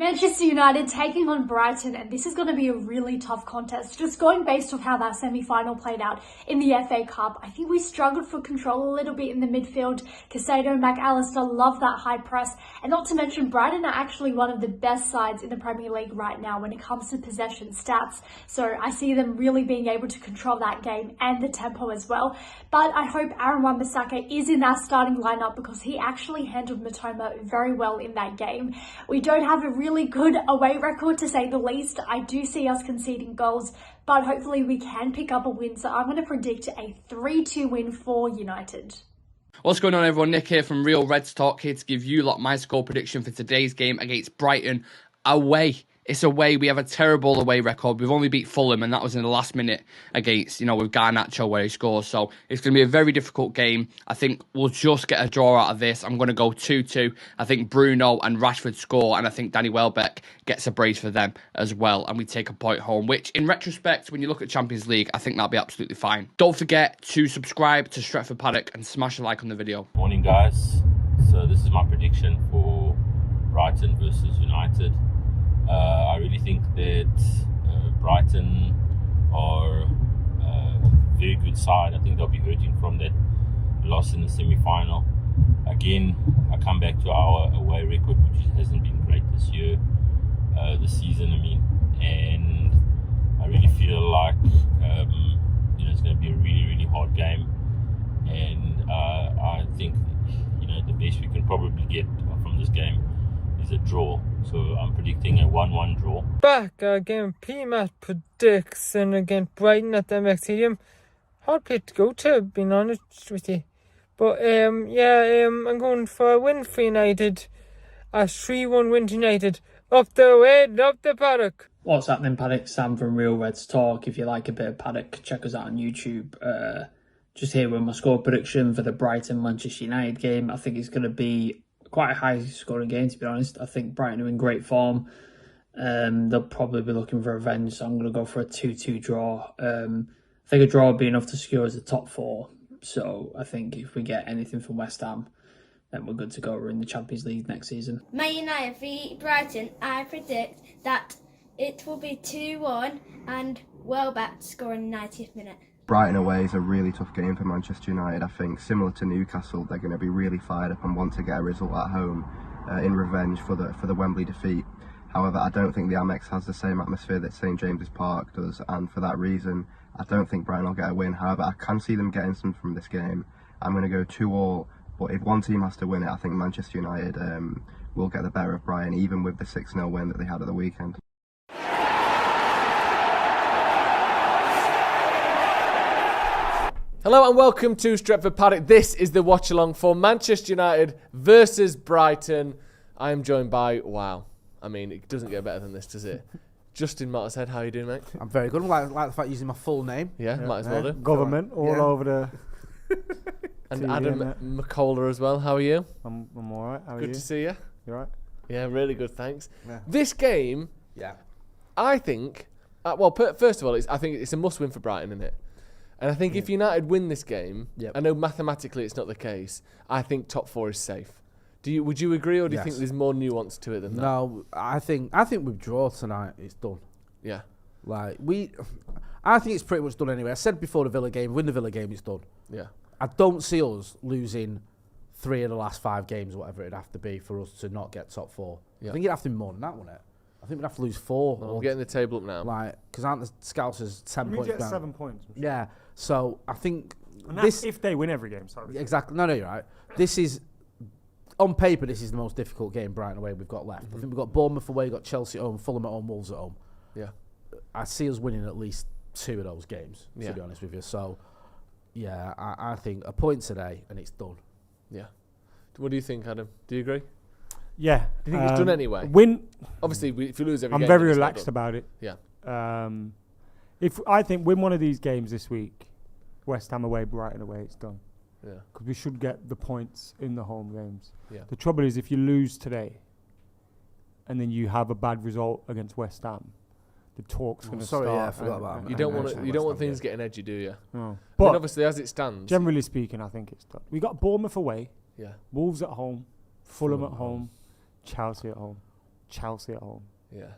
Manchester United taking on Brighton, and this is going to be a really tough contest. Just going based off how that semi-final played out in the FA Cup, I think we struggled for control a little bit in the midfield. Casado and McAllister love that high press, and not to mention Brighton are actually one of the best sides in the Premier League right now when it comes to possession stats. So I see them really being able to control that game and the tempo as well. But I hope Aaron Wan-Bissaka is in that starting lineup because he actually handled Matoma very well in that game. We don't have a really good away record, to say the least. I do see us conceding goals, but hopefully we can pick up a win. So I'm going to predict a 3-2 win for United. What's going on, everyone? Nick here from Real Reds Talk, here to give you my score prediction for today's game against Brighton away. It's away. We have a terrible away record. We've only beat Fulham, and that was in the last minute against, with Garnacho where he scores. So it's going to be a very difficult game. I think we'll just get a draw out of this. I'm going to go 2-2. I think Bruno and Rashford score, and I think Danny Welbeck gets a brace for them as well, and we take a point home, which in retrospect, when you look at Champions League, I think that'll be absolutely fine. Don't forget to subscribe to Stretford Paddock and smash a like on the video. Morning, guys. So this is my prediction for Brighton versus United. I really think that Brighton are a very good side. I think they'll be hurting from that loss in the semi-final. Again, I come back to our away record, which hasn't been great this year, this season, and I really feel like it's going to be a really, really hard game, and I think the best we can probably get from this game is a draw. So I'm predicting a 1-1 draw. Back again, PMAT predicts, and again Brighton at the MX Stadium. Hard place to go to, being honest with you. But I'm going for a win for United. A 3-1 win to United. Up the way, up the Paddock. What's happening, Paddock? Sam from Real Reds Talk. If you like a bit of Paddock, check us out on YouTube. Just here with my score prediction for the Brighton-Manchester United game. I think it's going to be quite a high scoring game, to be honest. I think Brighton are in great form. They'll probably be looking for revenge, so I'm going to go for a 2-2 draw. I think a draw would be enough to secure us the top 4. So I think if we get anything from West Ham, then we're good to go. We're in the Champions League next season. Man United v Brighton, I predict that it will be 2-1 and Welbeck scoring 90th minute. Brighton away is a really tough game for Manchester United. I think similar to Newcastle, they're going to be really fired up and want to get a result at home in revenge for the Wembley defeat. However, I don't think the Amex has the same atmosphere that St James's Park does, and for that reason, I don't think Brighton will get a win. However, I can see them getting some from this game. I'm going to go 2-2, but if one team has to win it, I think Manchester United will get the better of Brighton, even with the 6-0 win that they had at the weekend. Hello and welcome to Stretford Paddock. This is the watch-along for Manchester United versus Brighton. I am joined by, it doesn't get better than this, does it? Justin Mottershead, how are you doing, mate? I'm very good. I like the fact using my full name. Yeah, might as well do. Government all over the... And Adam McKola as well. How are you? I'm all right. How are you? Good to see you. You all right? Yeah, really good, thanks. Yeah. This game, I think, first of all, I think it's a must-win for Brighton, isn't it? And I think if United win this game, I know mathematically it's not the case, I think top 4 is safe. Would you agree, or do you think there's more nuance to it than that? No, I think we draw tonight, it's done. Yeah. I think it's pretty much done anyway. I said before the Villa game, win the Villa game, it's done. Yeah. I don't see us losing 3 of the last 5 games, or whatever it'd have to be for us to not get top 4. Yeah. I think it'd have to be more than that, wouldn't it? I think we'd have to lose 4. Well, we're getting the table up now. Because aren't the Scousers 10 points down? We get 7 points. Yeah. So I think and that's if they win every game. Sorry. Exactly. No, you're right. This is, on paper, this is the most difficult game Brighton away we've got left. I think we've got Bournemouth away, we've got Chelsea at home, Fulham at home, Wolves at home. Yeah. I see us winning at least 2 of those games, to be honest with you. So, I think a point today and it's done. Yeah. What do you think, Adam? Do you agree? Yeah. Do you think it's done anyway? Obviously, if you lose every game... I'm very relaxed about it. Yeah. I think win one of these games this week, West Ham away, Brighton away, it's done. Yeah. Because we should get the points in the home games. Yeah. The trouble is if you lose today and then you have a bad result against West Ham, the talk's going to start. Sorry, I forgot about that. You don't want things getting edgy, do you? No. But obviously, as it stands... Generally speaking, I think it's done. We got Bournemouth away, Yeah. Wolves at home, Fulham at home, Chelsea at home. Chelsea at home. Yeah.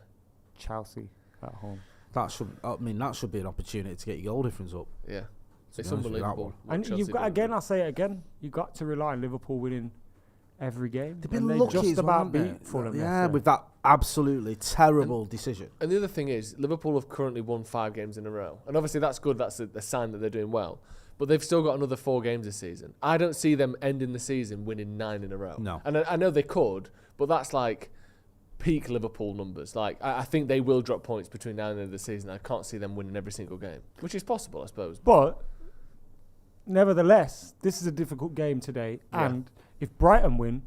Chelsea at home. That should be an opportunity to get your goal difference up. Yeah. To It's be honest with you, that unbelievable. one. what And Chelsea you've got, do. again, I'll say it again, you've got to rely on Liverpool winning every game. They've been And they lucky just as well, about haven't they? beat Fulham. Yeah, yesterday. with that absolutely terrible decision. And the other thing is, Liverpool have currently won 5 games in a row. And obviously that's good. That's a sign that they're doing well. But they've still got another 4 games this season. I don't see them ending the season winning 9 in a row. No. And I know they could, but that's like peak Liverpool numbers. Like, I think they will drop points between now and the end of the season. I can't see them winning every single game, which is possible, I suppose. But nevertheless, this is a difficult game today. Yeah. And if Brighton win,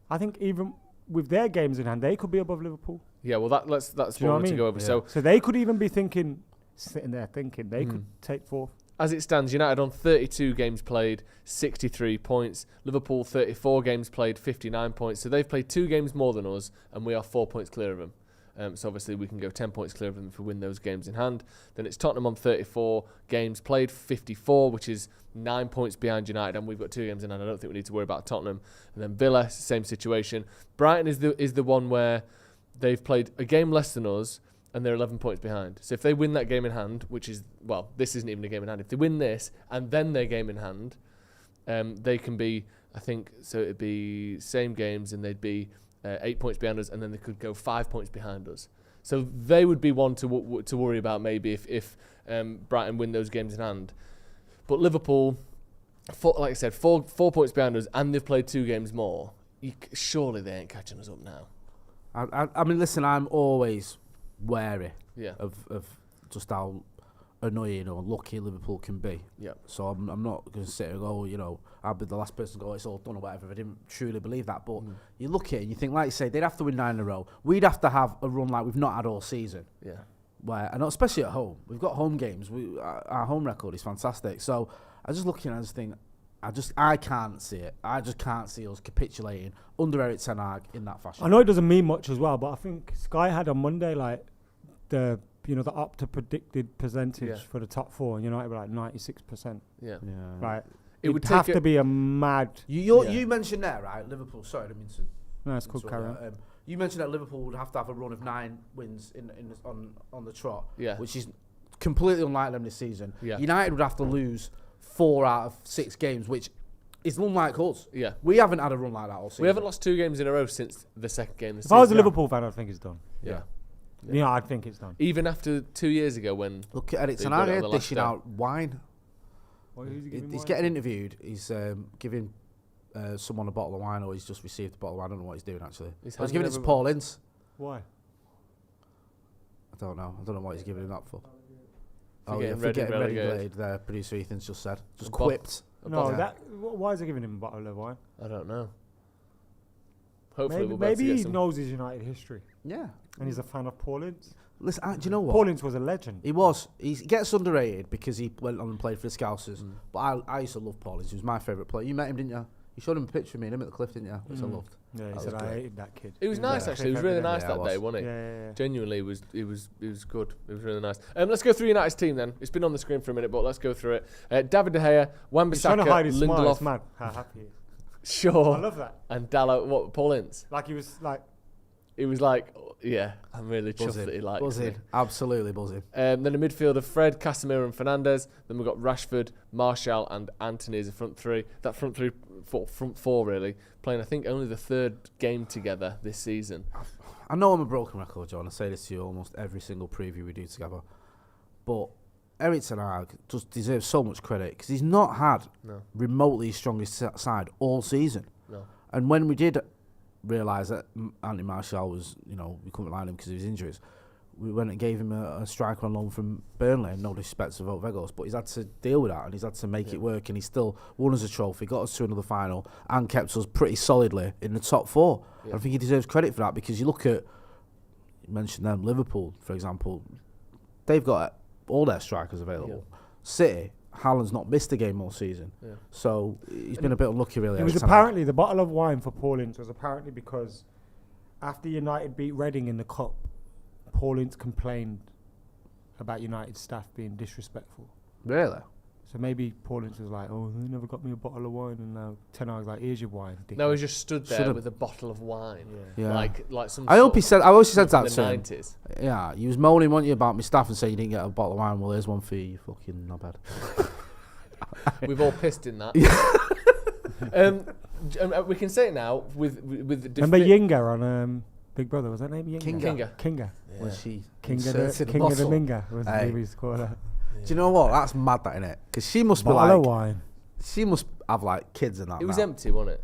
I think even with their games in hand, they could be above Liverpool. Yeah, well, that's Do you know what what I we're to mean? go over. Yeah. So they could even be sitting there thinking they could take 4th. As it stands, United on 32 games played, 63 points. Liverpool 34 games played, 59 points. So they've played 2 games more than us, and we are 4 points clear of them. So obviously we can go 10 points clear of them if we win those games in hand. Then it's Tottenham on 34 games played, 54, which is 9 points behind United, and we've got 2 games in hand. I don't think we need to worry about Tottenham. And then Villa, same situation. Brighton is the one where they've played a game less than us, and they're 11 points behind. So if they win that game in hand, which is, well, this isn't even a game in hand. If they win this and then their game in hand, they can be, I think, so it'd be same games and they'd be 8 points behind us, and then they could go 5 points behind us. So they would be one to worry about maybe if Brighton win those games in hand. But Liverpool, like I said, four points behind us, and they've played 2 games more. Surely they ain't catching us up now. I mean, listen, I'm always wary Yeah. of just how annoying or lucky Liverpool can be. Yeah. So I'm not going to sit and go, I'll be the last person to go, it's all done or whatever. I didn't truly believe that. But you look at it and you think, like you say, they'd have to win 9 in a row. We'd have to have a run like we've not had all season. Yeah. And especially at home. We've got home games. Our home record is fantastic. So I just look at it and I just think, I can't see it. I just can't see us capitulating under Eric Ten Hag in that fashion. I know it doesn't mean much as well, but I think Sky had on Monday like the up to predicted percentage for the top 4, and United were like 96%. Yeah. Right. It would have take to be a mad. You mentioned there, right? Liverpool. Sorry, I didn't mean to. No, it's cool. Carry on. You mentioned that Liverpool would have to have a run of 9 wins on the trot, which is completely unlike them this season. Yeah. United would have to lose 4 out of 6 games, which is unlike us. Yeah. We haven't had a run like that all season. We haven't lost 2 games in a row since the second game this If season. I was a Liverpool fan, I'd think it's done. Yeah. Yeah, I'd think it's done. Even after 2 years ago when... Look at Eric they Ten got it on Hag the last dishing day. out wine. He's Getting interviewed. He's giving someone a bottle of wine, or he's just received a bottle of wine. I don't know what he's doing, actually. He's giving it to Paul Ince. Why? I don't know what he's giving him that for. For getting relegated. There, producer Ethan's just said. Just bottle. quipped. Why is he giving him a bottle of wine? I don't know. Hopefully Maybe he knows his United history. Yeah. And he's a fan of Paul Ince. Listen, do you know what? Paul Ince was a legend. He was. He gets underrated because he went on and played for the Scousers. But I used to love Paul Ince. He was my favourite player. You met him, didn't you? You showed him a picture of me and him at the cliff, didn't you? Which I loved. Yeah, he said I hated that kid. It was nice, actually. It was really nice that day, wasn't it? Yeah. Genuinely, it was good. It was really nice. Let's go through United's team then. It's been on the screen for a minute, but let's go through it. David De Gea, He's trying to hide his Wan-Bissaka, smile. It's Lindelof. mad how happy he is. Sure. I love that. And Dalot, Paul Ince. Like he was like... He was like, yeah, I'm really chuffed that he likes me. Absolutely buzzing. Then a midfielder, Fred, Casemiro and Fernandes. Then we've got Rashford, Martial and Antony as a front 3. That front 4 really, playing I think only the 3rd game together this season. I know I'm a broken record, John. I say this to you almost every single preview we do together. But Eric Ten Hag just deserves so much credit because he's not had remotely his strongest side all season. No. And when we did realise that Anthony Martial was, we couldn't rely on him because of his injuries, we went and gave him a striker on loan from Burnley, no disrespect to Wout Weghorst, but he's had to deal with that and he's had to make it work, and he still won us a trophy, got us to another final and kept us pretty solidly in the top 4. I think he deserves credit for that because you look at, you mentioned them, Liverpool, for example, they've got all their strikers available. City, Haaland's not missed a game all season. Yeah. So he's been a bit unlucky, really. It was apparently, the bottle of wine for Paul Ince was apparently because after United beat Reading in the Cup, Paul Ince complained about United staff being disrespectful. Really? So maybe Paul Ince was like, oh, they never got me a bottle of wine, and now Ten Hag's like, here's your wine. No, he just stood there with a bottle of wine. Yeah. Like some. I hope he said. I always said that in to the him. 90s. Yeah, he was moaning, wasn't you, about my staff and saying you didn't get a bottle of wine. Well, there's one for you. Fucking not bad. We've all pissed in that. We can say it now with remember Yinga on Big Brother? Was that name Yinga? Kinga. Yeah. Was she Kinga the Minga was the name he used to call her. Do you know what? That's mad, that, innit? Because she must be bottle like. of wine. She must have like kids and that. It was empty, wasn't it?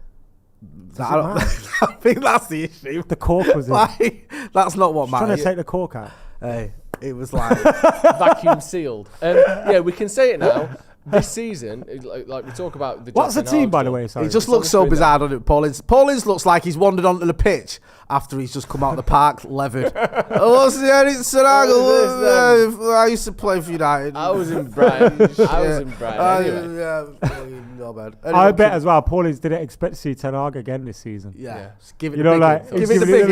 I think that's the issue. The cork was like, that's not what matters. Trying to take the cork out. Hey, it was like vacuum sealed. Yeah, we can say it now. This season, like we talk about the. What's the team, by the way? Sorry. It just looks so bizarre, doesn't it? Paul Ince looks like he's wandered onto the pitch after he's just come out of the park levered. What's the I used to play for United. I was in Brighton. Anyway. Not bad. Anyway, I bet as well, Paul Ince didn't expect to see Ten Hag again this season. Yeah. Just give it give it the big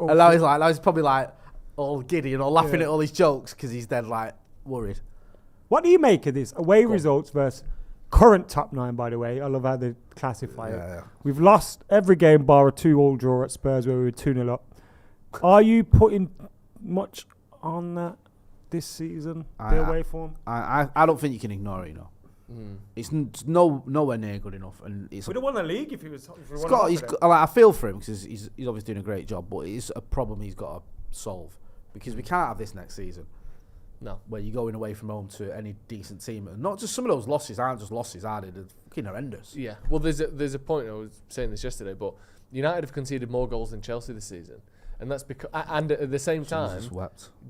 one. And now he's probably like all giddy and all laughing at all these jokes because he's then like worried. What do you make of this? Away results versus current top 9, by the way. I love how they classify it. Yeah. We've lost every game bar a 2-2 draw at Spurs where we were 2-0 up. Are you putting much on that this season, the away form? I don't think you can ignore it, you know. It's nowhere near good enough. And it's we'd have won the league if he was. I feel for him because he's obviously doing a great job, but it's a problem he's got to solve because we can't have this next season. No, where you're going away from home to any decent team, and not just some of those losses aren't just losses, are they? They're fucking horrendous. Yeah, well, there's a point. I was saying this yesterday, but United have conceded more goals than Chelsea this season, and that's because. And at the same time,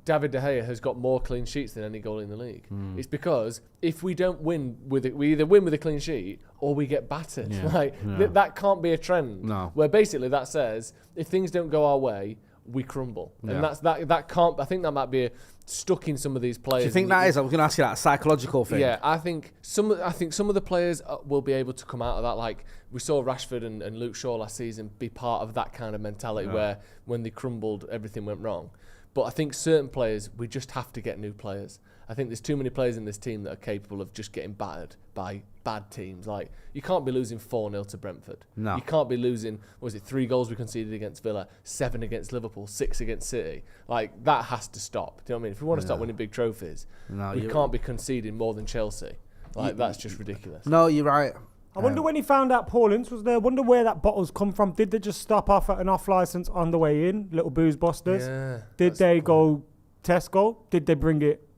David De Gea has got more clean sheets than any goal in the league. It's because if we don't win with it, we either win with a clean sheet or we get battered. That can't be a trend. No, where basically that says if things don't go our way, we crumble, and that can't. I think that might be stuck in some of these players. Do you think that is? I was going to ask you that psychological thing. Yeah, I think some of the players will be able to come out of that. Like we saw Rashford and Luke Shaw last season be part of that kind of mentality where when they crumbled, everything went wrong. But I think certain players, we just have to get new players. I think there's too many players in this team that are capable of just getting battered by bad teams. Like, you can't be losing 4-0 to Brentford. No. You can't be losing, 3 goals we conceded against Villa, 7 against Liverpool, 6 against City. Like, that has to stop. Do you know what I mean? If we want to start winning big trophies, we can't be conceding more than Chelsea. Like, that's just ridiculous. No, you're right. I wonder when he found out Paul Ince was there. I wonder where that bottle's come from. Did they just stop off at an off licence on the way in? Little booze busters? Yeah. Did they go Tesco? Did they bring it?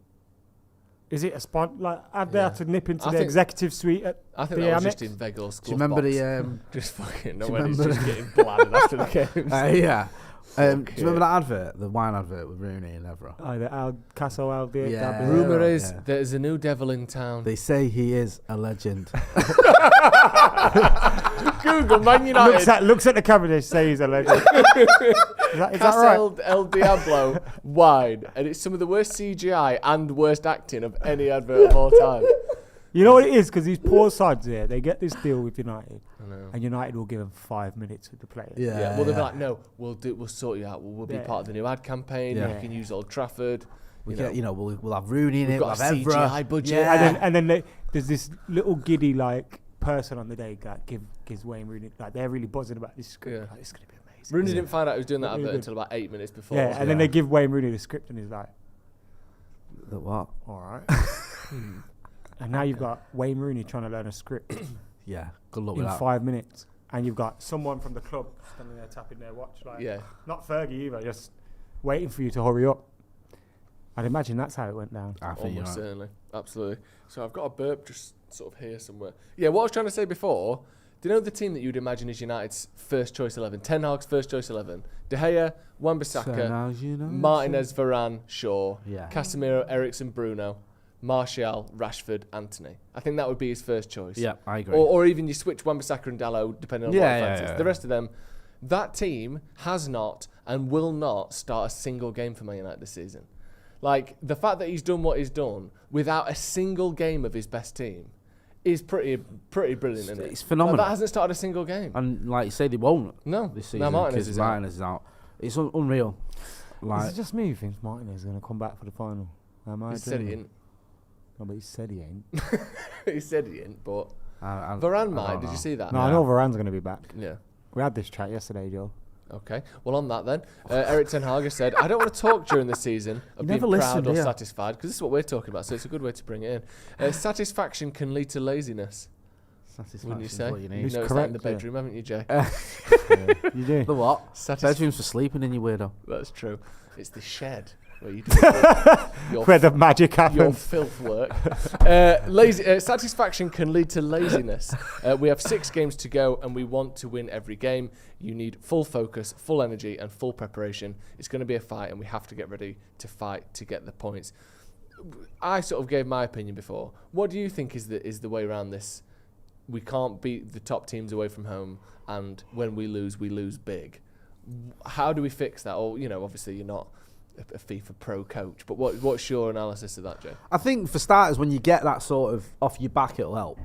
Is it a spot? Like, had they had to nip into the executive suite at I think that was just in Vegel's glove Do you remember box. Just fucking know when he's just getting bladdered after the games. Yeah. Do you remember that advert? The wine advert with Rooney and Evra? Oh, the Casso Aldi. Yeah. Rumour is there's a new devil in town. They say he is a legend. Google Man United. Looks at the camera and say he's a legend. Is that right? El Diablo wine, and it's some of the worst CGI and worst acting of any advert of all time. You know what it is? Because these poor sides here, they get this deal with United, and United will give them 5 minutes with the players. Yeah. Well, they'll be like, no, we'll sort you out. We'll be part of the new ad campaign. Yeah. You can use Old Trafford. We'll have Rooney in it. We've got a CGI budget. Yeah. And then there's this little giddy person on the day that gives Wayne Rooney, they're really buzzing about this script. Yeah. It's gonna be amazing. Rooney didn't find out he was doing that advert until about 8 minutes before. Yeah, and then they give Wayne Rooney the script, and he's like, "The what? All right." And now you've got Wayne Rooney trying to learn a script. Yeah, good luck with that. In 5 minutes, and you've got someone from the club standing there tapping their watch, not Fergie either, just waiting for you to hurry up. I'd imagine that's how it went down. Almost certainly, absolutely. So I've got a burp just sort of here somewhere. Yeah, what I was trying to say before. Do you know the team that you'd imagine is United's first choice 11? Ten Hag's first choice 11. De Gea, Wan-Bissaka, Martinez, Varane, Shaw, Casemiro, Eriksen, Bruno, Martial, Rashford, Anthony. I think that would be his first choice. Yeah, I agree. Or even you switch Wan-Bissaka and Dalot depending on what fancies. Yeah. The rest of them, that team has not and will not start a single game for Man United this season. Like, the fact that he's done what he's done without a single game of his best team is pretty brilliant, isn't it? It's phenomenal. That hasn't started a single game. And like you say, they won't. No. This season. Now Martinez is out. It's unreal. Is it just me who thinks Martinez is going to come back for the final? Am I he said he didn't. No, but he said he ain't. He said he ain't, but I Varane don't might. Did know. you see that? No, I know Varane's going to be back. Yeah. We had this chat yesterday, Joe. Okay. Well, on that then, Eric Ten Hag has said, I don't want to talk during the season of being proud or satisfied, because this is what we're talking about, so it's a good way to bring it in. Satisfaction can lead to laziness. Wouldn't you say? What you need. You noticed that in the bedroom, haven't you, Jay? You do? The what? Bedroom's for sleeping in, you weirdo. That's true. It's the shed where you do where the magic happens. Your filth work. Satisfaction can lead to laziness. We have 6 games to go and we want to win every game. You need full focus, full energy and full preparation. It's going to be a fight and we have to get ready to fight to get the points. I sort of gave my opinion before. What do you think is the way around this? We can't beat the top teams away from home, and when we lose big. How do we fix that? Or, obviously you're not a FIFA pro coach, but what's your analysis of that, Joe? I think for starters, when you get that sort of off your back, it'll help.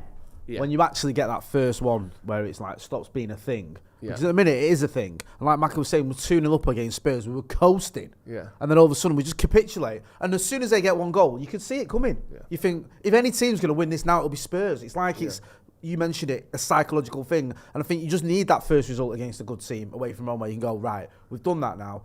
Yeah. When you actually get that first one where it's like stops being a thing. Yeah. Because at the minute it is a thing. And like Mackie was saying, we're 2-0 up against Spurs, we were coasting. Yeah. And then all of a sudden we just capitulate. And as soon as they get one goal, you can see it coming. Yeah. You think, if any team's going to win this now, it'll be Spurs. It's like you mentioned it, a psychological thing. And I think you just need that first result against a good team away from home where you can go, right, we've done that now.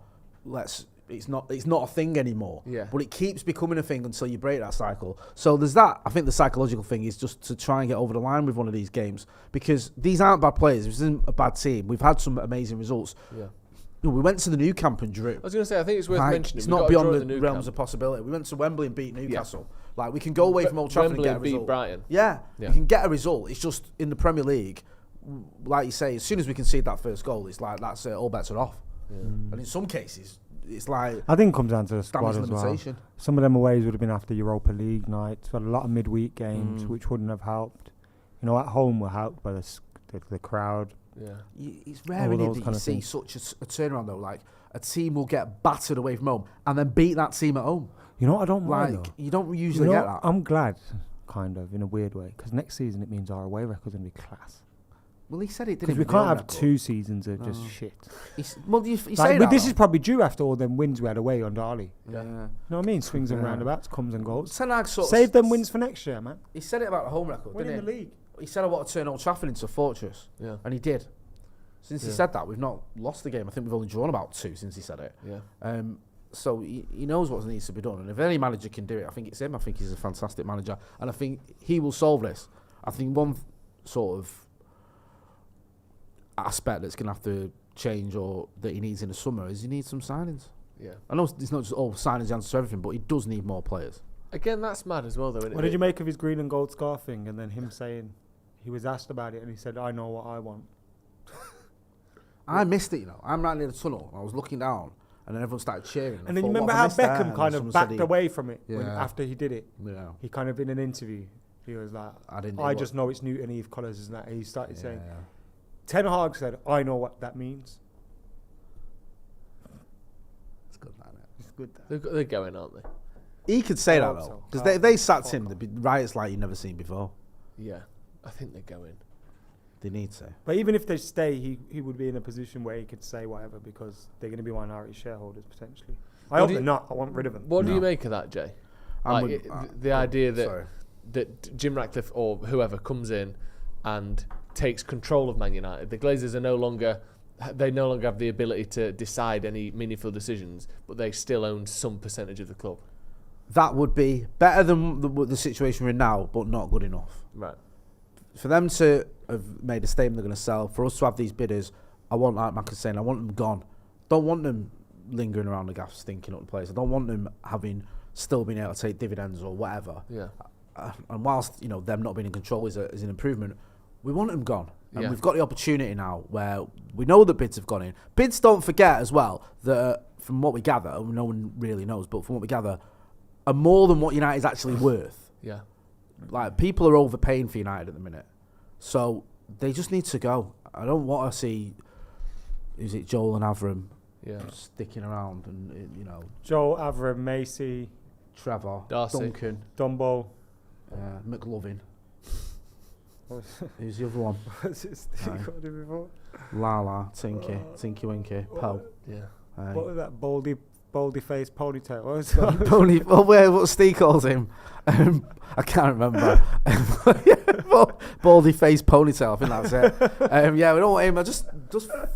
It's not a thing anymore. Yeah. But it keeps becoming a thing until you break that cycle. So there's that. I think the psychological thing is just to try and get over the line with one of these games, because these aren't bad players. This isn't a bad team. We've had some amazing results. Yeah. We went to the new camp and drew. I was going to say, I think it's worth mentioning. It's not beyond the realms of possibility. We went to Wembley and beat Newcastle. Yeah. Like, we can go away from Old Trafford Wembley and get a result. Beat Brighton. Yeah, we can get a result. It's just in the Premier League, like you say, as soon as we concede that first goal, it's like that's it, all bets are off. Yeah. And in some cases, it's like I think it comes down to the squad as well. Some of them aways would have been after Europa League nights. We had a lot of midweek games, which wouldn't have helped. At home we're helped by the crowd. Yeah, it's rare that you see such a turnaround though. Like a team will get battered away from home and then beat that team at home. I don't mind. Like, you don't usually get that. I'm glad, kind of, in a weird way, because next season it means our away record's going to be class. Well, he said it didn't. Because we can't have 2 seasons of just shit. You say that. This is probably due after all them wins we had away under Ali. Yeah. You know what I mean? Swings and roundabouts, comes and goes. Save them wins for next year, man. He said it about the home record, Winning didn't the league. He said I want to turn Old Trafford into a fortress. Yeah. And he did. Since he said that, we've not lost the game. I think we've only drawn about 2 since he said it. Yeah. So he knows what needs to be done. And if any manager can do it, I think it's him. I think he's a fantastic manager. And I think he will solve this. I think one sort of aspect that's going to have to change or that he needs in the summer is he needs some signings. Yeah. I know it's not just all signings answer to everything, but he does need more players. Again, that's mad as well, though. What did you make of his green and gold scarf thing and then him saying he was asked about it and he said, I know what I want? I missed it, I'm right near the tunnel. I was looking down and then everyone started cheering. And then you remember how Beckham kind of backed away from it after he did it? Yeah. He kind of, in an interview, he was like, I just know it's Newton Eve colours, isn't that? He started saying, Ten Hag said, I know what that means. It's good, man. It's good. They're going, aren't they? He could say that, though. Because they sacked him. There'd be riots like you've never seen before. Yeah. I think they're going. They need to. But even if they stay, he would be in a position where he could say whatever because they're going to be minority shareholders potentially. I hope they're not. I want rid of them. What do you make of that, Jay? The idea that Jim Ratcliffe or whoever comes in and takes control of Man United. The Glazers are no longer have the ability to decide any meaningful decisions, but they still own some percentage of the club. That would be better than the situation we're in now, but not good enough. Right. For them to have made a statement they're going to sell, for us to have these bidders, I want, like Mac was saying, I want them gone. Don't want them lingering around the gaff, stinking up the place. I don't want them still being able to take dividends or whatever. Yeah. And whilst them not being in control is an improvement, we want them gone. And we've got the opportunity now where we know that bids have gone in. Bids, don't forget as well, that from what we gather, no one really knows, but from what we gather, are more than what United's actually worth. Yeah. Like, people are overpaying for United at the minute. So they just need to go. I don't want to see, is it Joel and Avram sticking around and, Joel, Avram, Macy, Trevor, Darcy, Duncan, Dumbo, McLovin. Who's the other one? What's it called before? Lala, Tinky Winky, Poe. Yeah. What was that? Baldy face ponytail. What was that? What's Steve calls him? I can't remember. Baldy face ponytail. I think that's it. Yeah, we don't want him. Just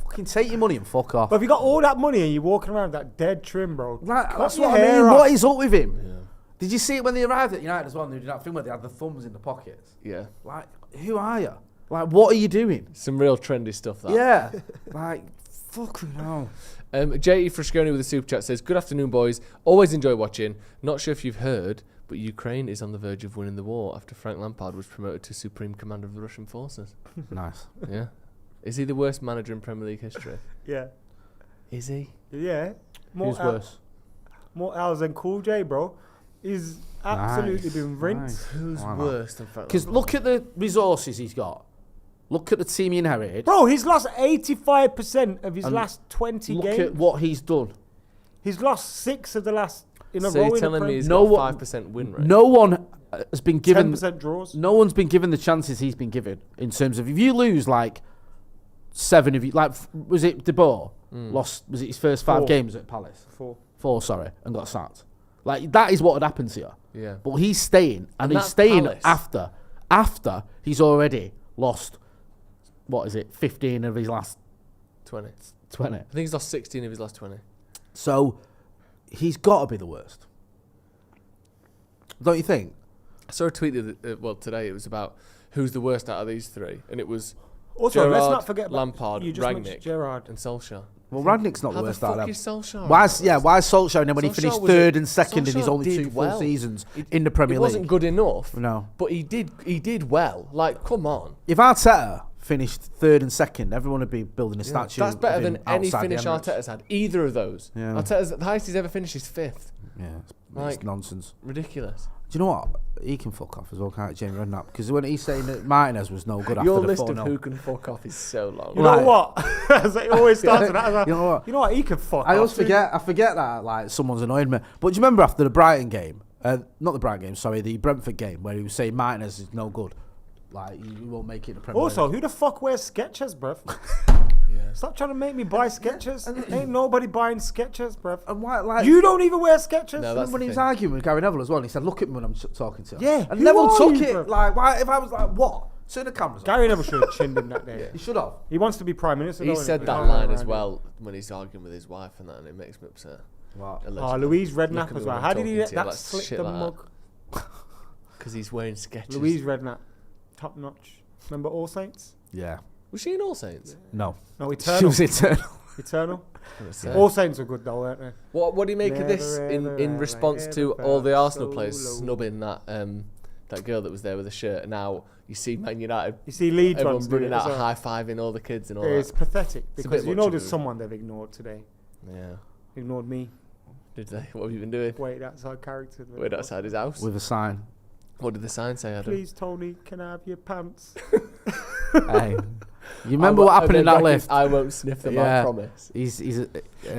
fucking take your money and fuck off. But if you got all that money and you're walking around with that dead trim, bro, Like, that's your what I mean. hair off. What is up with him? Yeah. Did you see it when they arrived at United as well? And they did that thing where they had the thumbs in the pockets. Yeah. Like, who are you? Like, what are you doing? Some real trendy stuff, that. Yeah. Like, fucking hell. J.E. Frasconi with a super chat says, "Good afternoon, boys. Always enjoy watching. Not sure if you've heard, but Ukraine is on the verge of winning the war after Frank Lampard was promoted to Supreme Commander of the Russian forces." Nice. Yeah. Is he the worst manager in Premier League history? Yeah. Is he? Yeah. Who's worse? More L's than Cool J, bro. He's absolutely been rinsed. Who's worse than Frank Because Lampard? look at the resources he's got. Look at the team he inherited. Bro, he's lost 85% of his And last 20 Look games. at what he's done. He's lost 6 of the last in a So row. you're in the telling me Prem. he's No got one- 5% win rate? No one has been given 10% draws. No one's been given the chances he's been given in terms of if you lose like 7 of you, like was it De Boer lost? Was it his first 5 4. games at Palace? 4. Sorry, and got sacked. Like that is what had happened to you. Yeah. But he's staying, and he's that's staying Palace. after he's already lost. What is it? 15 of his last 20. 20. I think he's lost 16 of his last 20. So he's got to be the worst, don't you think? I saw a tweet today. It was about who's the worst out of these 3, and it was Also, Gerrard, let's not forget about Lampard, you just mentioned Rangnick, Gerrard. and Solskjaer. Well, Rangnick's not How the worst the out fuck of is them. Solskjaer? Why is Solskjaer? And then when he Solskjaer finished was third and second in his Solskjaer only 2 did full well. seasons in the Premier It League, wasn't good enough. No. But he did well. Like, come on. If Arteta finished third and second, everyone would be building a statue. That's better of him than any outside the finish Emirates. Arteta's had. Either of those. Yeah. Arteta's the highest he's ever finished is 5th. Yeah, Like- it's nonsense. Ridiculous. Do you know what? He can fuck off as well, can't Jamie Redknapp? Because when he's saying that Martinez was no good Your after the list of 4-0. who can fuck off is so long. You know Right. what? As it always starts with that. You know what? You know what? He can fuck I off, always dude. forget. I forget that like someone's annoyed me. But do you remember after the Brighton game? Not the Brighton game. Sorry, the Brentford game where he was saying Martinez is no good. Like he won't make it in the Premier Also, League. who the fuck wears Skechers, bruv? Yeah. Stop trying to make me buy Skechers. Ain't nobody buying Skechers, bruv. And why? Like You don't even wear Skechers. No, that's when the he was thing. arguing with Gary Neville as well, and he said, "Look at me when I'm talking to you." Yeah, and who Neville are took you, it. bruv? Like, why? If I was like, "What?" Turn the cameras on. Gary never should have chinned him that day. He should have. He wants to be prime minister. He don't said he? that Oh, line right, as right. well when he's arguing with his wife and that, and it makes me upset. Wow. Oh, Louise Look Redknapp at as me well. when How I'm did he talking let to you, that like slip shit the like mug? Because he's wearing sketches. Louise Redknapp, top notch. Remember All Saints? Yeah. Was she in All Saints? No. No, She Eternal. was eternal. Eternal. Yeah. All Saints are good though, weren't they? What do you make of Never, this in ever, response ever to felt all the Arsenal so players low. snubbing that girl that was there with a shirt? And now you see Man United, You see Leeds everyone ones doing running it out as well. high-fiving all the kids and all It's that. pathetic It's a because bit you much know of there's a- someone they've ignored today. Yeah. Ignored me. Did they? What have you been doing? Waited outside character. Wait outside his house. With a sign. What did the sign say, Adam? Please, Tony, can I have your pants? Hey. You remember what happened in that lift? I won't sniff them, I promise. He's You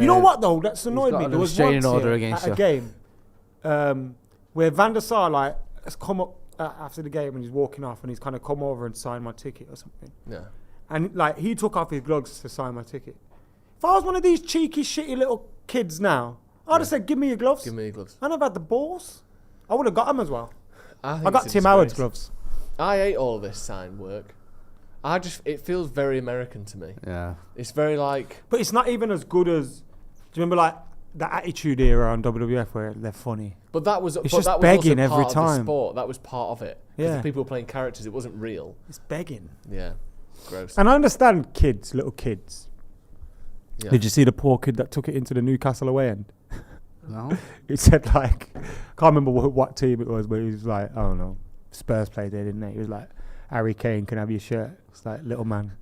know what though? That's annoyed got me. an There was restraining once order here against at you. a game where Van der Sar has come up after the game and he's walking off and he's kind of come over and signed my ticket or something. Yeah. And like he took off his gloves to sign my ticket. If I was one of these cheeky, shitty little kids now, I'd have said, "Give me your gloves." Give me your gloves. I'd have had the balls. I would have got them as well. think I got it's a Tim Howard's disgrace. gloves. I hate all this sign work. It feels very American to me. Yeah. It's very like, But it's not even as good as. Do you remember like the Attitude Era on WWF where they're funny? but that was, It's but just that was begging also every part of the time. sport. That was part of it. 'Cause Yeah. the people were playing characters. It wasn't real. It's begging. Yeah. Gross. And I understand kids, little kids. Yeah. Did you see the poor kid that took it into the Newcastle away end? No. It said like, can't remember what team it was, but he was like, I don't know, Spurs played there, didn't they? He was like, Harry Kane can have your shirt. It's like, little man.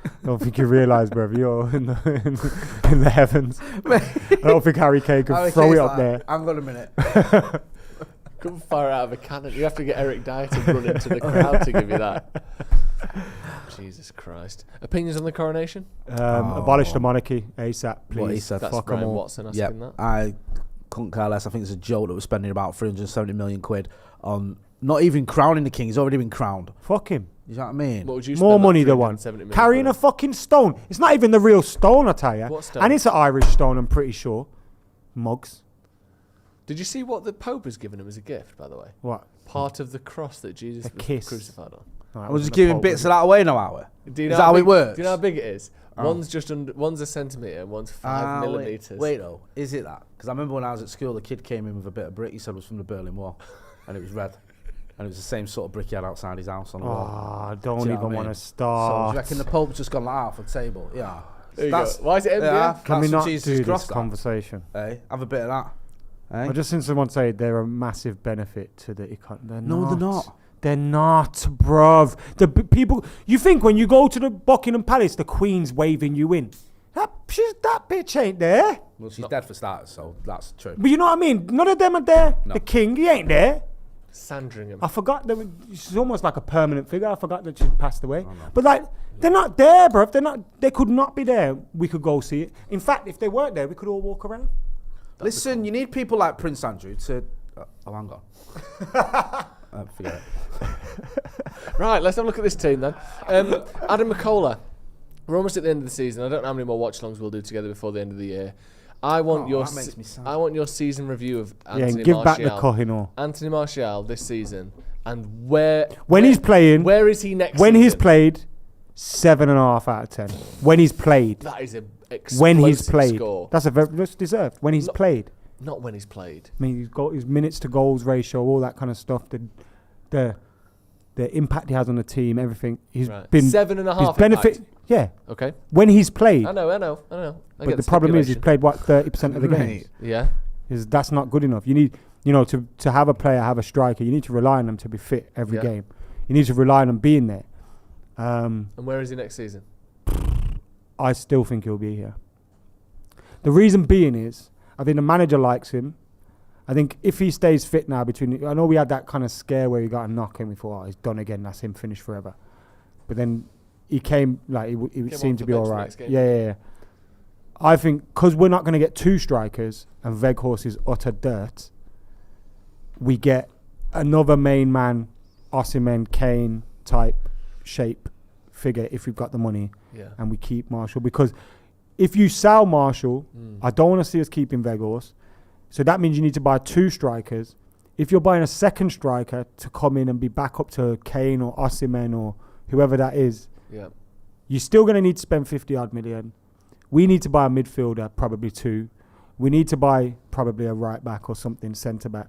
I don't think you realise, brother, you're in the heavens. I don't think Harry Kane can Harry throw Kane's it up like, there. Hang on a minute. Couldn't fire out of a cannon. You have to get Eric Dyer to run into the crowd to give you that. Jesus Christ. Opinions on the coronation? Abolish the monarchy ASAP, please. What he said. That's Fuck 'em Brian all. Watson asking Yeah, that. I couldn't care less. I think it's a joke that we're spending about 370 million quid on not even crowning the king. He's already been crowned. Fuck him. You know what I mean? What would you More spend money that the one. 370 million Carrying quid a fucking stone. It's not even the real stone, I tell you. What stone? And it's an Irish stone, I'm pretty sure. Mugs. Did you see what the Pope has given him as a gift, by the way? What? Part of the cross that Jesus was kiss. crucified on. Right, We're just giving bits of that away now, are we? Do you Is know that how it big- works? Do you know how big it is? Oh. One's a centimetre and one's 5 millimetres. Wait, though. Is it that? Because I remember when I was at school, a kid came in with a bit of brick. He said it was from the Berlin Wall. And it was red. And it was the same sort of brick he had outside his house on the wall. Oh, don't Do you know even what I want mean? to So start. do you reckon the Pope's just gone like half a table? Yeah. There you go. Why is it empty? Yeah, Can we that's not Jesus do this cross that. conversation? Hey, have a bit of that. Hey? I just seen someone say they're a massive benefit to the economy. No, they're not. They're not, bruv. People, you think when you go to the Buckingham Palace, the Queen's waving you in. That bitch ain't there. Well, she's dead for starters, so that's true. But you know what I mean? None of them are there. No. The King, he ain't there. Sandringham. I forgot that she's almost like a permanent figure. I forgot that she passed away. But like, they're not there, bruv. They could not be there. We could go see it. In fact, if they weren't there, we could all walk around. Listen, you need people like Prince Andrew to... oh, hang on. Forget it. Right, let's have a look at this team then. Adam McKola. We're almost at the end of the season. I don't know how many more watch-alongs we'll do together before the end of the year. I want that makes me sad. I want your season review of Anthony and give Martial. back the Kohinoor. Anthony Martial this season, and where He's playing. Where is he next? When season? he's played, 7.5 out of 10. When he's played. That is a When he's explosive played. score. That's deserved. When he's played. Not when he's played. I mean, he's got his minutes to goals ratio, all that kind of stuff. The impact he has on the team, everything. He's Right. been 7.5 his benefit. impact. Yeah. Okay. When he's played. I know. But the problem is he's played 30% of the games. Yeah. That's not good enough. You need, to have a player, have a striker. You need to rely on them to be fit every game. You need to rely on them being there. And where is he next season? I still think he'll be here. The reason being is, I think the manager likes him. I think if he stays fit now, I know we had that kind of scare where he got a knock and we thought, he's done again, that's him, finished forever. But then he came, he seemed to be all right. Yeah. I think because we're not going to get two strikers and Weghorst is utter dirt, we get another main man, Osimhen, Kane type shape figure if we've got the money, and we keep Martial. Because if you sell Martial, I don't want to see us keeping Weghorst. So that means you need to buy two strikers. If you're buying a second striker to come in and be back up to Kane or Osimhen or whoever that is, you're still going to need to spend 50-odd million. We need to buy a midfielder, probably two. We need to buy probably a right back or something, centre back.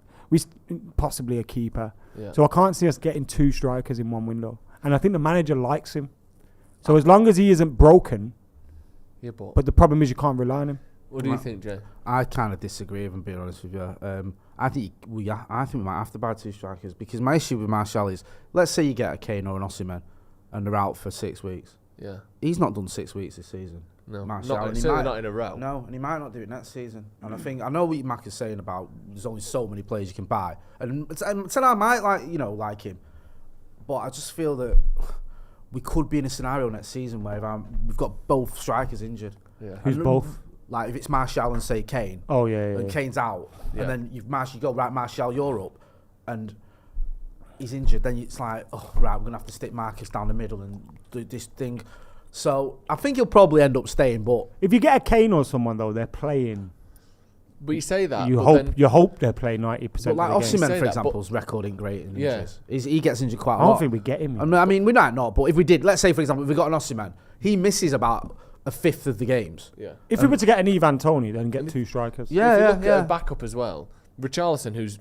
Possibly a keeper. Yeah. So I can't see us getting two strikers in one window. And I think the manager likes him. So as long as he isn't broken, but the problem is you can't rely on him. What do you think, Jay? I kind of disagree, if I'm being honest with you. I think we might have to buy two strikers because my issue with Martial is, let's say you get a Kane or an Osimhen and they're out for 6 weeks. Yeah. He's not done 6 weeks this season. No, Martial, certainly not in a row. No, and he might not do it next season. And I know what Mac is saying about there's only so many players you can buy. And I might like him. But I just feel that we could be in a scenario next season where we've got both strikers injured. Yeah. Who's both? Like if it's Martial and say Kane. Oh yeah. And Kane's out, and then you go right, Martial, you're up, and he's injured. Then it's like, oh right, we're gonna have to stick Marcus down the middle and do this thing. So I think he'll probably end up staying. But if you get a Kane or someone though, they're playing. But you say that. You hope they're playing 90%. But like Osimhen, for example's record ain't great in injuries. He gets injured quite a lot. I don't think we get him. I mean, we might not. But if we did, let's say for example, if we got an Osimhen, he misses about a fifth of the games. Yeah. If we were to get an Ivan Toney, then get two strikers. If you look at a backup as well, Richarlison, who's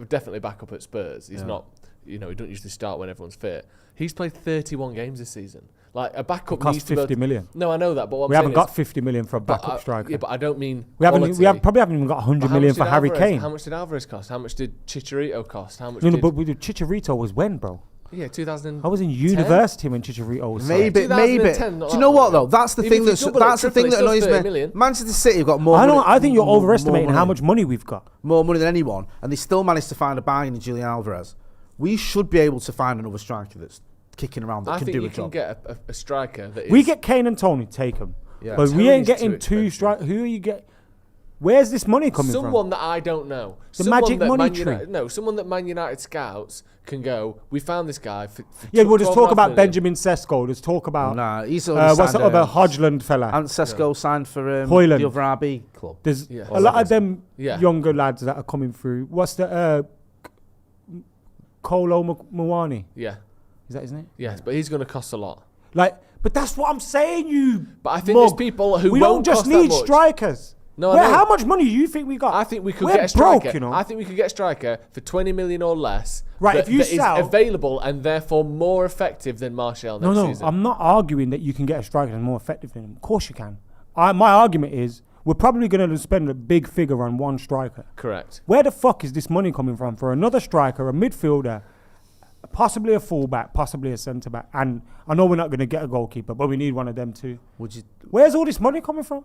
definitely backup at Spurs, he's not. He don't usually start when everyone's fit. He's played 31 games this season. Like a backup costs 50 million. No, I know that, but we haven't got 50 million for a backup striker. Yeah, but I don't mean we probably haven't even got 100 million for Harry Kane. How much did Alvarez cost? How much did Chicharito cost? How much? But Chicharito was when, bro? Yeah, 2000. I was in university when Chicharito was maybe. Do you know what though? That's the thing that annoys me. Manchester City have got more. I think you're overestimating how much money we've got. More money than anyone, and they still managed to find a bargain in Julian Alvarez. We should be able to find another striker that's kicking around that can do a job. I think you can get a striker that is... We get Kane and Tony, take them. Yeah. But we ain't getting two strikers. Who are you get? Where's this money coming from? Someone that I don't know. The Someone magic that money Man tree. United, someone that Man United scouts can go, we found this guy for Yeah, we'll just talk 12.5 about million. Benjamin Sesko. Let's talk about Nah, he's what's the other Hodgland fella? And Sesko signed for Hoyland. the other RB club. There's Yeah. a lot of them Yeah. younger lads that are coming through. What's the Kolo Mwani? Yeah, Is that his name? yes, but he's going to cost a lot. Like, but that's what I'm saying, you. But I think mug. there's people who we won't don't just cost that need much. strikers. No, I know. How much money do you think we got? I think we could We're get a striker. broke, you know. I think we could get a striker for 20 million or less. Right, that, if you that is sell- available and therefore more effective than Martial next No, season. I'm not arguing that you can get a striker that's more effective than him. Of course you can. My argument is we're probably going to spend a big figure on one striker. Correct. Where the fuck is this money coming from for another striker, a midfielder, possibly a fullback, possibly a centre back? And I know we're not going to get a goalkeeper, but we need one of them too. Where's all this money coming from?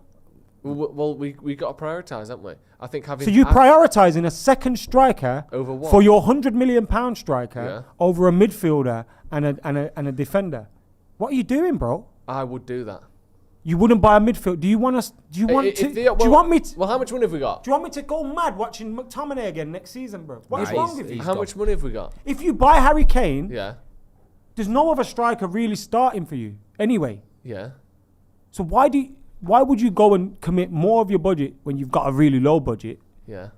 Well, we got to prioritise, haven't we? I think having. So you're prioritising a second striker Over what? for your £100 million striker Yeah. over a midfielder and a defender. What are you doing, bro? I would do that. You wouldn't buy a midfield. Do you want us? Do you want to? Do you want me to? Well, how much money have we got? Do you want me to go mad watching McTominay again next season, bro? What's wrong with you? How much money have we got? If you buy Harry Kane, Yeah. there's no other striker really starting for you anyway. Yeah. So why would you go and commit more of your budget when you've got a really low budget Yeah.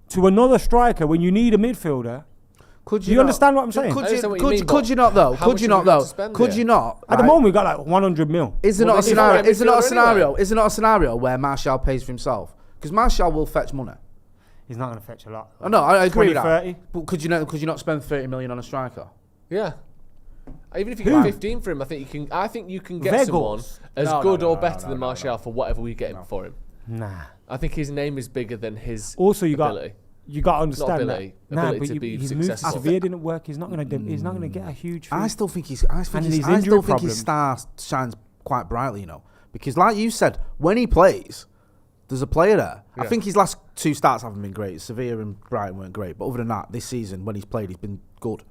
to another striker when you need a midfielder? Could Do you understand what I'm saying? Could I you, understand what you mean, could but you not though? how Could much you have not we got though? to spend Could here? you not? At the moment, we've got like 100 mil. Is it Well, not a then he's not scenario? a Is it not a midfielder scenario? anyway. Is it not a scenario where Martial pays for himself? Because Martial will fetch money. He's not going to fetch a lot. Oh, no, I agree with 20, that. 30. But could you not spend 30 million on a striker? Yeah. Even if you Who? get 15 for him, I think you can get Vegels. someone as No, good no, or no, better no, than no, Martial for whatever we get him for him. Nah. I think his name is bigger than his Also, you ability. got to understand ability, that. Nah, ability but to be his move to successful. Sevilla didn't work. He's not going to. He's not going to get a huge. Fee. I still think his star shines quite brightly, you know, because like you said, when he plays, there's a player there. Yeah. I think his last two starts haven't been great. Sevilla and Brighton weren't great, but other than that, this season when he's played, he's been good.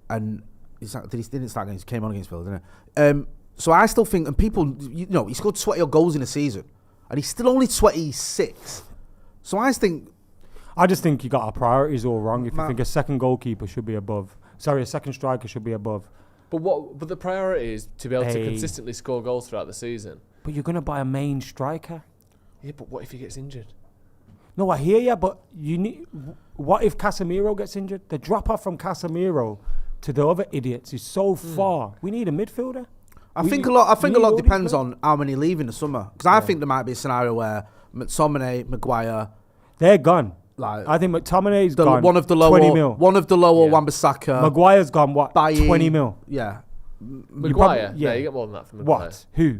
And he didn't start against, came on against Villa, didn't he? So I still think, and people, you know, he scored 20 goals in a season, and he's still only 26. So I just think you got our priorities all wrong. If you think a second goalkeeper should be above, a second striker should be above. But the priority is to be able to consistently score goals throughout the season. But you're going to buy a main striker. Yeah, but what if he gets injured? No, I hear you, but what if Casemiro gets injured? The drop off from Casemiro to the other idiots is so far. We need a midfielder. I think a lot depends on how many leave in the summer. Because I think there might be a scenario where McTominay, Maguire, they're gone. Like I think McTominay's gone. One of the lower 20 mil. Wan-Bissaka. Maguire's gone. What? Bailly, 20 mil. Yeah. Maguire? Yeah, you get more than that from Maguire. What? Who?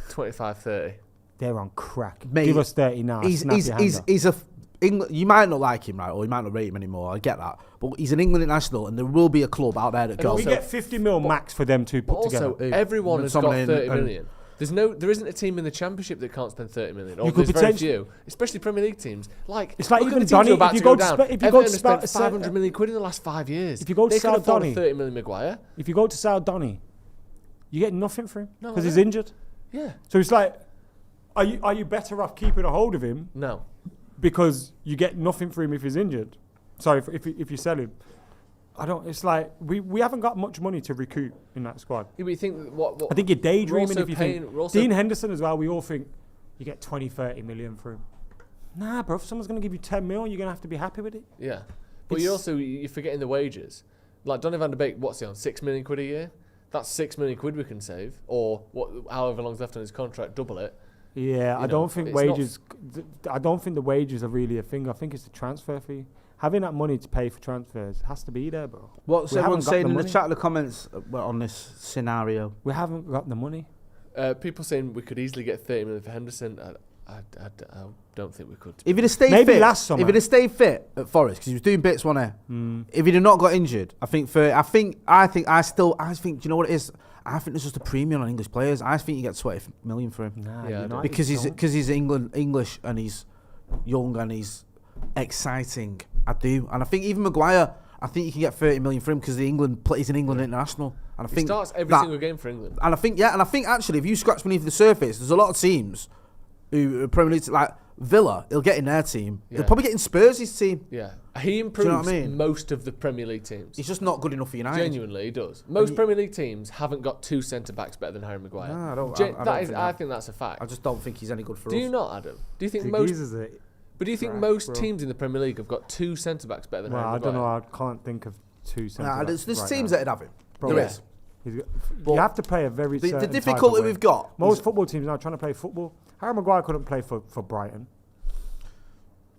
25, 30. They're on crack. Mate, Give us 30 now. He's you might not like him, right, or you might not rate him anymore. I get that, but he's an England international, and there will be a club out there that goes. We get 50 mil max for them to put together. Also, everyone has got McTominay 30 million. There isn't a team in the Championship that can't spend 30 million. Or You could there's very potentially- few, especially Premier League teams. It's like look at even the teams Donny, who are about if you to go go to down. Spe- if you go Everton to has spent Spe- 500 million quid in the last 5 years. If you go to they could afford a Donny- 30 million Maguire. If you go to South Donny, you get nothing for him No, because I he's know. injured. Yeah. So it's like, are you better off keeping a hold of him No. because you get nothing for him if he's injured? Sorry, if you sell him. It's like we haven't got much money to recoup in that squad. Yeah, but you think what I think you're daydreaming also if you paying- think we're also- Dean Henderson as well. We all think you get 20, 30 million for him. Nah, bro. If someone's going to give you 10 mil, you're going to have to be happy with it. Yeah. But It's- you're forgetting the wages. Like Donny van de Beek, what's he on? 6 million quid a year? That's 6 million quid we can save. Or however long's left on his contract, double it. Yeah, I know, don't think it's not wages. I don't think the wages are really a thing. I think it's the transfer fee. Having that money to pay for transfers has to be there, bro. What's We everyone haven't got saying the in the money. chat, the comments on this scenario? We haven't got the money. People saying we could easily get 30 million for Henderson. I don't think we could. If he'd have stayed Maybe fit, last summer. if he'd have stayed fit at Forest, because he was doing bits, wasn't he? If he'd have not got injured, I think. Do you know what it is? I think there's just a premium on English players. I think you get 20 million for him. Nah, Yeah, I United don't. because don't. he's English and he's young and he's exciting. I do, and I think even Maguire, I think you can get 30 million for him because he's an England international, and I He think starts every that- single game for England. And I think actually, if you scratch beneath the surface, there's a lot of teams who are Premier League, like Villa, he'll get in their team. Yeah. He'll probably get in Spurs' team. Yeah, he improves what I mean? most of the Premier League teams. He's just not good enough for United. Genuinely, he does. Most Premier League teams haven't got 2 centre-backs better than Harry Maguire. No, I don't. I think that's a fact. I just don't think he's any good for us. Do you not, Adam? Do you think But do you think most teams in the Premier League have got 2 centre-backs better than Harry Maguire? I don't know. I can't think of 2 centre-backs. There's right teams now. that'd have him. Bro, There is. You have to play a very The certain difficulty type of way. we've got. Most football teams now trying to play football. Harry Maguire couldn't play for Brighton.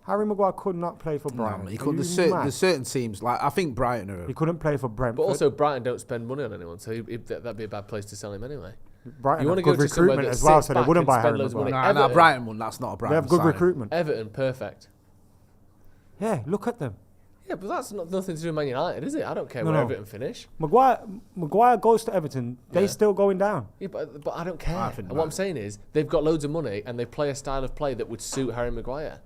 Harry Maguire could not play for Brighton. No, he couldn't. There's certain teams, like I think Brighton are. He couldn't play for Brentford. But also, Brighton don't spend money on anyone, so that'd be a bad place to sell him anyway. Brighton you have want to good go to somewhere recruitment that as well, sits so they back wouldn't and buy spend Harry loads of Maguire. money. No, Brighton one. That's not a Brighton. They have good signing. recruitment. Everton, perfect. Yeah, look at them. Yeah, but that's nothing to do with Man United, is it? I don't care where Everton finish. Maguire goes to Everton. They're still going down. Yeah, but I don't care. think And what I'm saying is, they've got loads of money and they play a style of play that would suit Harry Maguire.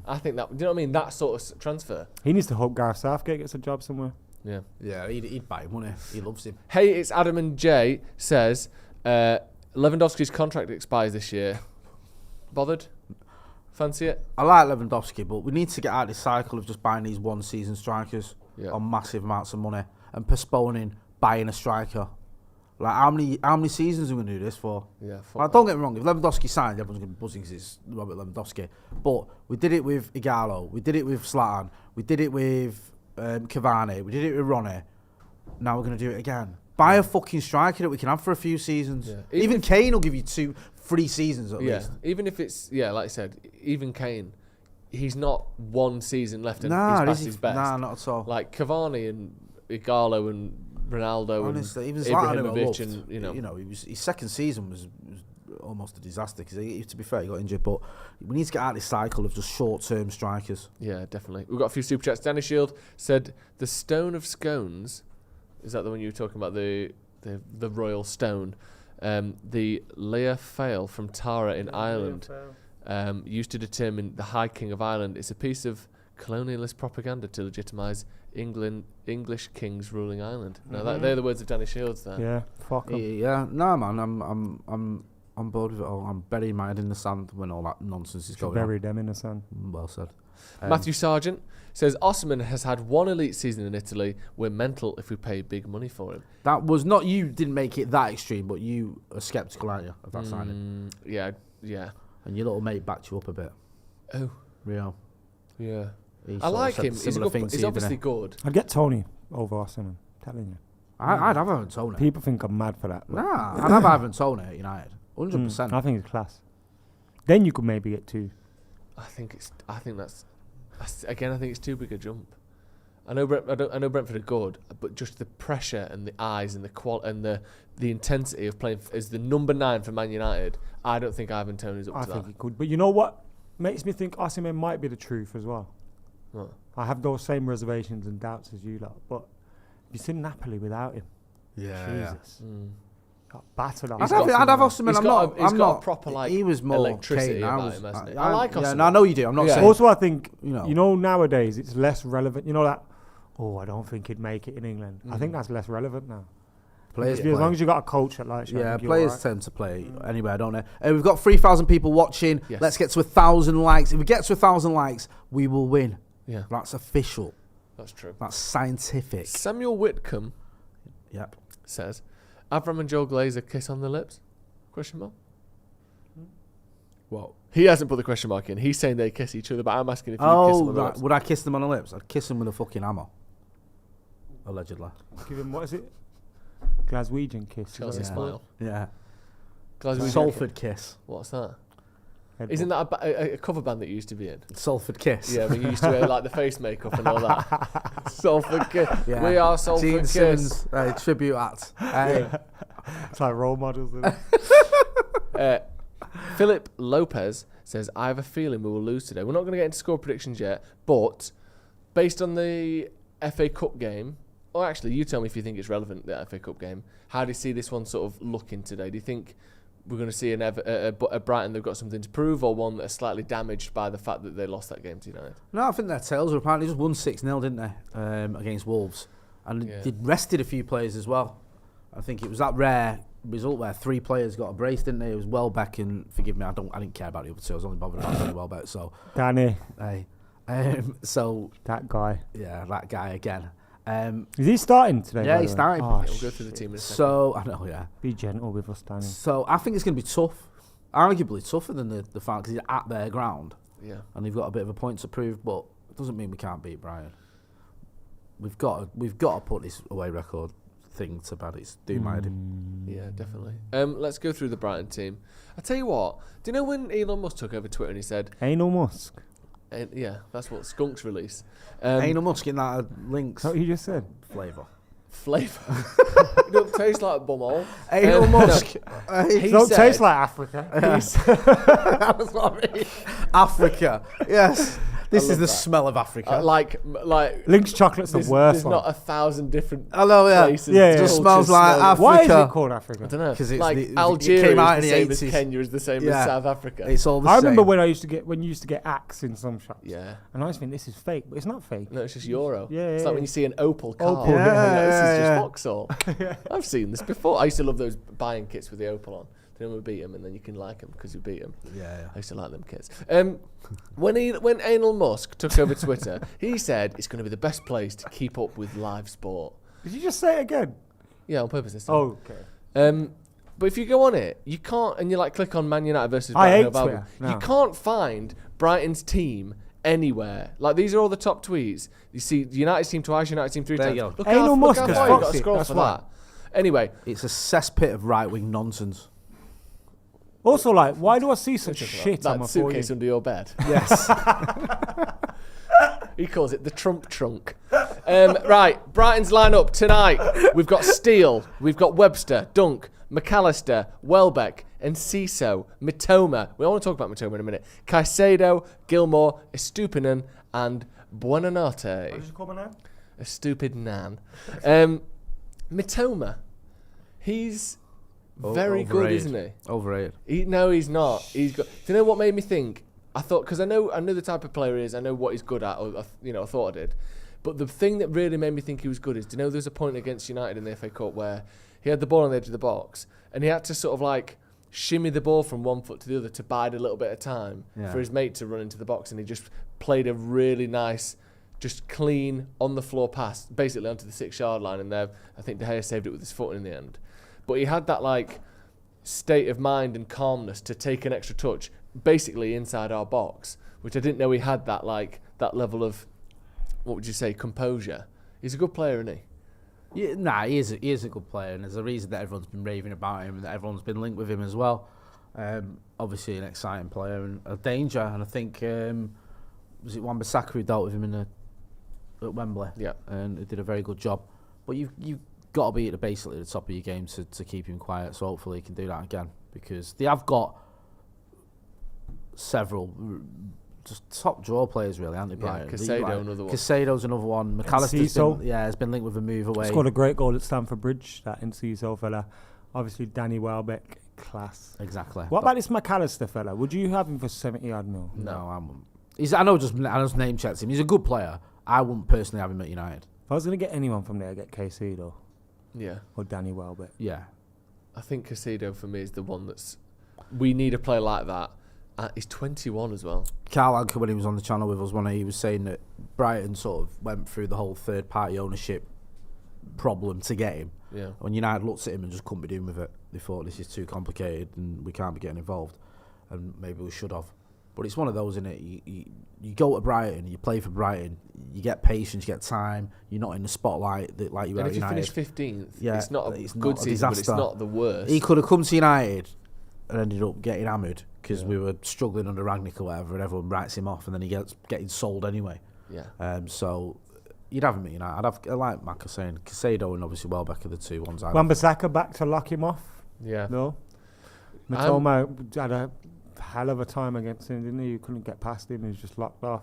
I think that, do you know what I mean? That sort of transfer. He needs to hope Gareth Southgate gets a job somewhere. Yeah. Yeah, he'd buy him, wouldn't he? He loves him. Hey, it's Adam and Jay says, Lewandowski's contract expires this year. Bothered? Fancy it? I like Lewandowski, but we need to get out of this cycle of just buying these one-season strikers on massive amounts of money and postponing buying a striker. Like, how many seasons are we going to do this for? Yeah. Like, don't get me wrong, if Lewandowski signed, everyone's going to be buzzing because it's Robert Lewandowski. But we did it with Igalo, we did it with Zlatan, we did it with Cavani, we did it with Ronnie. Now we're going to do it again. Buy a fucking striker that we can have for a few seasons. Yeah. Even Kane will give you 2-3 seasons at least. Even if it's, like I said, even Kane, he's not 1 season left and he's past his best. Nah, not at all. Like Cavani and Igalo and Ronaldo honestly, and even Zlatan, Ibrahimovic and, you know. His second season was almost a disaster because, to be fair, he got injured. But we need to get out of this cycle of just short-term strikers. Yeah, definitely. We've got a few super chats. Danny Shield said, the Stone of Scones, is that the one you were talking about, the Royal Stone? The Leia Fail from Tara in Ireland used to determine the High King of Ireland. It's a piece of colonialist propaganda to legitimise English kings ruling Ireland. Now they're the words of Danny Shields there. Yeah, fuck 'em. Yeah, no man, I'm on board with it all. I'm burying my head in the sand when all that nonsense is going on. Bury them in the sand. Well said. Matthew Sargent says Osimhen has had 1 elite season in Italy. We're mental if we pay big money for him. That was not, you didn't make it that extreme, but you are sceptical, aren't you, of that signing? Yeah. And your little mate backed you up a bit. Oh. Rio. Yeah. He I like him. He's obviously good. I'd get Tony over Osimhen, telling you. I'd have Ivan Toney. People think I'm mad for that. Nah, I'd have Ivan Toney at United. 100%. I think it's class. Then you could maybe get 2. I think it's too big a jump. I know Brentford are good, but just the pressure and the eyes and the intensity of playing as the number 9 for Man United, I don't think Ivan Toney's up to that. I think he could. But you know what makes me think Osimhen might be the truth as well? What? I have those same reservations and doubts as you lot, but you've seen Napoli without him. Jesus. Got battered on. I'd have Osimhen. He's got a proper he was more electricity Kane. about him, hasn't he? I like Osimhen. Osimhen. No, I know you do. I'm not saying. Also, I think nowadays it's less relevant. You know that. Oh, I don't think he'd make it in England. I think that's less relevant now. Players, as long as you got a coach that likes you. Yeah, players tend to play anywhere, don't they? We've got 3,000 people watching. Yes. Let's get to 1,000 likes. If we get to 1,000 likes, we will win. Yeah, that's official. That's true. That's scientific. Samuel Whitcomb. Yep. Says, Avram and Joel Glazer kiss on the lips? Question mark. What? He hasn't put the question mark in. He's saying they kiss each other, but I'm asking if you kiss them on the lips. Would I kiss them on the lips? I'd kiss them with a fucking hammer. Allegedly. Give him, what is it? Glaswegian kiss. Chelsea smile. Yeah. Glaswegian Salford kiss. What's that? Isn't that a cover band that you used to be in? Salford Kiss. Yeah, but you used to wear like the face makeup and all that. Salford Kiss. Yeah. We are Salford Gene Kiss. Simmons, tribute act. Hey. It's like role models. Philip Lopez says, I have a feeling we will lose today. We're not going to get into score predictions yet, but based on the FA Cup game, or actually, you tell me if you think it's relevant, the FA Cup game, how do you see this one sort of looking today? Do you think we're going to see a Brighton they've got something to prove, or one that's slightly damaged by the fact that they lost that game to United? No, I think their tails were apparently just won 6-0, didn't they, against Wolves, and they rested a few players as well. I think it was that rare result where 3 players got a brace, didn't they? It was Welbeck and forgive me, I didn't care about the other 2. I was only bothered about Welbeck. So Danny. Hey, so that guy. Yeah, that guy again. Is he starting today? Yeah, he's starting. We'll go through the team in a second. So I know, yeah. Be gentle with us, Danny. So I think it's going to be tough. Arguably tougher than the fact because he's at their ground. Yeah. And they've got a bit of a point to prove, but it doesn't mean we can't beat Brighton. We've got to put this away record thing to bed. It's doomed. Yeah, definitely. Let's go through the Brighton team. I tell you what. Do you know when Elon Musk took over Twitter and he said, Anal Musk? Yeah, that's what Skunks release. Anal Musk in that links. What you just said? Flavour. It don't taste like bumhole. Anal Musk. It don't taste like Africa. That's what I mean. Africa. Yes. This is the smell of Africa. Like Lynx chocolate's the worst There's one. not 1,000 different places. Yeah, it just smells like Africa. Why is it called Africa? I don't know. Because like it Algeria came out is the in the same 80s. as Kenya is the same as South Africa. It's all the I same. remember when you used to get axe in some shops. Yeah. And I always think this is fake, but it's not fake. No, it's just euro. Yeah, it's yeah, like when you see an Opal car. Opal, This is just Vauxhall. I've seen this before. I used to love those buying kits with the Opal on. Then we beat them, and then you can like them because you beat them. Yeah. I used to like them kits. When Elon Musk took over Twitter, he said it's going to be the best place to keep up with live sport. Did you just say it again? Yeah, on purpose this time. Oh, okay. But if you go on it, you can't, and you like click on Man United versus I Brighton. hate Twitter. No. You can't find Brighton's team anywhere. Like these are all the top tweets. You see the United team twice, United team 3 There times. you go. Look Elon how Musk far has you've got to fucked it, scroll that's for why. that. Anyway, It's a cesspit of right-wing nonsense. Also, like, why do I see such shit on that my suitcase phone? under your bed. Yes. He calls it the Trump trunk. Right, Brighton's lineup tonight. We've got Steele, we've got Webster, Dunk, McAllister, Welbeck, Enciso, Mitoma. We want to talk about Mitoma in a minute. Caicedo, Gilmore, Estupinan, and Buonanotte. What did you call my name? A stupid nan. Mitoma. He's very good, isn't he? Overrated. No, he's not. He's got. Do you know what made me think? I thought because I know the type of player he is. I know what he's good at. Or, I thought I did. But the thing that really made me think he was good is, do you know there's a point against United in the FA Cup where he had the ball on the edge of the box and he had to sort of like shimmy the ball from one foot to the other to bide a little bit of time for his mate to run into the box, and he just played a really nice, just clean on the floor pass, basically onto the 6-yard line, and there I think De Gea saved it with his foot in the end. But he had that like state of mind and calmness to take an extra touch, basically inside our box, which I didn't know he had that level of, what would you say, composure. He's a good player, isn't he? Yeah, he is a good player, and there's a reason that everyone's been raving about him and that everyone's been linked with him as well. Obviously an exciting player and a danger, and I think was it Wan-Bissaka who dealt with him at Wembley? Yeah, and he did a very good job. But you've got to be at basically the top of your game to keep him quiet. So hopefully he can do that again, because they have got several just top draw players really, haven't they, Brian? Caicedo, another one. Caicedo's another one. McAllister's has been linked with a move away. Scored a great goal at Stamford Bridge, that Enciso fella. Obviously, Danny Welbeck, class. Exactly. What about this McAllister fella? Would you have him for 70-odd mil? No, I wouldn't. I just name checked him. He's a good player. I wouldn't personally have him at United. If I was going to get anyone from there, I'd get Caicedo. Yeah. Or Danny Welbeck. Yeah. I think Caicedo for me is the one that's... We need a player like that. He's 21 as well. Carl Anker, when he was on the channel with us, he was saying that Brighton sort of went through the whole third-party ownership problem to get him. Yeah. When United looked at him and just couldn't be doing with it, they thought this is too complicated and we can't be getting involved, and maybe we should have. But it's one of those, isn't it? You go to Brighton, you play for Brighton, you get patience, you get time. You're not in the spotlight like you are at United. And if you finish 15th, yeah, it's not a good season, but it's not the worst. He could have come to United and ended up getting hammered because we were struggling under Rangnick or whatever, and everyone writes him off, and then he gets getting sold anyway. Yeah. So you'd have him at United. I like Mac was saying, Caicedo and obviously Welbeck are the two ones. Wan-Bissaka back to lock him off. Yeah. No. Mitoma had a hell of a time against him, didn't he? You couldn't get past him. He was just locked off.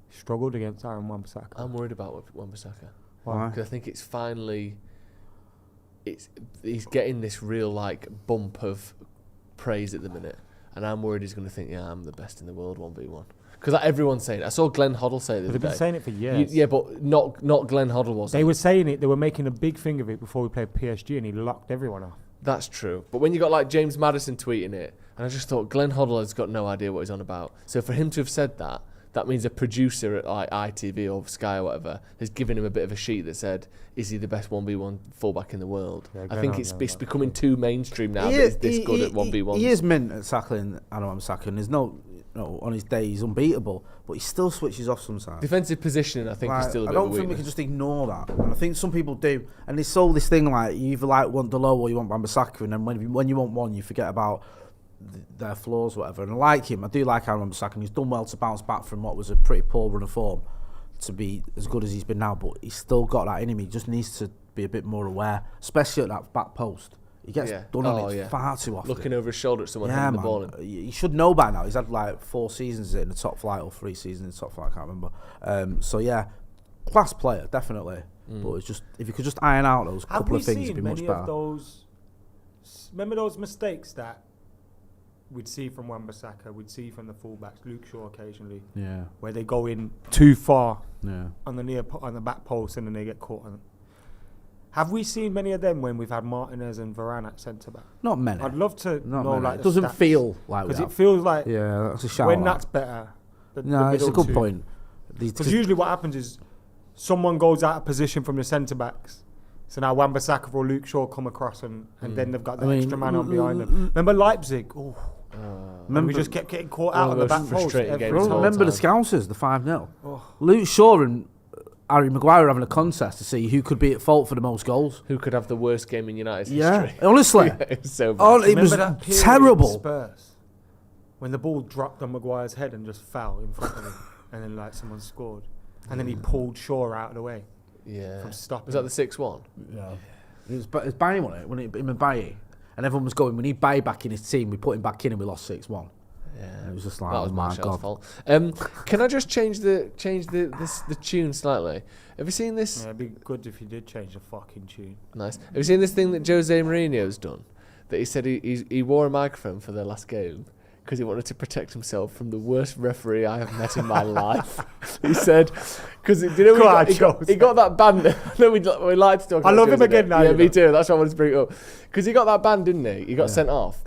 He struggled against Aaron Wan-Bissaka. I'm worried about Wan-Bissaka. Why? Because I think it's finally... He's getting this real bump of praise at the minute, and I'm worried he's going to think, I'm the best in the world 1v1. Because everyone's saying it. I saw Glenn Hoddle say it the other They've been day. saying it for years. Yeah, but not Glenn Hoddle was. They were saying it. They were making a big thing of it before we played PSG, and he locked everyone off. That's true. But when you got like James Maddison tweeting it, and I just thought Glenn Hoddle has got no idea what he's on about. So for him to have said that, that means a producer at like ITV or Sky or whatever has given him a bit of a sheet that said, "Is he the best 1v1 fullback in the world?" Yeah, I think it's becoming too mainstream now. That he's this good at 1v1. He is mint at tackling. I know I'm sacking. There's no, on his day he's unbeatable, but he still switches off sometimes. Defensive positioning, I think, is still a bit I don't of a think we weakness. can just ignore that, and I think some people do. And they sold this thing like you either like want Delo or you want Wan-Bissaka, and then when you want one, you forget about their flaws, whatever. And I like him. I do like Aaron Wan-Bissaka, and he's done well to bounce back from what was a pretty poor run of form to be as good as he's been now. But he's still got that in him. He just needs to be a bit more aware, especially at that back post. He gets done on it far too often. Looking over his shoulder at someone hitting the ball. He should know by now. He's had like 4 seasons in the top flight or 3 seasons in the top flight. I can't remember. So yeah, class player definitely. But it's just if you could just iron out those couple of things, it'd be much better. Have we seen remember those mistakes that we'd see from Wan-Bissaka, we'd see from the fullbacks, Luke Shaw occasionally, where they go in too far on the back post and then they get caught on it. Have we seen many of them when we've had Martinez and Varane at centre back? Not many. I'd love to know like it doesn't feel like because that. it feels like that's a shout when out. that's better. It's a good point. Because usually what happens is someone goes out of position from the centre backs. So now Wan-Bissaka or Luke Shaw come across and then they've got the extra man on behind them. Remember Leipzig? Remember we just kept getting caught out on the back post. Remember the Scousers, the 5-0. Luke Shaw and Harry Maguire having a contest to see who could be at fault for the most goals. Who could have the worst game in United's history? Honestly. It was so bad. It was terrible. Spurs, when the ball dropped on Maguire's head and just fell in front of him, and then like someone scored, and then he pulled Shaw out of the way. From stopping. Was that the 6-1? Yeah. It was Bailly, wasn't it? When him and Bailly, and everyone was going. We need Bailly back in his team. We put him back in, and we lost 6-1. Yeah, and it was just like, that was my Martial's God. fault. Can I just change the tune slightly? Have you seen this? Yeah, it'd be good if you did change the fucking tune. Nice. Have you seen this thing that Jose Mourinho's done? That he said he wore a microphone for their last game because he wanted to protect himself from the worst referee I have met in my life. He said, because you know he got that ban. No, we like to talk about I love Jose him again now. Yeah, me too. That's why I wanted to bring it up. Because he got that ban, didn't he? He got sent off.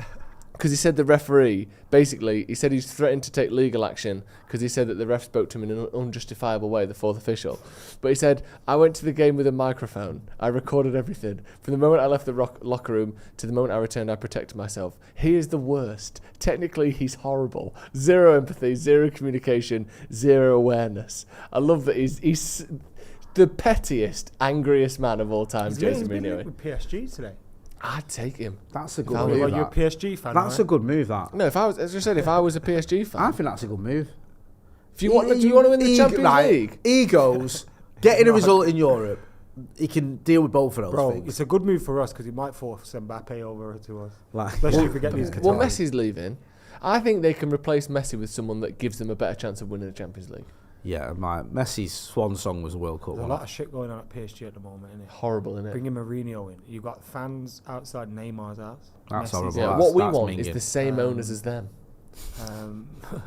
Because he said the referee, basically, he said he's threatened to take legal action because he said that the ref spoke to him in an unjustifiable way, the fourth official. But he said, I went to the game with a microphone. I recorded everything. From the moment I left the locker room to the moment I returned, I protected myself. He is the worst. Technically, he's horrible. Zero empathy, zero communication, zero awareness. I love that he's the pettiest, angriest man of all time, Jose Mourinho. With PSG today. I'd take him. That's a good move. You're a PSG fan. That's a good move. That. No, if I was, as I said, if I was a PSG fan, I think that's a good move. If you want, do you want to win the Champions League? Egos, getting a result in Europe, he can deal with both of those things. It's a good move for us because he might force Mbappe over to us, especially if we get these. Well, Messi's leaving. I think they can replace Messi with someone that gives them a better chance of winning the Champions League. Yeah, Messi's swan song was a World Cup. There's a lot of shit going on at PSG at the moment, isn't it? Horrible, isn't it? Bringing Mourinho in. You've got fans outside Neymar's house. That's horrible. Yeah, what we want is the same owners as them.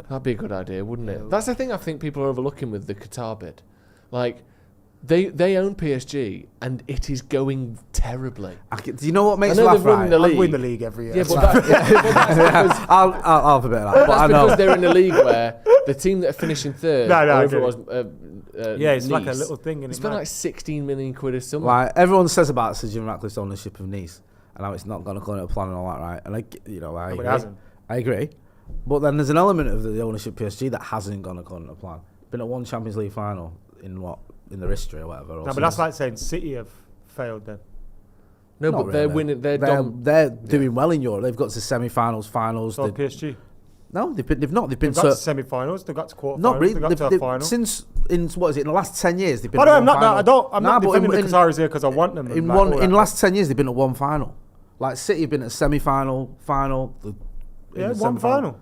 That'd be a good idea, wouldn't it? That's the thing I think people are overlooking with the Qatar bid. Like, they own PSG and it is going terribly. Do you know what makes me laugh? I win the league every year. Yeah, but that's I'll have a bit of that. But that's because they're in a league where the team that are finishing third, whoever it was, it's Nice, like a little thing. It's been like 16 million quid or something. Like everyone says about Sir Jim Ratcliffe's ownership of Nice, and how it's not going to go into a plan and all that, right? And I agree. But then there's an element of the ownership of PSG that hasn't gone according to plan. Been at one Champions League final in their history or whatever. No, but that's like saying City have failed then. No, but they're winning. They're doing well in Europe. They've got to semi-finals, finals. So PSG. No, they've not. They've been to semi-finals. They've got to quarter-finals. Not really. They've got to a final. Since in the last 10 years, they've been. I'm not defending the Qataris here because I want them. In the last 10 years, they've been at one final. Like City have been at semi-final, final. One final.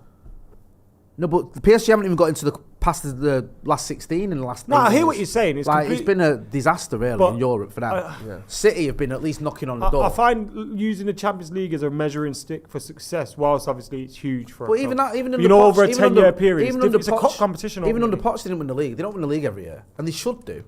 No, but the PSG haven't even got into the past the last 16 in the last. No, I hear years. what you're saying. It's been a disaster really in Europe for them. City have been at least knocking on the door. I find using the Champions League as a measuring stick for success, whilst obviously it's huge for. But even over a 10-year period, it's a cup competition. Even under Poch, they didn't win the league. They don't win the league every year, and they should do.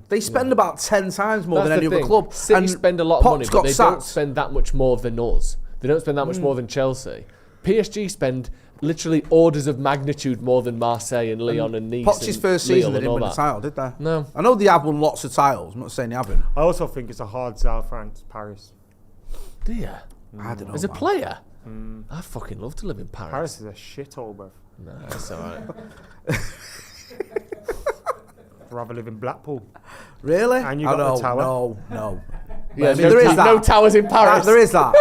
They spend about 10 times more than any other club. City and spend a lot of money, but they don't sacked. spend that much more than us. They don't spend that much more than Chelsea. PSG spend literally orders of magnitude more than Marseille and Lyon and Nice. Poch's first season they didn't win the title, did they? No. I know they have won lots of titles. I'm not saying they haven't. I also think it's a hard sell, France, Paris. Do you? I don't know. As a player? I'd fucking love to live in Paris. Paris is a shithole, bro. No, that's alright. I'd rather live in Blackpool. Really? And you got the tower. No. Yeah, there is that. No towers in Paris. There is that.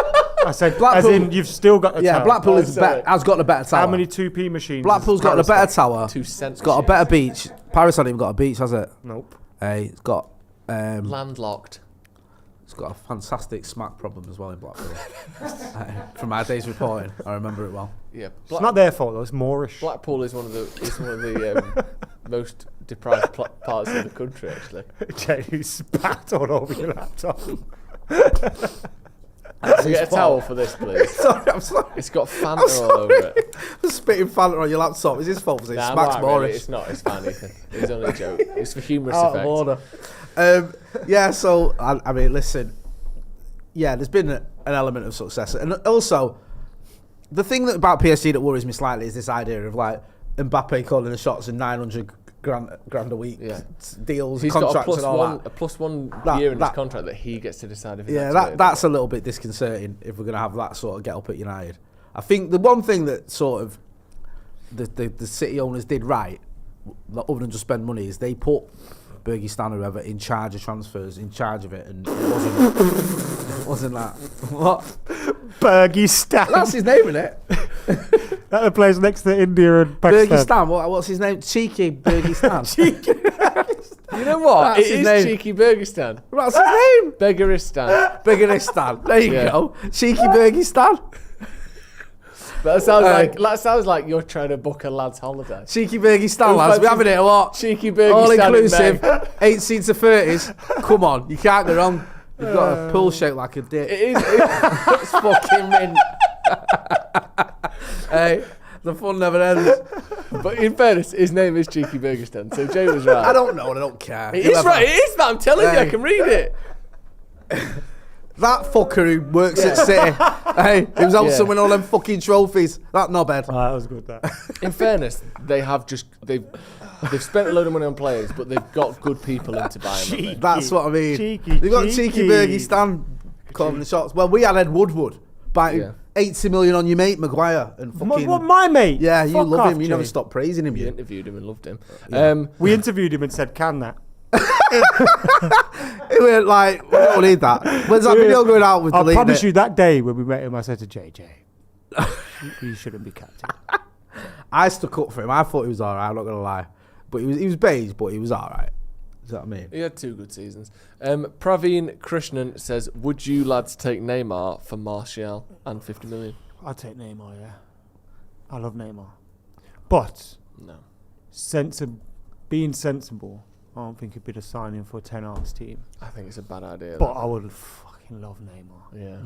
I said, Blackpool, as in you've still got the tower. Yeah, Blackpool has got the better tower. How many 2p machines? Blackpool's got the better tower. 2 cents. It's got a better beach. Paris hasn't even got a beach, has it? Nope. It's got landlocked. It's got a fantastic smack problem as well in Blackpool. From my days reporting, I remember it well. Yeah, it's not their fault though. It's Moorish. Blackpool is one of the most deprived parts of the country, actually. Jay, you spat all over your laptop. Can we get a towel for this, please? I'm sorry. It's got Fanta all over it. Spitting Fanta on your laptop is his fault because it smacks Moorish. Really. It's not. It's fine, Ethan. It's only a joke. It's for humorous effect. Yeah, so, I mean, listen. Yeah, there's been an element of success. And also, the thing about PSG that worries me slightly is this idea of, like, Mbappe calling the shots and 900 grand a week deals, he's contracts got and all that. A plus one year in his contract that he gets to decide if he's that's a little bit disconcerting if we're going to have that sort of get up at United. I think the one thing that sort of the City owners did right, other than just spend money, is they put Bergistan or whoever in charge of transfers, in charge of it, and it wasn't that. What? Bergistan. That's his name, isn't it? That the place next to India and Pakistan. Bergistan. What's his name? Cheeky Bergistan. You know what? That's it his is name. Cheeky Bergistan. What's his name? Begaristan. There you go. Cheeky Bergistan. That sounds like you're trying to book a lad's holiday. Cheeky Bergistan, lads. We're having it a lot. Cheeky Bergistan. All inclusive. 8 seats of 30s. Come on. You can't go wrong. You've got a pool shaped like a dick. It's fucking mint. Hey, the fun never ends. But in fairness, his name is Cheeky Bergistan, so Jay was right. I don't know and I don't care. It is right. It is that. I'm telling you, I can read it. That fucker who works at City, hey, he was also winning all them fucking trophies. That knobhead. That was good. That. In fairness, they've spent a load of money on players, but they've got good people in to buy them. That's what I mean. They've got Cheeky Bergistan calling the shots. Well, we had Ed Woodward biting 80 million on your mate Maguire and fucking. What, my mate? Yeah, you Fuck love off, him. You Jay. never stop praising him. You interviewed him and loved him. Yeah. We interviewed him and said, "Can that?" He went like, "We don't need that." When's that video going out with? I promise you, that day when we met him, I said to JJ, "You shouldn't be captain." I stuck up for him. I thought he was all right. I'm not gonna lie, but he was beige, but he was all right. Is that what I mean? He had 2 good seasons. Praveen Krishnan says, "Would you lads take Neymar for Martial and 50 million?" I'd take Neymar. Yeah, I love Neymar, but no, being sensible. I don't think it'd be the signing for a 10 Hgs team. I think it's a bad idea. But I would fucking love Neymar. Yeah.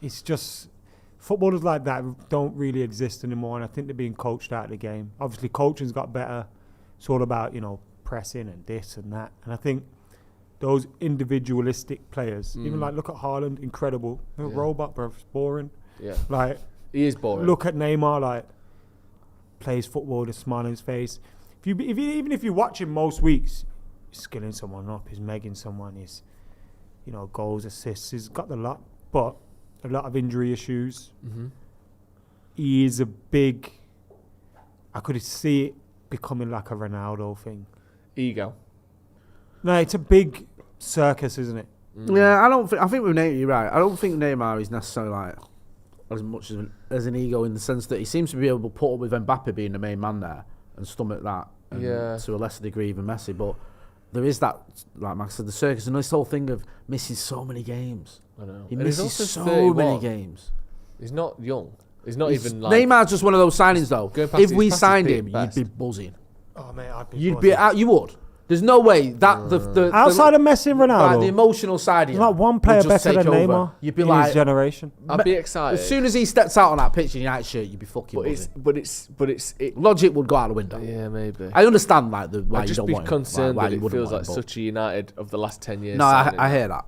It's just footballers like that don't really exist anymore, and I think they're being coached out of the game. Obviously, coaching's got better. It's all about pressing and this and that. And I think those individualistic players, even like look at Haaland, incredible, robot, bro, it's boring. Yeah. Like he is boring. Look at Neymar, like plays football with a smile on his face. Even if you watch him most weeks, he's skilling someone up, he's megging someone, he's, goals, assists, he's got the lot, but a lot of injury issues. Mm-hmm. He is a big, I could see it becoming like a Ronaldo thing. Ego. No, it's a big circus, isn't it? Yeah, I think with Neymar, you're right. I don't think Neymar is necessarily like as much as an ego in the sense that he seems to be able to put up with Mbappe being the main man there and stomach that. To a lesser degree even Messi, but there is that, like Max said, the circus and this whole thing of missing so many games. I know. He misses so many games. He's not young. He's not even like... Neymar's just one of those signings though. If we signed him, best. you'd be buzzing. Oh mate, I'd be. You'd be out. You would. There's no way that the outside of Messi and Ronaldo, like the emotional side of there's you not one player would just better than take over. Neymar. You'd be in like his generation. I'd be excited. As soon as he steps out on that pitch in United shirt, you'd be fucking. But it's logic would go out the window. Yeah, maybe. I understand like why I'd you just don't be want him, concerned why that you it wouldn't feels want like him, such a United of the last 10 years. No, I hear that.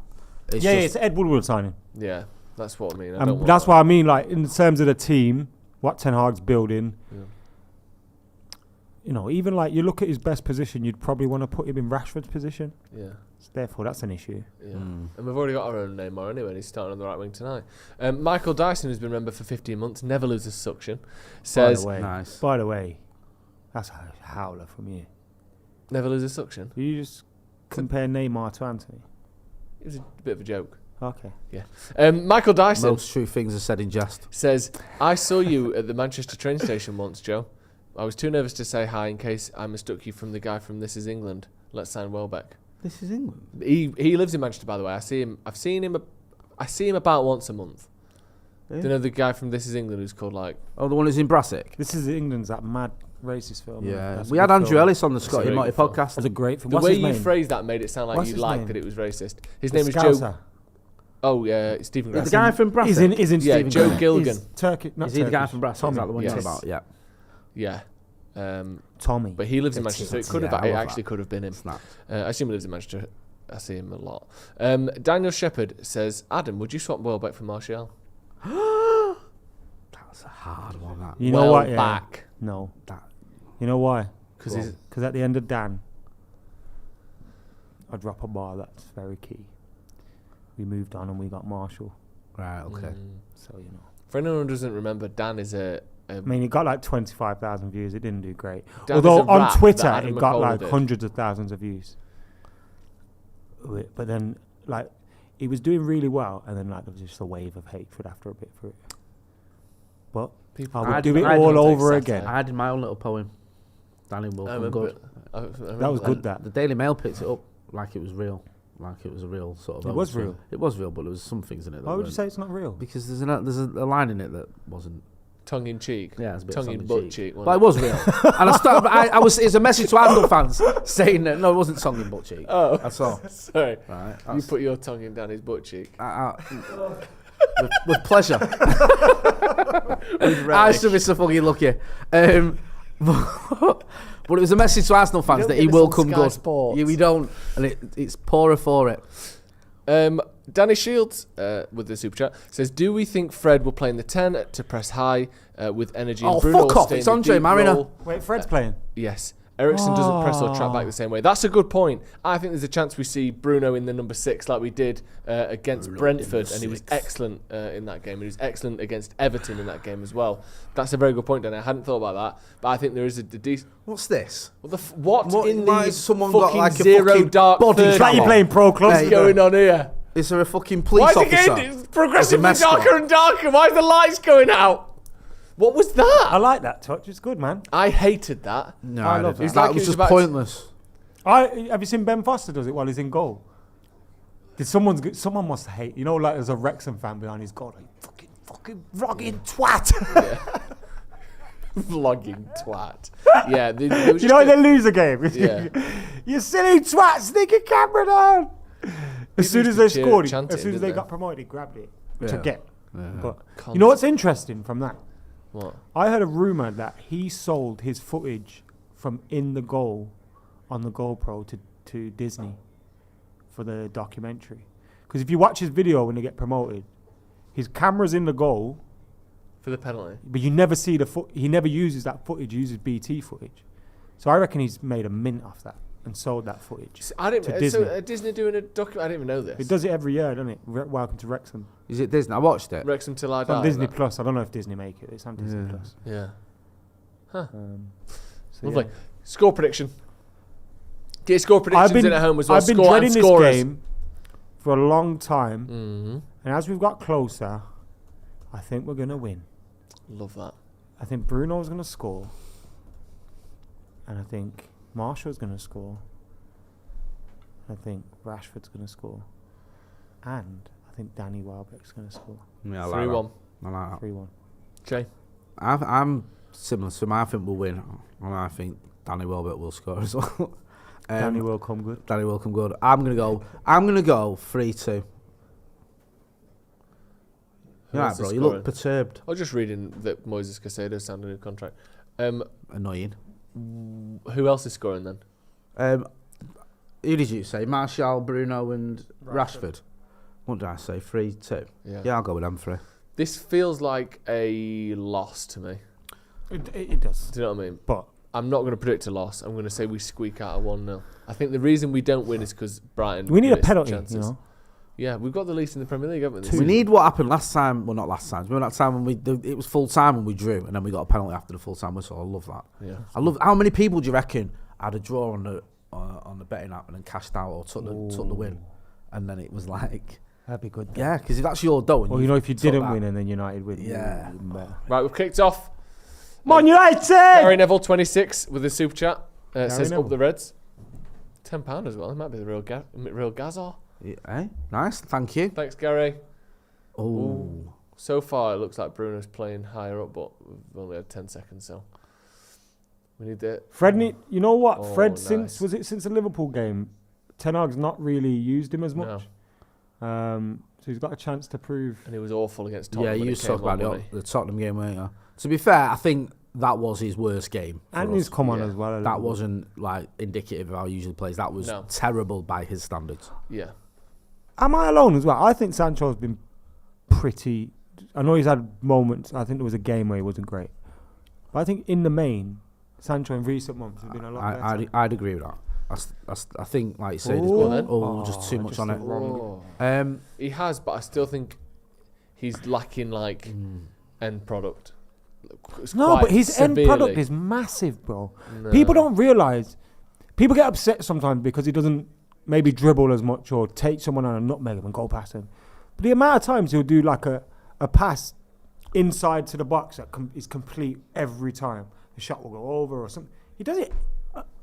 It's Ed Woodward signing. Yeah, that's what I mean. That's what I mean. Like in terms of the team, what Ten Hag's building. Yeah. You know, even like you look at his best position, you'd probably want to put him in Rashford's position. Yeah. So therefore, that's an issue. Yeah. And we've already got our own Neymar anyway, and he's starting on the right wing tonight. Michael Dyson, who's been a member for 15 months, never loses suction, says... By the way, that's a howler from you. Never loses suction? You just compare Neymar to Anthony? It was a bit of a joke. Okay. Yeah. Michael Dyson... Most true things are said in jest. Says, I saw you at the Manchester train station once, Joe. I was too nervous to say hi in case I mistook you from the guy from This Is England. Let's sign Welbeck. This is England. He lives in Manchester, by the way. I see him about once a month. Yeah. Do you know the guy from This Is England who's called like... Oh, the one who's in Brassic? This Is England's that mad racist film. Yeah. We had Andrew Ellis on the Scotty Motty podcast. That's a great film. The way you phrased that made it sound like you liked that it was racist. His name is Joe... Oh, yeah, Stephen Grassi. The guy from Brassic? Isn't yeah, Stephen Joe Gilligan. Turkey, is he the guy from Brassic? Tommy. Is that the one Yes. you're about? Yeah. Yeah. Tommy. But he lives in Manchester, so it could have. I It love actually that. could have been him. Snap. I assume he lives in Manchester. I see him a lot. Daniel Shepherd says, Adam, would you swap Welbeck for Martial? That's a hard one, that. You know what? Yeah. Back. No. You know why? Because at the end of Dan, I drop a bar that's very key. We moved on and we got Marshall. Right, okay. So, you know. For anyone who doesn't remember, Dan is a I mean, it got like 25,000 views. It didn't do great. Dan Although is a on rap Twitter, that Adam it got McKola like did. hundreds of thousands of views. But then, like, he was doing really well, and then like there was just a wave of hatred after a bit for it. But I would do it all over again. I did my own little poem. Danny Wilson, good. That was good. That the Daily Mail picked it up like it was real. Like it was a real sort of. It was real. It was real, but there was some things in it. Why would you say it's not real? Because there's a line in it that wasn't. Tongue in cheek. Yeah, it's a bit tongue in butt cheek. But it was real. And I was. It's a message to Arsenal fans saying that no, it wasn't tongue in butt cheek. Oh, that's all. Sorry. Right. You put your tongue in Danny's butt cheek. With pleasure. I should be so fucking lucky. But it was a message to Arsenal fans that he will come good. Yeah, we don't, and it's poorer for it. Danny Shields with the super chat says, "Do we think Fred will play in the 10 to press high with energy?" Oh, and Bruno fuck off! stay in It's the Andre deep Mariner. role? Wait, Fred's playing. Yes. Ericsson doesn't press or track back the same way. That's a good point. I think there's a chance we see Bruno in the number 6 like we did against Brentford, and he was excellent in that game. He was excellent against Everton in that game as well. That's a very good point, Danny. I hadn't thought about that, but I think there is a decent... What's this? What in why the has someone fucking got like a zero fucking dark body 30? It's like you're playing pro clubs. What's going on here? Is there a fucking police Why is the officer? game progressively mascot? darker and darker? Why is the lights going out? What was that? I like that touch. It's good, man. I hated that. No, I I love didn't. that. That It's like was he was just about to- pointless. Have you seen Ben Foster does it while he's in goal? Someone must hate. You know, like there's a Wrexham fan behind his goal. Like, fucking vlogging twat. Vlogging twat. Yeah. You know, they lose a game. Yeah. You silly twat, sneak a camera down. As soon as they scored, as soon as didn't they they? got promoted, he grabbed it. Which I Yeah. get. Yeah. But you know what's interesting from that? What? I heard a rumour that he sold his footage from in the goal on the GoPro to Disney for the documentary. Because if you watch his video when they get promoted, his camera's in the goal, For the penalty. but you never see he never uses that footage, he uses BT footage. So I reckon he's made a mint off that and sold that footage. I didn't. to Disney. So Disney doing a document. I didn't even know this. It does it every year, doesn't it? Welcome to Wrexham. Is it Disney? I watched it. Wrexham till I It's on die. Disney that. Plus. I don't know if Disney make it. It's on Disney Plus. Yeah. Huh. So Lovely. yeah. Score prediction. Get your score predictions in at home as well. I've been Score dreading and this scorers. game for a long time, Mm-hmm. and as we've got closer, I think we're going to win. Love that. I think Bruno's going to score, and I think Marshall's going to score. I think Rashford's going to score, and I think Danny Welbeck's going to score. Yeah, I like 3-1. that. I like that. 3-1. Okay. I'm similar to him. I think we'll win, and I think Danny Welbeck will score as well. Danny will come good. Danny will come good. I'm gonna go 3-2. Who Yeah, else is bro. You scoring? look perturbed. I was just reading that Moises Caicedo signed a new contract. Annoying. Who else is scoring then? Who did you say? Martial, Bruno, and Rashford. What did I say? 3-2. Yeah, I'll go with them 3. This feels like a loss to me. It does. Do you know what I mean? But I'm not going to predict a loss. I'm going to say we squeak out a 1-0. I think the reason we don't win is because Brighton. we need a missed penalty, chances. you know. Yeah, we've got the least in the Premier League, haven't we? We need what happened last time. Well, not last time. Remember that time when it was full time and we drew, and then we got a penalty after the full time whistle. I love that. Yeah. I love. How many people do you reckon had a draw on the betting app and then cashed out or took the win, and then it was like. That'd be good. Yeah, because if that's your dough. Well, you know, if you didn't win and then United win. Yeah. Right, we've kicked off. Man United! Gary Neville 26 with a super chat. Says Neville. up the Reds. £10 as well. It might be the real Gazar. Yeah, nice. Thank you. Thanks, Gary. Oh. So far, it looks like Bruno's playing higher up, but we've only had 10 seconds, so we need the. Fred, you know what? Oh, Fred, nice. since the Liverpool game, Ten Hag's not really used him as much. So he's got a chance to prove. And he was awful against Tottenham. Yeah, when you it came talk about on, the Tottenham game, weren't you? To be fair, I think that was his worst game. And he's come on as well. That wasn't like indicative of how he usually plays. That was terrible by his standards. Yeah. Am I alone as well? I think Sancho's been pretty. I know he's had moments. I think there was a game where he wasn't great, but I think in the main, Sancho in recent months has been a lot better. I'd agree with that. I think, like you say, just too much on it. He has, but I still think he's lacking end product. But his severely. end product is massive, bro. No. People don't realise. People get upset sometimes because he doesn't maybe dribble as much or take someone on a nutmeg and go past him. But the amount of times he'll do like a pass inside to the box that is complete every time. The shot will go over or something. He does it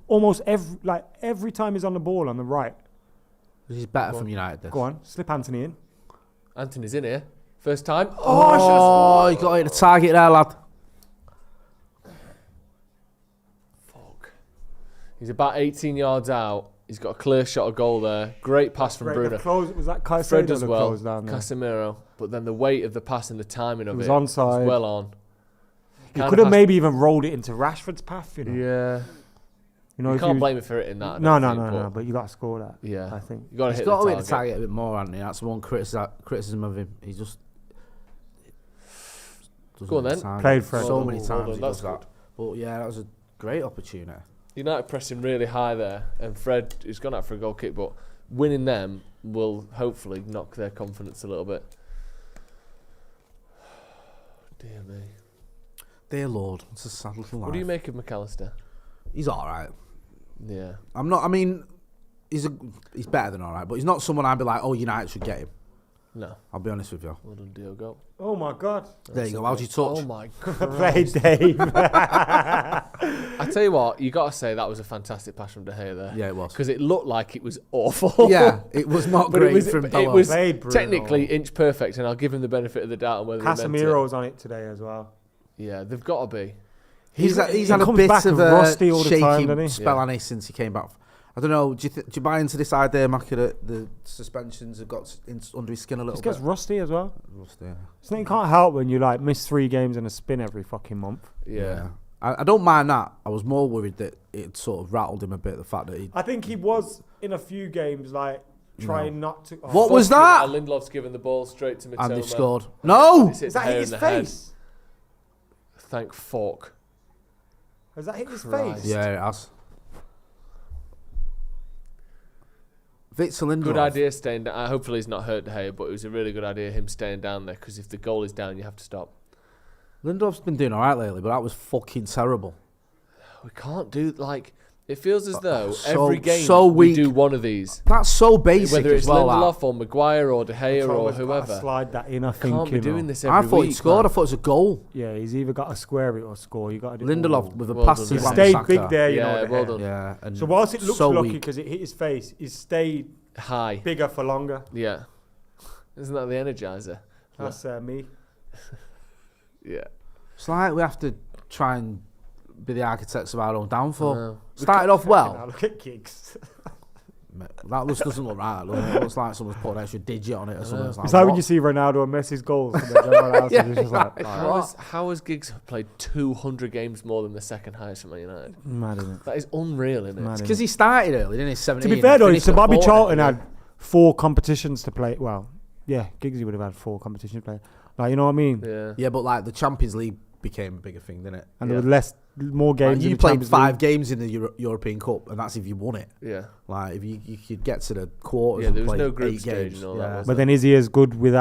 almost every time he's on the ball on the right. He's better from United. This. Go on, slip Anthony in. Anthony's in here. First time. Oh, you got to hit the target there, lad. Fuck. He's about 18 yards out. He's got a clear shot of goal there. Great pass from Bruno. Was that Caicedo Fred does that well. closed down there? Casemiro. But then the weight of the pass and the timing of it was onside. was well on. He could have maybe even rolled it into Rashford's path, you know. Yeah. You know, you can't blame him for it in that. No. But you got to score that. Yeah, I think you got to hit the target a bit more, Anthony. That's one criticism of him. He just go on then. Played Fred so many times. He does good. that. But yeah, that was a great opportunity. United pressing really high there, and Fred has gone out for a goal kick, but winning them will hopefully knock their confidence a little bit. Dear me. Dear Lord, it's a sad little life. What do you make of McAllister? He's all right. Yeah. I'm not. I mean, he's better than all right, but he's not someone I'd be like, oh, United should get him. No. I'll be honest with you. Well done, Diogo. Oh my God. There you go. How'd you touch? Oh my Play God. Dave. I tell you what, you got to say that was a fantastic pass from De Gea there. Yeah, it was. Because it looked like it was awful. Yeah, it was not but great from Bello. It was Played Bruno. technically inch perfect, and I'll give him the benefit of the doubt on whether he meant it. Casemiro's on it today as well. Yeah, they've got to be. He's had a comes bit back of a rusty all the shaky time, doesn't he? spell on it since he came back. I don't know. Do you buy into this idea, Maka, that the suspensions have got under his skin a little He bit? gets rusty as well. Rusty, yeah. So you can't help when you miss 3 games and a spin every fucking month. Yeah. I don't mind that. I was more worried that it sort of rattled him a bit. The fact that he. I think he was in a few games trying not to. Oh, What was that? Lindelof's given the ball straight to Mitoma. And they've scored. No! Has that hit his face? Thank fuck. Has that hit his Christ. face? Yeah, it has. Victor Lindelof. Good idea staying down. Hopefully he's not hurt De Gea, but it was a really good idea him staying down there, because if the goal is down, you have to stop. Lindelof's been doing all right lately, but that was fucking terrible. We can't do it feels as though So- every game so we weak. do one of these. That's so basic Whether it's as well. Lindelof or Maguire or De Gea or whoever. Slide that in, I think. Can't be doing this every I week. thought he scored. man. I thought it was a goal. Yeah, he's either got to square it or score. You got to do Lindelof with a Well pass done, to He Wan-Bissaka. stayed big there, you Yeah, know. well done. Yeah. And So whilst it looks so lucky weak. because it hit his face, he stayed High. bigger for longer. Yeah. Isn't that the Energizer? That's me. Yeah. It's like we have to try and be the architects of our own downfall. No. Started off well. Look at gigs. That just doesn't look right. It looks like someone's put an extra digit on it or something. It's like when you see Ronaldo and Messi's goals. And then everyone else is just like, How has Giggs played 200 games more than the second highest for Man United? mad, isn't it? That is unreal, isn't it? because he started early, didn't he? 17. To be fair though, finished so at Bobby 40. Charlton had 4 competitions to play. Well, yeah, Giggsy would have had 4 competitions to play. Like, you know what I mean? Yeah. But like the Champions League became a bigger thing, didn't it? And there were more games. Like, in you the played Champions 5 League. games in the European Cup, and that's if you won it. Yeah. Like if you could get to the quarters. Yeah, and there was play no group 8 stage games. and all that, was But then is he as good with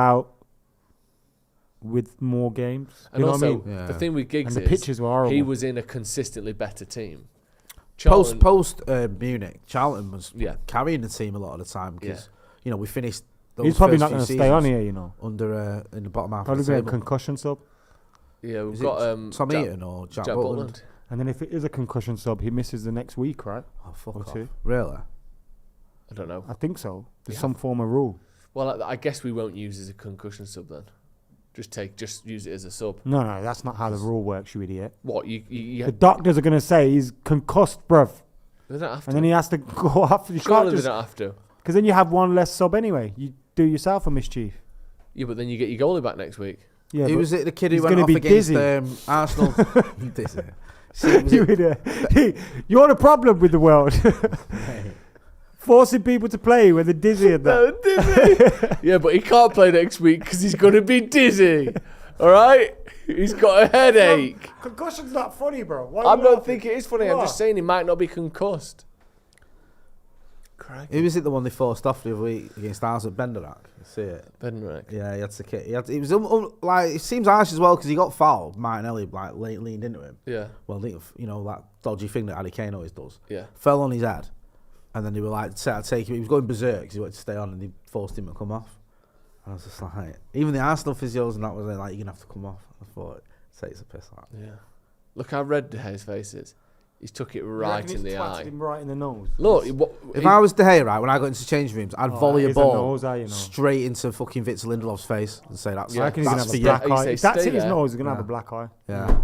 more games? And You know also, what I mean? the thing with Giggs And the pitches were horrible. he was in a consistently better team. Post Munich, Charlton was carrying the team a lot of the time because we finished. He's probably not going to stay on here, Under in the bottom half. Probably of the going to table. concussion sub. Yeah, we've got Tom Eaton or Jack Butland. And then if it is a concussion sub, he misses the next week, right? Oh, fuck or off. 2. Really? I don't know. I think so. There's some form of rule. Well, I guess we won't use it as a concussion sub then. Just use it as a sub. No, that's not how the rule works, you idiot. What the doctors are going to say he's concussed, bruv. They don't have to. And then he has to go off. Surely they don't have to. Because then you have one less sub anyway. You do yourself a mischief. Yeah, but then you get your goalie back next week. Yeah, Who was it? The kid who he's went gonna off be against dizzy. Arsenal. Dizzy. You're the problem with the world. Forcing people to play when they're dizzy and that. Dizzy. Yeah, but he can't play next week because he's going to be dizzy. All right? He's got a headache. Concussion's not funny, bro. I don't think it is funny. I'm just saying he might not be concussed. Who was it the one they forced off the other week against ours at Benderak? You see it? Benderak. Yeah, he had to kick. It was like it seems harsh as well because he got fouled. Martinelli leaned into him. Yeah. Well, that dodgy thing that Harry Kane always does. Yeah. Fell on his head, and then they were like, take him. He was going berserk because he wanted to stay on, and they forced him to come off. And I was just like, even the Arsenal physios and that was like, you're gonna have to come off. I thought, it takes a piss out. Yeah. Look how red his face is. He's took it right in the eye. Him right in the nose. Look, if I was De Gea, right, when I got into change rooms, I'd volley a ball nose, straight into fucking Victor Lindelof's face and say that's. I reckon he's that's gonna have a black eye. Say, If that's stay in his there. nose, he's gonna have a black eye. Yeah.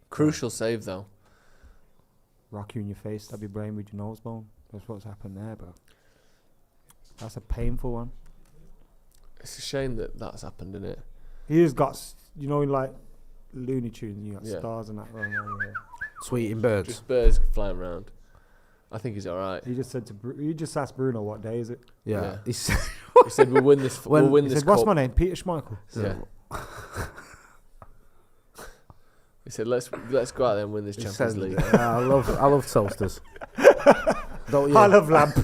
Crucial save though. Rock you in your face, stab your brain with your nose bone. That's what's happened there, bro. That's a painful one. It's a shame that that's happened, isn't it? He has got, like Looney Tunes, you got Yeah. stars and that going on here. Tweeting birds. Just birds flying around. I think he's all right. He just said he just asked Bruno what day is it. Yeah. He said we'll win this. We'll win He this. said, "What's cup." my name? Peter Schmeichel." Yeah. He said, "Let's go out there and win this Champions League." I love toasters. Don't you? I love lamp.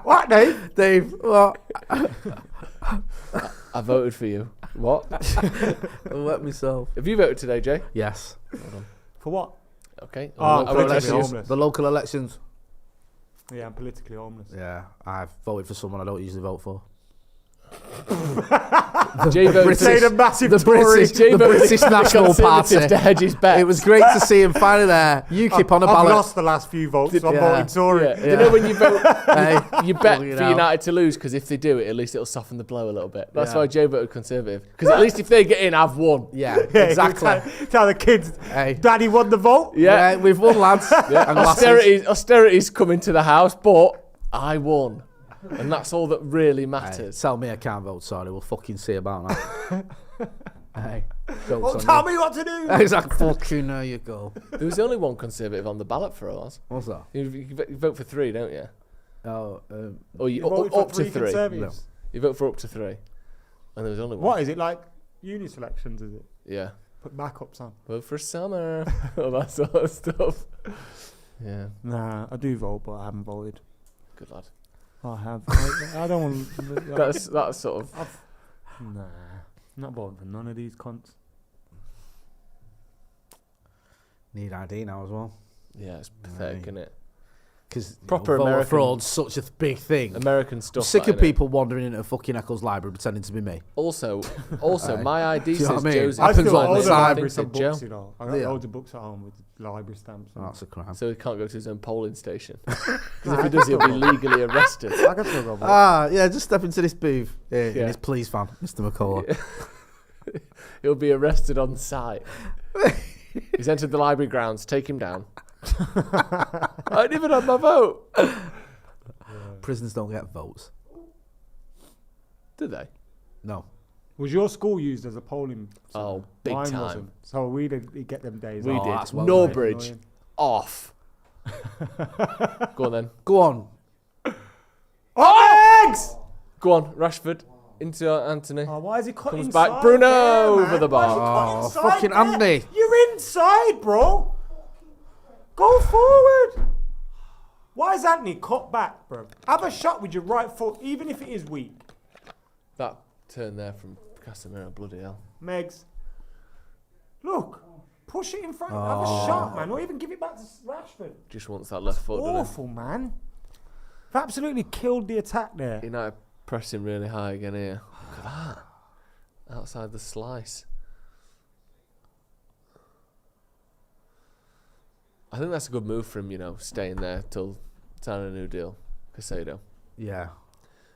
What, Dave? Dave, what? I voted for you. What? I wet myself. Have you voted today, Jay? Yes. For what? Okay. Oh, I went to politically you. homeless. The local elections. Yeah, I'm politically homeless. Yeah, I've voted for someone I don't usually vote for. Jay voted Played a massive Tory. Jay the voted British National Party. to hedge his bet. It was great to see him finally there. UKIP on a I've ballot. lost the last few votes, so I'm Yeah. voting Tory. Yeah. You know when you vote, you bet Pulling it for out. United to lose because if they do it, at least it'll soften the blow a little bit. That's Yeah. why Jay voted Conservative because at least if they get in, I've won. Yeah, Yeah, exactly. Tell the kids, Hey. Daddy won the vote. Yeah. We've won, lads. Yeah. And glasses. Austerity's coming to the house, but I won, and that's all that really Hey, matters. tell me I can't vote, sorry. We'll fucking see about that. Hey, jokes Well, on tell you. me what to do. Exactly. Fucking there you go. There was only one Conservative on the ballot for us. What's that? You vote for 3, don't you? Oh, Or you voted up for to 3. Conservatives. You vote for up to 3, and there was only one. What is it like? Uni selections, is it? Yeah. Put backups on. Vote for summer. All that sort of stuff. Yeah. Nah, I do vote, but I haven't voted. Good lad. I have. I don't want. That's sort of. Nah, not voting for none of these cunts. need ID now as well. Yeah, it's pathetic, isn't it? Because Proper voter American- fraud's such a big thing. American I'm stuff. sick that, of innit? people wandering into fucking Eccles Library pretending to be me. Also, Aye. my ID Do you know says what I mean? Josie. I Happens still all own the the time. library Said some Joe. books, you know. I got Yeah. loads of books at home with library stamps. Oh, that's a crime. So he can't go to his own polling station. Because if he does, he'll be legally arrested. I can still go vote. Ah, yeah, just step into this booth in Yeah. his please van, Mr. McKola. He'll be arrested on sight. He's entered the library grounds. Take him down. I didn't even have my vote. Prisons don't get votes. Do they? No. Was your school used as a polling? Oh, big Mine time. Wasn't. So we did get them days. We off. did. that's well Norbridge annoying. off. Go on then. Go on. Oh, eggs! Go on, Rashford. Into Anthony. Oh, why is he cut Comes inside back. Bruno there, over man? the Why is he bar. cut Oh, inside fucking there? Andy. You're inside, bro. Go forward. Why is Anthony cut back, bro? Have a shot with your right foot, even if it is weak. That turn there from Casemiro, bloody hell. Megs. Look. Push it in front. Have a shot, man. Or even give it back to Rashford. Just wants that left foot, doesn't Awful, man. They've absolutely killed the attack there. he? United pressing really high again here. Look at that. Outside the slice. I think that's a good move for him, staying there till signing a new deal. Casado. Yeah.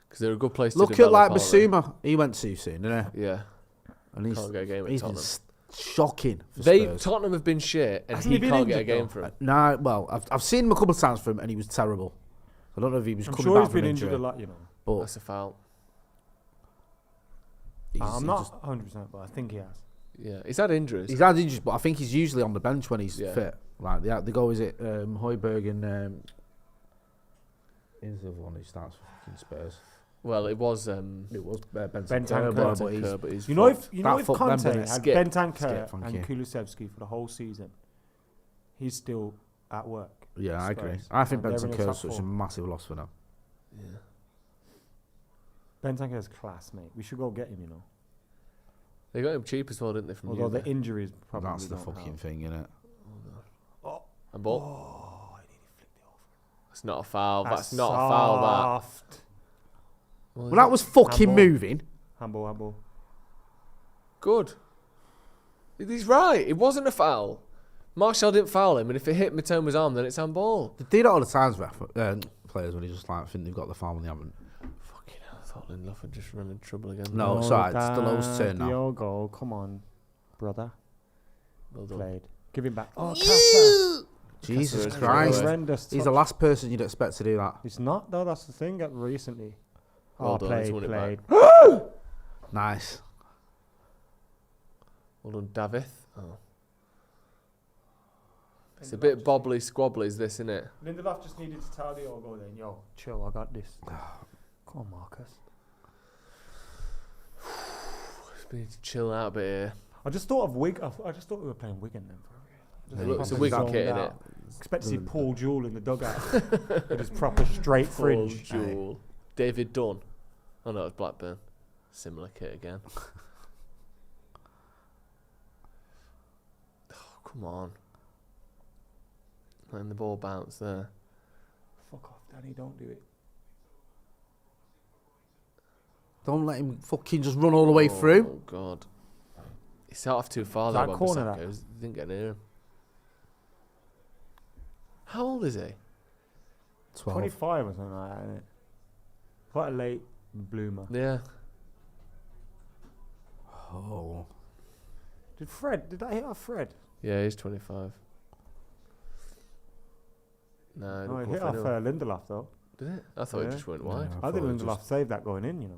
Because they're a good place to Look at develop, like aren't they? Basuma. He went too soon, didn't he? Yeah. And he's Can't get a game at he's been Tottenham. shocking for Spurs. Tottenham have been shit, and Hasn't he he been can't get a injured, game though? for him. Nah, well, I've seen him a couple of times for him, and he was terrible. I don't know if he was I'm coming sure back he's from been injured injury, a lot, but That's a foul. I'm not 100%, but I think he has. Yeah, he's had injuries. He's had injuries, but I think he's usually on the bench when he's Yeah. fit. Like the goal is it Højbjerg and is the one who starts for fucking Spurs. Well, it was Bentancur, but he's You know fucked. if That fucked them, Conte didn't had it? Skip. Bentancur Thank and you. Kulusevski for the whole season, he's still at work. Yeah, I Spurs. agree. I think They're in the Bentancur's top such a four. massive loss for them. Yeah. Bentancur's class, mate. We should go get him, They got him cheap as well, didn't they? From Although Juve? the injuries probably That's the don't fucking help. thing, innit? And ball. Oh, I nearly flicked it over. That's not a foul. That's not soft. a foul. That. Well, that was fucking Handball. moving. Handball. Good. He's right. It wasn't a foul. Martial didn't foul him, and if it hit Mitoma's arm, then it's handball. They do that all the times, players, when they just like think they've got the foul when they haven't. Fucking hell, I thought Lindelof had just run in trouble again. No, it's alright. It's Delo's turn now. Your goal. Come on, brother. Well done. Played. Give him back. Oh, Casa. Jesus Casa is Christ. Horrendous. He's touch. the last person you'd expect to do that. It's not though. That's the thing. Recently. Well Oh, done, he's won it played. Nice. Well done, Davith. Oh. It's a bit bobbly squabbly, is this, isn't it? Lindelof just needed to tell the go then. Yo, chill. I got this. Come on, Marcus. We need to chill out a bit here. I just thought of I just thought we were playing Wigan then. It's a Wigan kit, innit? Expect to see Paul Jewell in the dugout with his proper straight fringe. Jewel. David Dunn. Oh no, it's Blackburn. Similar kit again. Oh, come on. Letting the ball bounce there. Fuck off, Danny. Don't do it. Don't let him fucking just run all the way through. Oh god. He set off too far Is there that by corner, Bissaka. that? He didn't get near him. How old is he? 12. 25 or something like that, isn't it? Quite a late bloomer. Yeah. Oh. Did I hit off Fred? Yeah, he's 25. No, No, it I didn't hit go off for anyone. Lindelof though. Did it? I thought he Yeah. just went wide. Yeah, I think thought he Lindelof saved that going in.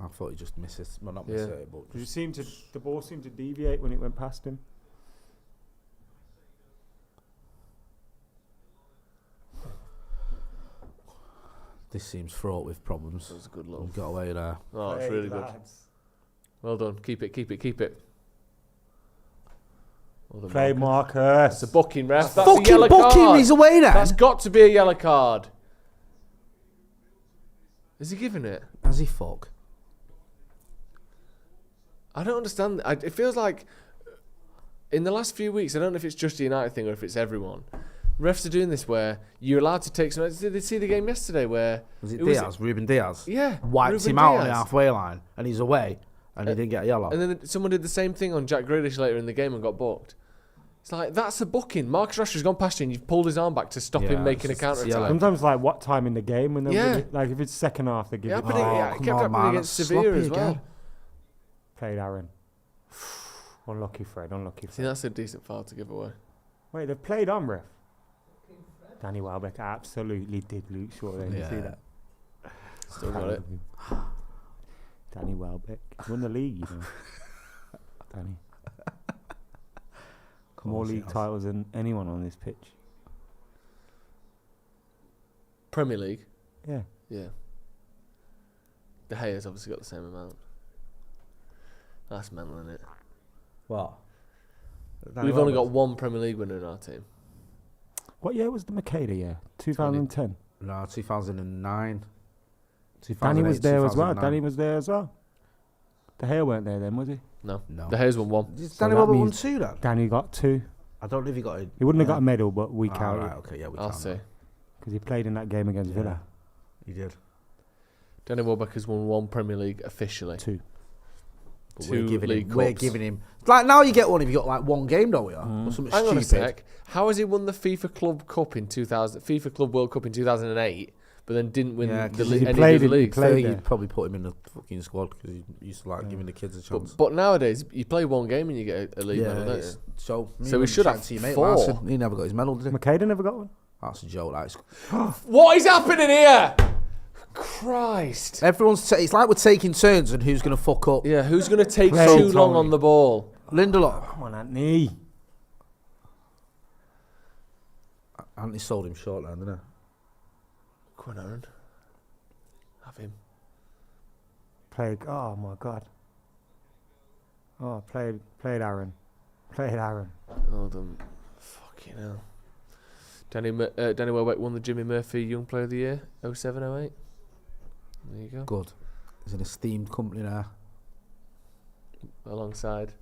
I thought he just missed it. Well, not Yeah. missed it, but Did you seem to the ball seemed to deviate when it went past him? this seems fraught with problems. That was a good We look. got away there. Oh, it's really good. Well done. Keep it, keep it, keep it. Well done, Play Marcus. Marcus. It's a booking, ref. That's a Fucking yellow booking! card. He's away then. That's got to be a yellow card. Is he giving it? Has he fuck? I don't understand. It feels like in the last few weeks, I don't know if it's just a United thing or if it's everyone. Refs are doing this where you're allowed to take some. Did they see the game yesterday where Was it it Diaz? Ruben Diaz? Yeah, Wiped Ruben him out on the Diaz. halfway line and he's away and he didn't get a yellow. And then someone did the same thing on Jack Grealish later in the game and got booked. It's like, that's a booking. Marcus Rashford's gone past you and you've pulled his arm back to stop Yeah, him making a it's just counter-attack. Sometimes like what time in the game when they're Yeah. really, like if it's second half they give Yeah, it. but Oh, it come kept on, happening man, against that's Sevilla sloppy as well. again. Played Aaron. Unlucky Fred, unlucky See, Fred. that's a decent foul to give away. Wait, they've played on, ref. Danny Welbeck absolutely did Luke Shaw there. You see that? Still got it. Danny Welbeck. He won the league, you know. Danny. More league titles than anyone on this pitch. Premier League? Yeah. Yeah. De Gea's obviously got the same amount. That's mental, isn't it? What? We've only got one Premier League winner in our team. What year was the McKola year? 2010. No, 2009. Danny was there as well. 2009. Danny was there as well. De Gea weren't there then, was he? No. No. De Gea's won one. Did So Danny that Welbeck won means 2 then? Danny got 2. I don't know if he got it. He wouldn't have got a medal, but we count Right, it okay, yeah, we I'll count say. that. because he played in that game against Yeah. Villa. He did. Danny Welbeck has won one Premier League officially. 2. But Two league we're cups. giving him. Like now you get one if you got like one game, don't we? Or something Hang on a stupid. sec. How has he won the FIFA Club Cup in 2000? FIFA Club World Cup in 2008, but then didn't win Yeah, the 'cause any he of played the it, he leagues? played You'd there. probably put him in the fucking squad because he used to like giving the kids a chance. But nowadays, you play one game and you get a league medal, don't you? So So we should have to your mate, 4. Larson, he never got his medal, did he? McKola never got one. That's a joke. That is. What is happening here? Christ. Everyone's. It's like we're taking turns and who's going to fuck up. Yeah, who's going to take Play, too long Tony. on the ball? Lindelof. Come on, Anthony. Anthony sold him short then, didn't Come on, Aaron. Have him. Played. Oh my God. Oh, played Aaron. Played Aaron. Hold on. Fucking hell. Danny Welbeck won the Jimmy Murphy Young Player of the Year, 07-08. There you go. he? Good. He's an esteemed company now. Alongside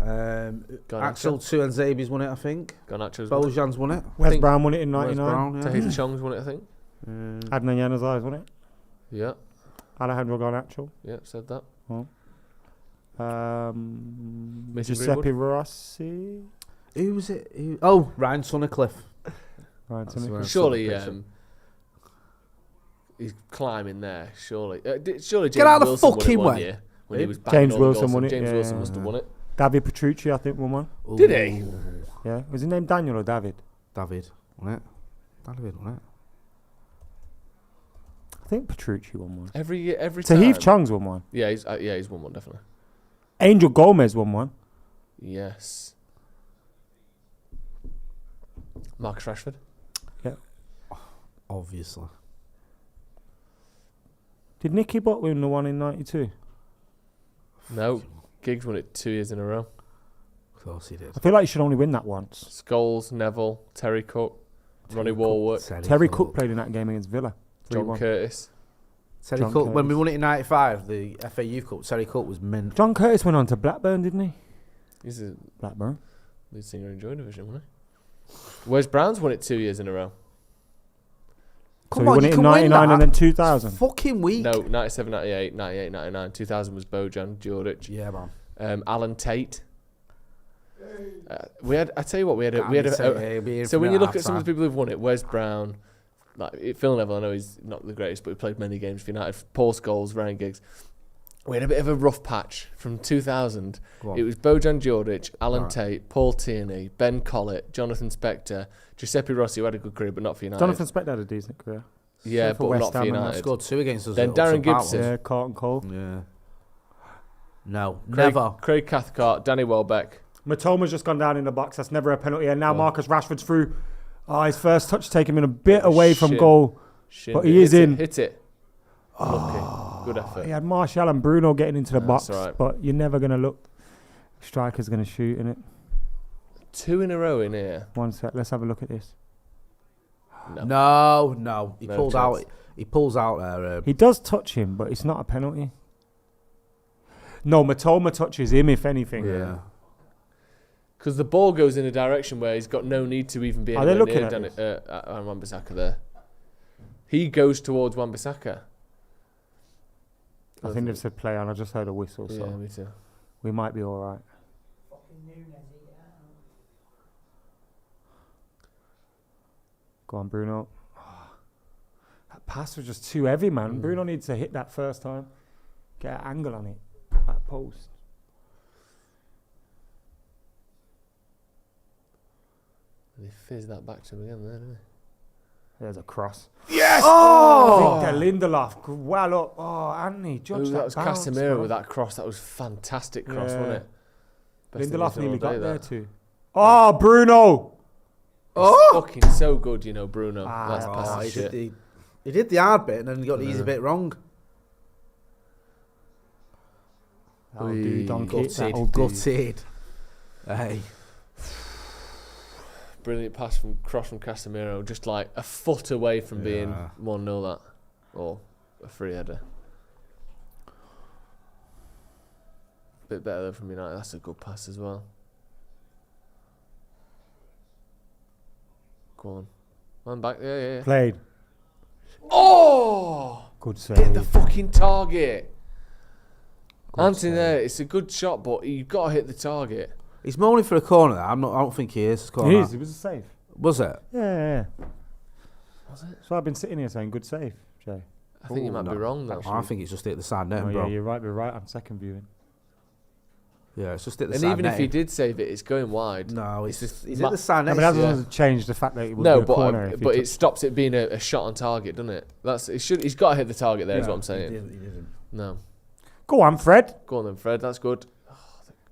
Axel Tuanzebe's won it, I think. Garnacho's won it. Bojan's won it. Wes think Brown won it in Wes 99. Brown, yeah. Tahith Chong's won it, I think. Adnan Januzaj won it. Yeah, Alejandro Garnacho. said that. Mason Giuseppe Rossi. Who was it? Oh, Ryan Sunnicliffe. Right, That's something. right. Surely Sunnicliffe. he's climbing there, surely. Surely James Get out of the Wilson won it fucking one way. year when he was James banging all the Wilson goals. won it, James yeah, Wilson yeah, must have won it. David Petrucci, I think, won one. Did he? Yeah. Was his name Daniel or David? David, won it? David, won it? I think Petrucci won one. Every year, every time. Tahith Chong's won one. Yeah, he's won one, definitely. Angel Gomez won one. Yes. Marcus Rashford. Yeah. Obviously. Did Nicky Butt win the one in 92? No, Giggs won it 2 years in a row. Of course he did. I feel like he should only win that once. Scholes, Neville, Terry Cook, Ronnie Warwick, Terry Cook played in that game against Villa. John 3-1. Curtis. Terry John Cook, when we Curtis. won it in 95, the FA Youth Cup, Terry Cook was mint. John Curtis went on to Blackburn, didn't he? He's a Blackburn. lead singer in Joy Division, wasn't he? Wes Brown's won it 2 years in a row. So he won it in 99 and then 2000. Fucking weak. No, 97, 98, 98, 99. 2000 was Bojan Djordjic. Yeah, man. Alan Tate. We had. I tell you what, we had. So So when you look at some of the people who've won it, Wes Brown, like Phil Neville, I know he's not the greatest, but he played many games for United. Paul Scholes, Ryan Giggs. We had a bit of a rough patch from 2000. It was Bojan Djordjic, Alan Tate, Paul Tierney, Ben Collett, Jonathan Spector, Giuseppe Rossi, who had a good career, but not for United. Jonathan Spector had a decent career. Yeah, for but West not for Ham and that. United. Scored 2 against us. Then at Darren Upton Park, Gibson. Yeah, Carlton Cole. Yeah. No, Craig, never. Craig Cathcart, Danny Welbeck. Matoma's just gone down in the box. That's never a penalty. And now Marcus Rashford's through. Oh, his first touch taking him a bit away from Shin. goal. But he is in. Hit it. Lucky. Good effort. He had Martial and Bruno getting into the box. all right. But you're never going to look. Striker's going to shoot in it. 2 in a row in here. One sec. Let's have a look at this. No. He No pulled chance. out. He pulls out there. He does touch him, but it's not a penalty. No, Matoma touches him, if anything. Yeah. Because the ball goes in a direction where he's got no need to even be Are they anywhere looking near at Wan-Bissaka there. He goes towards Wan-Bissaka. I think they've said play on. I just heard a whistle, Yeah, so me too. we might be all right. Go on, Bruno. That pass was just too heavy, man. Bruno needs to hit that first time. Get an angle on it. That post. And he fizzed that back to him again there, didn't he? There's a cross. Yes! Oh! Victor Lindelof, well up. Oh, Anthony, judge That was bounce, Casemiro man. with that cross. That was fantastic cross, wasn't it? Best Lindelof thing nearly he's done all got day, there that. too. Oh, Bruno! He's fucking so good, you know, Bruno. That's Oh, pass he shit. did the hard bit and then he got the easy bit wrong. That'll do, donkey. That'll Gutted. do. Hey. Brilliant cross from Casemiro, just like a foot away from being 1-0 that, or a free header. Bit better though from United. That's a good pass as well. Go on, man back. Yeah. Played. Oh, Good save. hit the fucking target. Good Anthony save. there. It's a good shot, but you've got to hit the target. He's moaning for a corner there. I don't think he is. It is. It was a save. Was it? Yeah. Was it? So I've been sitting here saying good save, Jay. I think you might be wrong though. I think it's just hit the side net, Oh, bro. yeah, you're right. We're right on second viewing. Yeah, it's just hit the And side even net. if he did save it, it's going wide. No, it's just he's hit the side No, net. but that doesn't change the fact that it would No, be a corner. if he but took- it stops it being a shot on target, doesn't it? He's got to hit the target there. Is Yeah, what I'm saying. He didn't. No, Go on, Fred. go on then, Fred. That's good.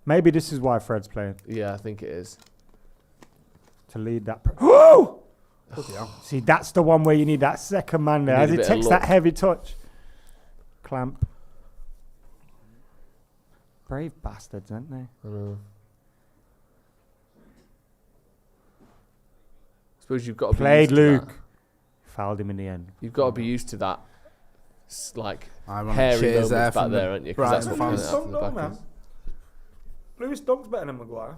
Maybe this is why Fred's playing. Yeah, I think it is. To lead that. Woo! Bloody hell. See, that's the one where you need that second man there. You As need a it bit of takes that luck. heavy touch. Clamp. Brave bastards, aren't they? I know. I suppose you've got to Played be used to Luke. Fouled him in the end. that. You've got to be used to that, like Ironic hairy cheers moments there back from there, the aren't you? 'Cause that's what Brighton kind fans. of after the back is. Lewis Dunk's better than Maguire.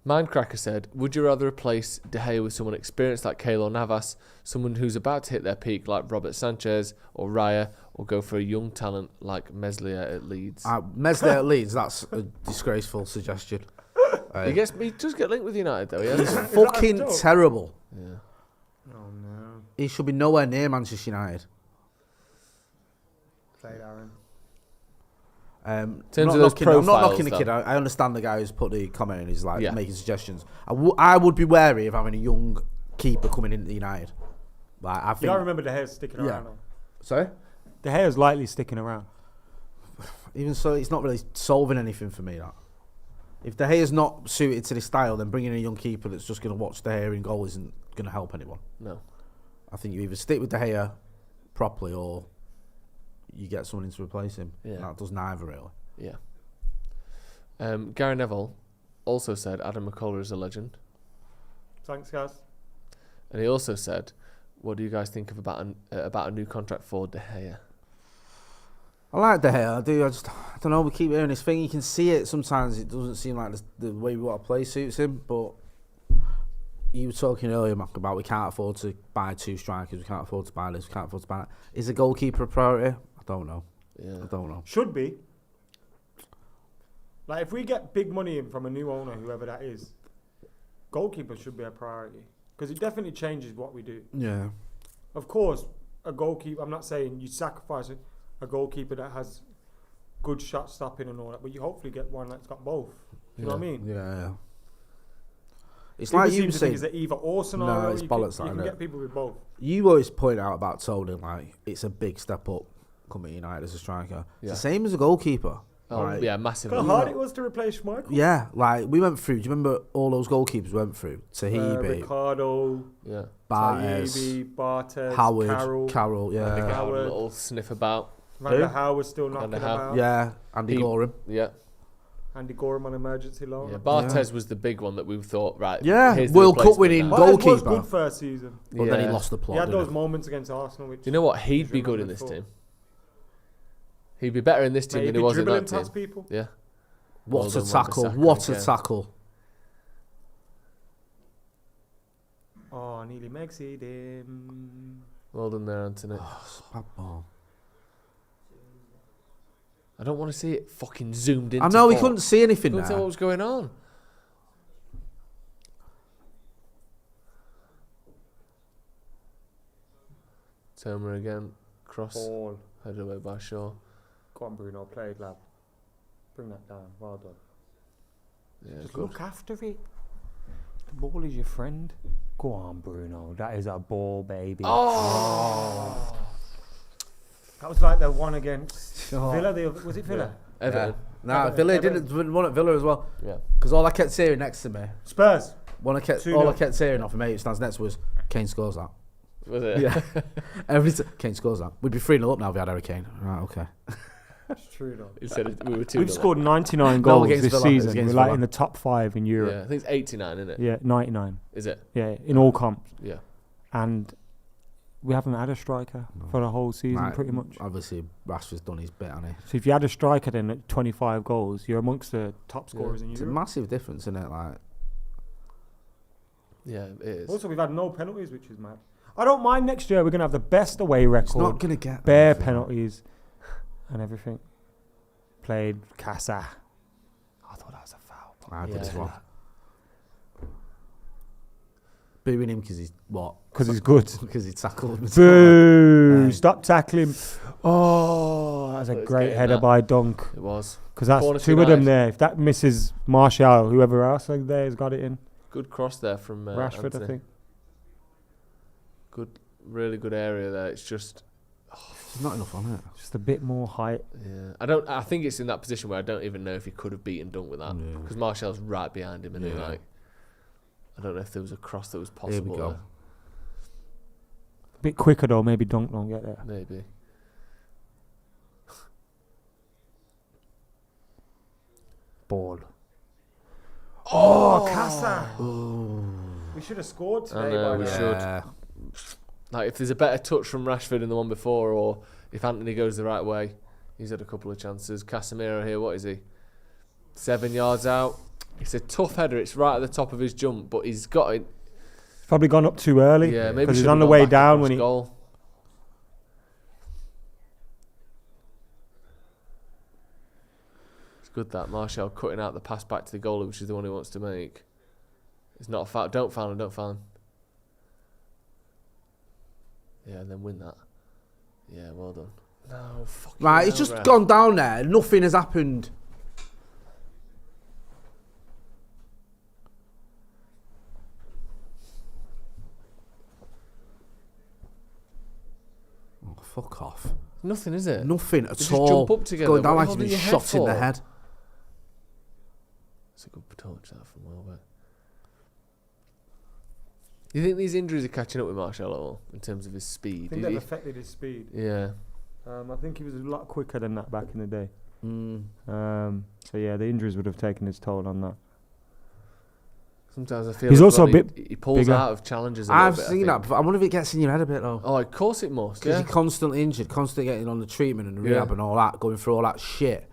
Mindcracker said, would you rather replace De Gea with someone experienced like Keylor Navas, someone who's about to hit their peak like Robert Sanchez or Raya, or go for a young talent like Meslier at Leeds? Meslier at Leeds, that's a disgraceful suggestion. He does get linked with United though, yeah? He's fucking terrible. Yeah. Oh no. He should be nowhere near Manchester United. Played Aaron. In terms of those I'm not knocking profiles, the kid. though. I understand the guy who's put the comment in. He's like Yeah. making suggestions. I would be wary of having a young keeper coming into United. Like, I You think. don't remember De Gea's sticking Yeah. around. Though. Sorry. De Gea's lightly sticking around. Even so, it's not really solving anything for me. That if De Gea's not suited to this style, then bringing in a young keeper that's just going to watch De Gea in goal isn't going to help anyone. No. I think you either stick with De Gea properly or you get someone in to replace him. Yeah. That does neither really. Yeah. Gary Neville also said Adam McKola is a legend. Thanks, guys. And he also said, what do you guys think of about a new contract for De Gea? I like De Gea. I don't know. We keep hearing this thing. You can see it. Sometimes it doesn't seem like the way we want to play suits him. But you were talking earlier, Mark, about we can't afford to buy two strikers. We can't afford to buy this. We can't afford to buy that. Is a goalkeeper a priority? I don't know. Yeah. I don't know. Should be. Like, if we get big money in from a new owner, whoever that is, goalkeeper should be a priority. Because it definitely changes what we do. Yeah. Of course, a goalkeeper, I'm not saying you sacrifice a goalkeeper that has good shot stopping and all that, but you hopefully get one that's got both. You know what I mean? Yeah. It's People like seem you to say. think it's an either or scenario. No, it's bollocks you like can that. get people with both. You always point out about Tolden, like, it's a big step up coming to United as a striker. Yeah. It's the same as a goalkeeper. Oh, Like, yeah, massively. Look how hard it was to replace Schmeichel. Yeah, like, we went through, do you remember all those goalkeepers we went through? Tahibi, Ricardo, Yeah. Tahibi, Bartes, Howard, Carroll, And the yeah. guy with a little sniff about. Van der Who? Hauwe was still knocking Van der Hauwe. about. Yeah, Andy He- Gorham. Yeah. Andy Gorham on emergency loan. Yeah. Bartes was the big one that we thought, right. Yeah, here's the World Cup replacement winning now. goal- Bartes was goalkeeper. good first season. But then he Yeah. lost the He plot. had didn't those he? moments against Arsenal. Which Do you know what? He'd be good in remember this before. team. He'd be better in this team Mate, than he'd he be was in dribbling that team. past people. Yeah. What Well a done, tackle. Wan-Bissaka What a again. tackle. Oh, nearly makes it him. Well done there, Anthony. Bad ball. I don't want to see it fucking zoomed in. I know, we couldn't see anything Couldn't tell what there. was going on. Turner again. Cross. Ball. Headed away by Shaw. Go on, Bruno. Play it, lad. Bring that down. Well done. Yeah, Just good. look after it. The ball is your friend. Go on, Bruno. That is a ball, baby. Oh. That was like the one against Villa. Was it Villa? Yeah. Everton. Nah, Villa didn't want at Villa as well. Yeah. Because all I kept hearing next to me, Spurs. all I kept hearing off of mate stands next was Kane scores that. Was it? Yeah. Every time Kane scores that. We'd be 3-0 up now if we had Harry Kane. Right, okay. That's true though. He said we were 2-0. We've scored 99 goals against this Villa, season. against We're like Villa. in the top 5 in Europe. Yeah, I think it's 89, isn't it? Yeah, 99. Is it? Yeah, in all comps. Yeah. And we haven't had a striker for the whole season, Right, pretty much. Obviously, Rashford's done his bit, hasn't he? So if you had a striker then at 25 goals, you're amongst the top scorers in It's a Europe. massive difference, isn't it? Like, Yeah, it is. Also, we've had no penalties, which is mad. I don't mind next year. We're going to have the best away record. it's not going to get bare anything. penalties and everything. Played Casa. I thought that was a foul. I did Yeah. as well. Booing him because he's what? Because he's good. Because he tackled him. Boo! Hey. Stop tackling. Oh, that's a But it's great getting header that. by Dunk. It was. Because that's Corner to two of them United. there. If that misses Martial, whoever else there has got it in. Good cross there from Rashford, Anthony. I think. Good, really good area there. It's just, There's not enough on it. Just a bit more height. yeah. I think it's in that position where I don't even know if he could have beaten Dunk with that Yeah. because Martial's right behind him, and Yeah. like, I don't know if there was a cross that was Here we possible. go. There. A bit quicker though. Maybe Dunk don't get there. Maybe. Ball. Oh, Casa. We should have scored today. I know, by we now. should. Yeah. Like if there's a better touch from Rashford than the one before, or if Anthony goes the right way, he's had a couple of chances. Casemiro here, what is he? 7 yards out. It's a tough header. It's right at the top of his jump, but he's got it. Probably gone up too early. Yeah, maybe because he's should on have the gone way back down across when he. goal. It's good that Martial cutting out the pass back to the goalie, which is the one he wants to make. It's not a foul. Don't foul him. Don't foul him. Yeah, and then win that. Yeah, well done. No, fucking Right, it's hell, just ref. gone down there. Nothing has happened. Oh, fuck off. Nothing, is it? Nothing at just all. jump up It's together. going down What like are he's you been holding your shot in the head head. It's a good touch that from Welbeck. Do you think these injuries are catching up with Martial at all in terms of his I speed? think Did they've he- affected his speed. Yeah. I think he was a lot quicker than that back in the day. Mm. So yeah, the injuries would have taken its toll on that. Sometimes I feel He's as also well a bit he pulls bigger. out of challenges a little I've bit, I seen think. that before. I wonder if it gets in your head a bit though. Oh, of course it must. Because Yeah. you're constantly injured, constantly getting on the treatment and Yeah. rehab and all that, going through all that shit.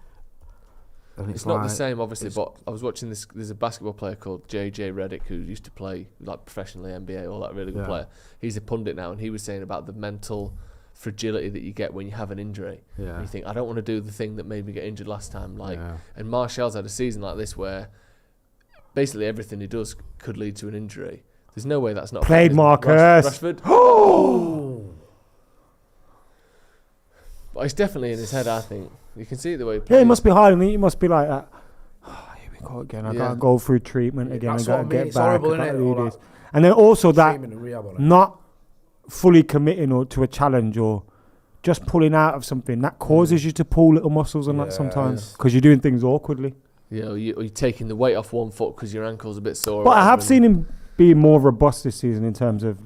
And It's not the like- same, obviously, but I was watching this. There's a basketball player called JJ Redick who used to play like professionally NBA, all that really good Yeah. player. He's a pundit now, and he was saying about the mental fragility that you get when you have an injury. Yeah. And you think, I don't want to do the thing that made me get injured last time. Like, Yeah. and Martial's had a season like this where basically everything he does could lead to an injury. There's no way that's not Played affected Marcus. Rashford. Oh! But it's definitely in his head, I think. You can see it the way he plays. Yeah, he must be hiding. He must be like that. Oh, here we go again. I Yeah. gotta go through treatment again. That's I gotta what I mean. get It's back. horrible, I gotta innit? do All this. that And then also that treatment and rehab on it. not fully committing or to a challenge or just pulling out of something that causes you to pull little muscles and that Yeah, sometimes because you're doing things awkwardly. Yeah, or you're taking the weight off one foot because your ankle's a bit sore. or But I whatever, have and- seen him be more robust this season in terms of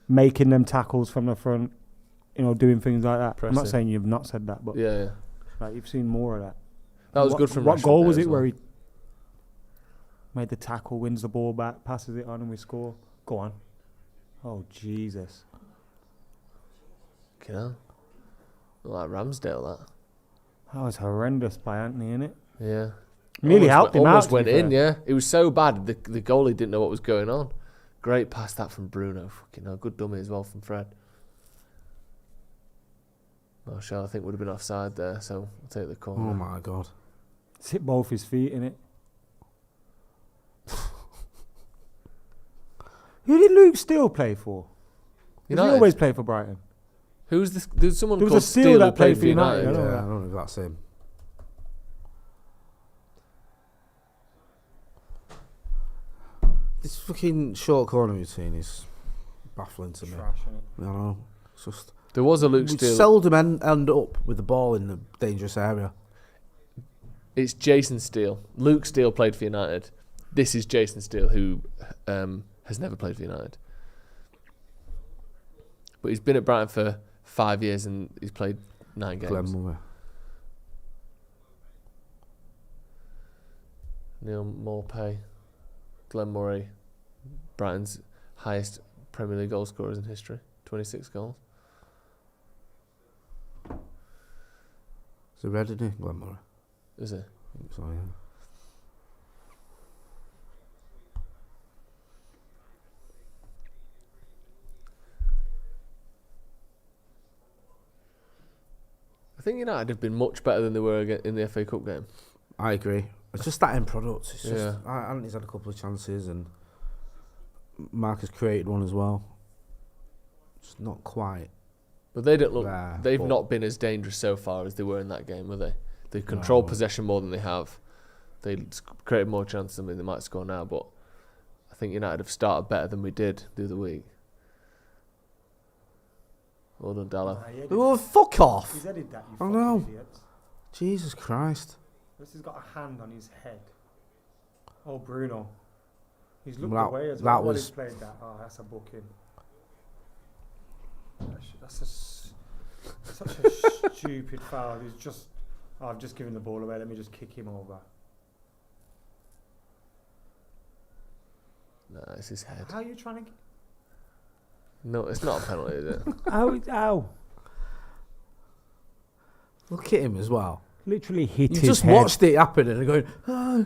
making them tackles from the front, doing things like that. I'm not Impressive. saying you've not said that, but Yeah, yeah. like you've seen more of that. That was What- good from What Rashford goal there was as it well. where he made the tackle, wins the ball back, passes it on, and we score? Go on. Oh, Jesus. You know? Like Ramsdale, that. That was horrendous by Anthony, innit? Yeah. Nearly helped him out. Almost to went be in, fair. yeah. It was so bad, the goalie didn't know what was going on. Great pass that from Bruno. Fucking hell, good dummy as well from Fred. Martial, I think, would have been offside there, so I'll take the corner. Oh my god. It's hit both his feet, innit? Who did Luke Steele play for? Does he United. always play for Brighton? Who's this? There's someone There was called a Steele Steele that who played played for for United, United. I know Yeah, that. I don't know if that's him. This fucking short corner routine is baffling to me. Trash, innit? I don't know. It's just There was a Luke we Steele. seldom end up with the ball in the dangerous area. It's Jason Steele. Luke Steele played for United. This is Jason Steele, who has never played for United. But he's been at Brighton for 5 years and he's played 9 games. Glenn Murray. Neil Morpay, Glenn Murray, Brighton's highest Premier League goal scorers in history, 26 goals. Is it red, isn't he, Glenn Murray? Is it? I think so, yeah. I think United have been much better than they were in the FA Cup game. I agree. It's just that end product. It's just Yeah. Anthony's had a couple of chances and Marcus created one as well. It's not quite. But they don't look. Nah, they've but- not been as dangerous so far as they were in that game, were they? They controlled No. possession more than they have. They created more chances than they might score now. But I think United have started better than we did the other week. Well done, Dallo. Oh, fuck off! He's headed that, you I fucking know. idiots. Jesus Christ. This has got a hand on his head. Oh, Bruno. He's looked That- away as that well. was- He's played that. Oh, that's a booking. That's such a stupid foul. He's just... Oh, I've just given the ball away. Let me just kick him over. No, it's his head. How are you trying to... No, it's not a penalty, is it? Ow. Look at him as well. Literally hit You his just head. watched it happen and going, oh,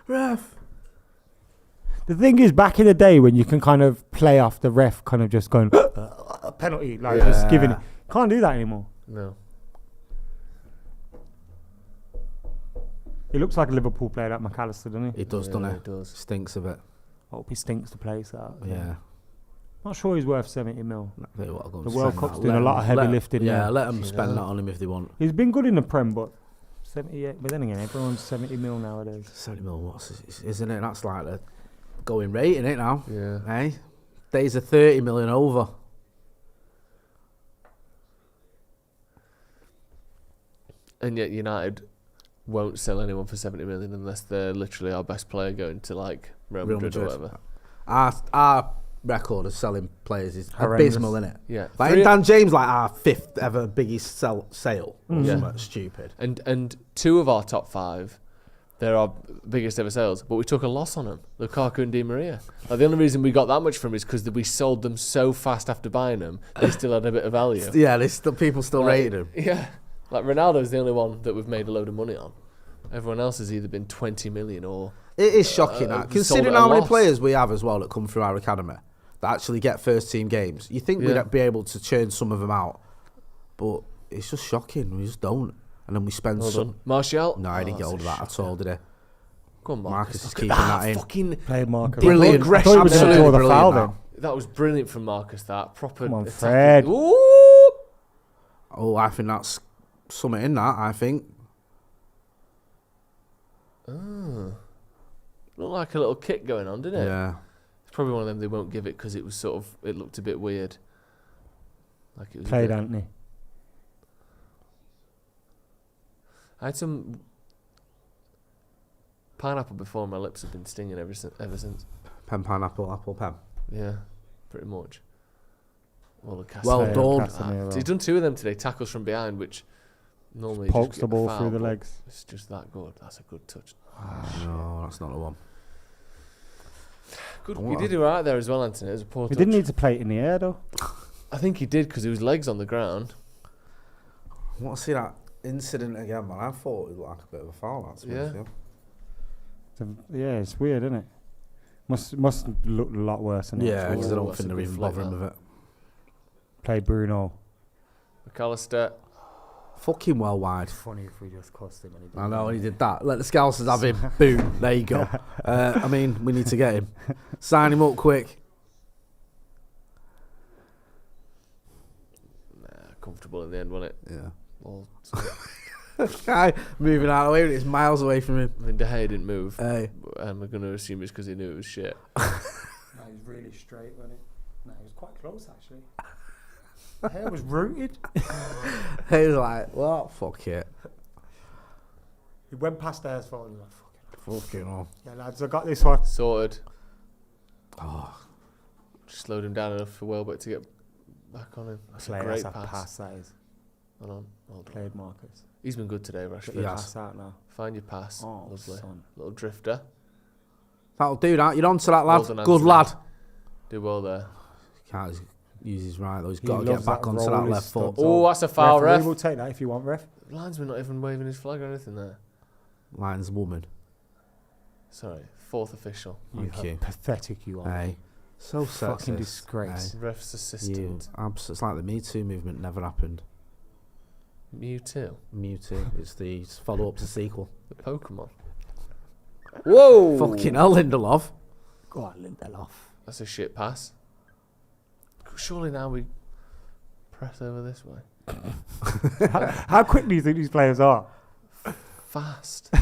ref. The thing is, back in the day when you can kind of play off the ref kind of just going, a penalty, like just giving it. Can't do that anymore. No. He looks like a Liverpool player, that McAllister, doesn't he? It does, doesn't Yeah, it? it does. Stinks of it. I hope he stinks the place out. Yeah. Not sure he's worth 70 mil. Tell you what, I'll go and The World spend Cup's that. doing a lot of heavy lifting Yeah, now. let them spend that on him if they want. He's been good in the Prem, but 78. But then again, everyone's 70 mil nowadays. 70 mil, isn't it? That's like the going rate, isn't it now? Yeah. Eh? Days of 30 million over. And yet United won't sell anyone for 70 million unless they're literally our best player going to like Real Madrid or whatever. Our record of selling players is Horrendous. abysmal, isn't it? Yeah. Like Dan James, like our 5th ever biggest sale. Or Yeah. something stupid. And 2 of our top 5, they're our biggest ever sales, but we took a loss on them, Lukaku and Di Maria. Like, the only reason we got that much from is because we sold them so fast after buying them, they still had a bit of value. Yeah, people still rated him. Yeah. Like Ronaldo's the only one that we've made a load of money on. Everyone else has either been 20 million or... It is shocking that. sold Considering at a how many loss. players we have as well that come through our academy that actually get first team games, you think Yeah. we'd be able to churn some of them out. But it's just shocking. We just don't. And then we spend Well some... done. Martial? No, I didn't get that's hold of a that at all, did I? Go on, Marcus is Look at keeping that that in. fucking Played Marcus. Brilliant. I thought he was going to Absolutely draw the brilliant foul that. then. That was brilliant from Marcus, that. Proper Come on, attacking. Fred. Ooh! Oh, I think that's something in that, I think. Looked like a little kick going on, didn't it? Yeah. It's probably one of them they won't give it because it was sort of... It looked a bit weird. Like it was Played a bit, Anthony. I had some pineapple before. My lips have been stinging ever since. Pen, pineapple, apple, pen. Yeah, pretty much. Well, the Well Played done. Casemiro. He's done 2 of them today. Tackles from behind, which normally Pokes just the get a ball foul, through the but legs. It's just that good. That's a good touch. No, that's not the one. Good. What He did all right there as well, Anthony. It was a poor He touch. didn't need to play it in the air though. I think he did because he was legs on the ground. I want to see that incident again, man. I thought it looked like a bit of a foul. That, to be honest with you. Yeah, it's weird, isn't it? Must look a lot worse than Yeah, because I Ooh, don't that's think a they're good even flick, bothering that. with it. Play Bruno. McAllister. Fucking well wide. Funny if we just cost him. And he I know, he did that. Let the Scousers have him. Boom. There you go. I mean, we need to get him. Sign him up quick. Comfortable in the end, wasn't it? Yeah. Well, Guy moving out of the way, it's miles away from him. I mean, De Gea didn't move. Hey. But and we're going to assume it's because he knew it was shit. No, he's really straight, wasn't it? No, he was quite close, actually. The hair was rooted. He was like, well, fuck it. He went past the hair's fault and he was like, Fucking hell. yeah, lads, I got this one. Sorted. Oh, Just slowed him down enough for Welbeck to get back on him. That's a great That's a pass. pass, that is. Hold on. Hold on. Played Marcus. He's been good today, Rashford. Get your pass out now. Find your pass. Oh, Lovely. son. Little drifter. that'll do that. You're on to that, lad. Well done, Good Anthony. lad. Did well there. Can't use his right, though. He's He got to get loves back that onto roll that his left foot. studs Oh, on. that's a foul, Referee ref. will take that if you want, ref. Linesman not even waving his flag or anything there. Lions woman. Sorry, fourth official. You Thank you. pathetic you are. Hey. So sexist. Fucking disgrace. Hey. Ref's assistant. It's like the Me Too movement never happened. Mewtwo. Mewtwo. It's follow-up to sequel. The Pokemon. Whoa! Fucking hell, Lindelof. Go on, Lindelof. That's a shit pass. Surely now we press over this way. How quick do you think these players are? Fast.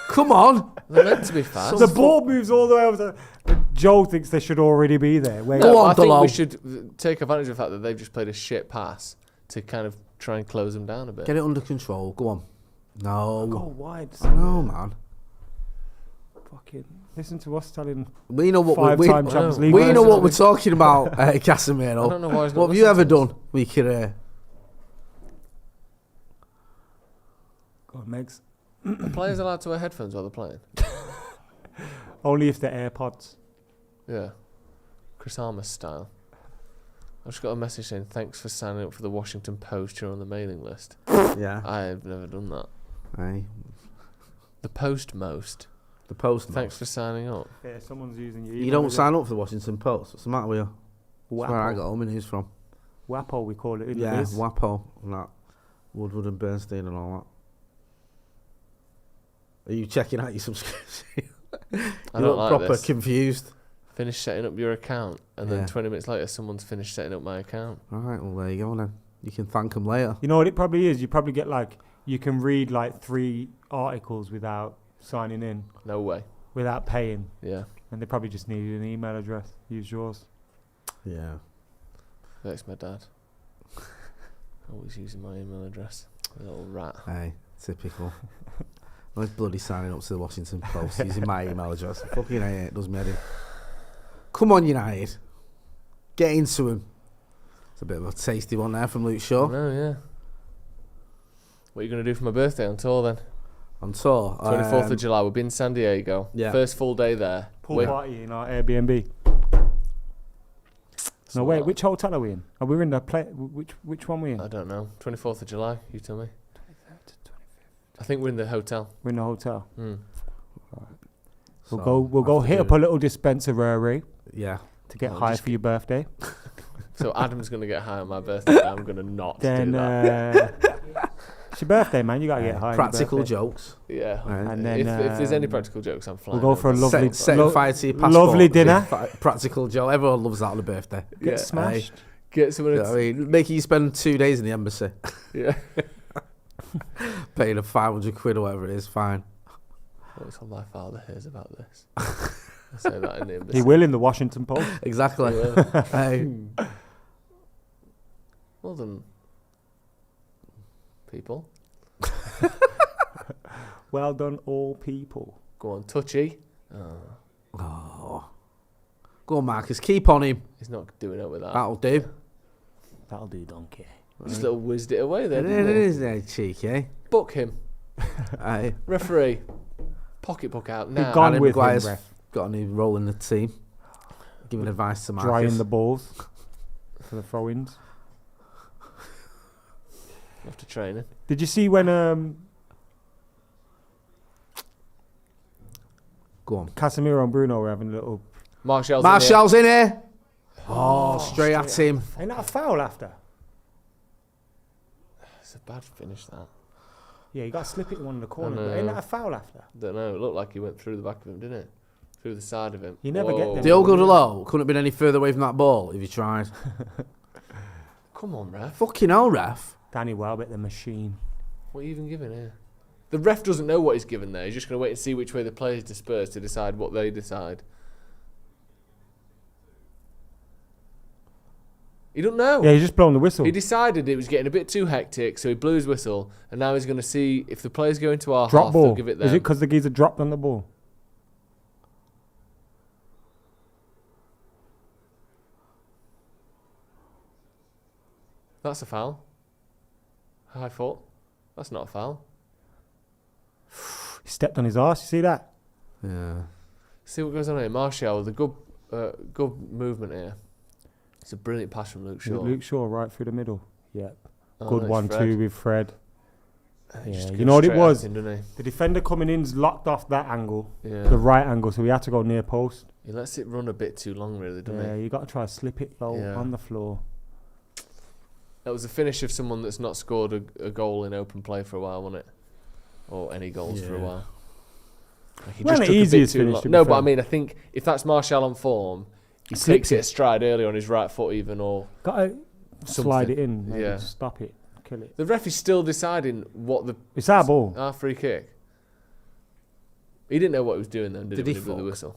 Come on. They're meant to be fast. The ball moves all the way over to... Joel thinks they should already be there. Wait, Go on, I think Delon. we should take advantage of the fact that they've just played a shit pass to kind of try and close them down a bit. Get it under control. Go on. No. go wide. I know, man. Fucking listen to us telling We know what five-time Champions League we know winners. what we're talking about, Casemiro. I don't know why he's not What have you listening ever to us. done with your career? Go on, Megs. Are players allowed to wear headphones while they're playing? Only if they're AirPods. Yeah. Chris Armas style. I've just got a message saying, thanks for signing up for the Washington Post. You're on the mailing list. Yeah. I've never done that. Hey. The Post most. The Post. Thanks for signing up. Yeah, someone's using your You don't sign up for the Washington Post. What's the matter with you? That's where I WAPO. got all my news from. WAPO, we call it. In Yeah, the biz. WAPO and that. Woodward and Bernstein and all that. Are you checking out your subscription? I You don't look like proper this. confused. Finish setting up your account, and Yeah. then 20 minutes later, someone's finished setting up my account. All right, well, there you go then. You can thank them later. You know what it probably is? You probably get you can read 3 articles without signing in, No way. without paying. Yeah. And they probably just needed an email address. Use yours. Yeah. That's my dad. Always using my email address. A little rat. Hey, typical. I'm bloody signing up to the Washington Post using my email address. Fucking hate it. Does me head in. Come on, United. Get into him. It's a bit of a tasty one there from Luke Shaw. No, yeah. What are you going to do for my birthday on tour then? On tour. 24th of July. We'll be in San Diego. Yeah. First full day there. Pool party in our Airbnb. No, wait, which hotel are we in? Are we in the which one are we in? I don't know. 24th of July, you tell me. I think we're in the hotel. We're in the hotel. Mm. We'll go hit up a little dispensary. Yeah. To get high for your birthday. So Adam's going to get high on my birthday, and I'm going to not Then, do that. It's your birthday, man. You got to get high. on your Practical birthday. jokes. Yeah. And then, if there's any practical jokes, I'm flying. We'll go for a lovely, Set fire to your passport. lovely dinner. Practical joke. Everyone loves that on a birthday. Get smashed. Get someone. You know what I mean, making you spend 2 days in the embassy. Yeah. Paying a 500 quid or whatever it is, fine. What's all my father hears about this? I say that in the embassy. He will in the Washington Post. Exactly. Hey. Well done, people. Well done, all people. Go on, touchy. Oh. Go on, Marcus. Keep on him. He's not doing it with that. That'll do. That'll do, donkey. Just little whizzed it away there. It didn't he? is there, cheeky, eh? Book him. Aye. Referee. Pocketbook out now. gone Harry with him, Maguire's ref. got a new role in the team. Giving advice to Marcus. Drying the balls for the throw-ins. After training. Did you see when Go on. Casemiro and Bruno were having a little... Martial's in here. Oh, straight at him. Ain't that a foul after? It's a bad finish, that. Yeah, you got to slip it in one of the corners. But know. ain't that a foul after? Don't know. It looked like he went through the back of him, didn't it? Through the side of him. You never get them. Diogo Dalot couldn't have been any further away from that ball if he tried. Come on, ref. Fucking hell, ref. Danny Welbeck, the machine. What are you even giving here? The ref doesn't know what he's given there. He's just going to wait and see which way the players disperse to decide what they decide. He don't know. Yeah, he's just blowing the whistle. He decided it was getting a bit too hectic, so he blew his whistle, and now he's going to see if the players go into our Drop half, ball. they'll give it them. Is it because the geezer dropped on the ball? That's a foul. High foot. That's not a foul. He stepped on his arse. You see that? Yeah. See what goes on here. Martial with a good movement here. It's a brilliant pass from Luke Shaw. Luke Shaw right through the middle. Yep. Oh, Good nice 1-2 with Fred. He just Yeah. goes You know what it straight was? at him, doesn't he? The defender coming in's locked off that angle, Yeah. the right angle, so he had to go near post. He lets it run a bit too long, really, doesn't Yeah, he? you got to try to slip it low Yeah. on the floor. That was a finish of someone that's not scored a goal in open play for a while, wasn't it? Or any goals for a Yeah. while. Like he Well, just the took a bit easiest too finish, long. to be No, but fair. I mean, I think if that's Martial on form, he Slips takes it a stride early on his right foot even, or Got to slide it in, maybe Yeah. to stop it, kill it. the ref is still deciding what the... It's our ball. Our free kick. He didn't know what he was doing then, did he, he when he blew the fuck? whistle?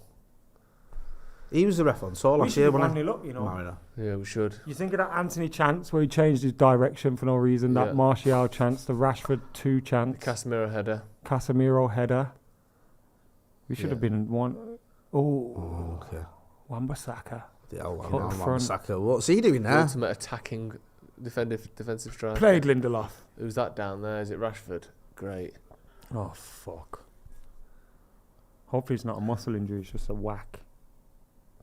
He was the ref on Saul We last should year, be wasn't he? 1-0 up, you know. Mariner. Yeah, we should. You think of that Anthony chance where he changed his direction for no reason, Yeah. that Martial chance, the Rashford 2 chance, Casemiro header. Casemiro header. We should Yeah. have been one. Oh, Oh, okay. Wan-Bissaka. Yeah, well, Cut well, front. Wan-Bissaka. What's he doing The there? ultimate attacking defensive striker. Played Lindelof. Who's that down there? Is it Rashford? Great. Oh, fuck. Hopefully it's not a muscle injury, it's just a whack.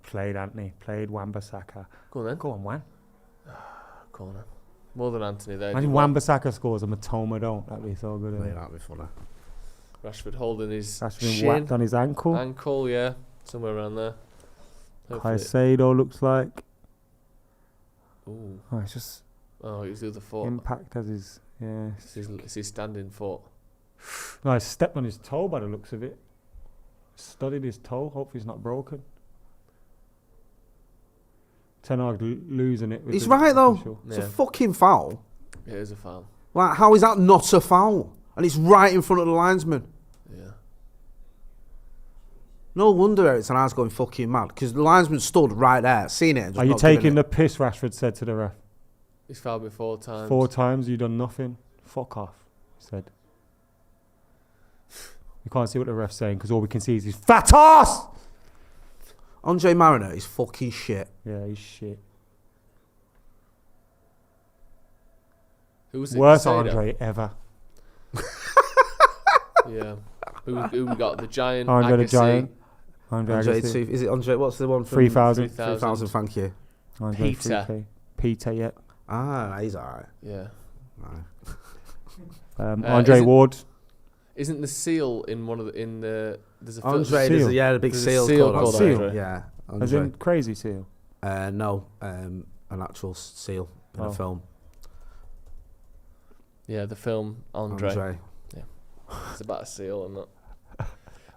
Played Anthony, played Wan-Bissaka. Go on then. Go on, Wan. Corner. More than Anthony there. Imagine Did well. Wan-Bissaka scores and Matoma don't. That'd be so good. Yeah, Isn't it? that'd be funny. Rashford holding his That's been shin. whacked on his ankle. Ankle, yeah. Somewhere around there. Hopefully it- Caicedo looks like. Ooh. Oh, it's just Oh, he was the other foot. impact as his. Yeah. It's his standing foot. No, he stepped on his toe by the looks of it. Studied his toe. Hopefully it's not broken. Ten Hag losing it. With He's the right, though. official. It's Yeah. a fucking foul. It is a foul. Like, how is that not a foul? And it's right in front of the linesman. Yeah. No wonder Ericsson I's going fucking mad, because the linesman stood right there, seen it. And just Are you not giving taking it. the piss? Rashford said to the ref. He's fouled me 4 times. 4 times, you done nothing. Fuck off, he said. You can't see what the ref's saying because all we can see is his fat ass. Andre Mariner is fucking shit. Yeah, he's shit. Who was it? Worst Caicedo? Andre ever. Yeah. Who we got? The Giant. Andre the Agassi. Giant. Andre Andre, Agassi. is it Andre? What's the one from 3,000. 3,000. Thank you. Andre Peter. 3K. Peter, yeah. Ah, he's alright. Yeah. Andre Ward. Isn't the seal in one of the? There's a Andre, seal. the big There's a seal seal called called Andre. Andre. Yeah, As Andre. in Crazy Seal. No, an actual seal in a film. Yeah, the film Andre. Yeah. It's about a seal and that.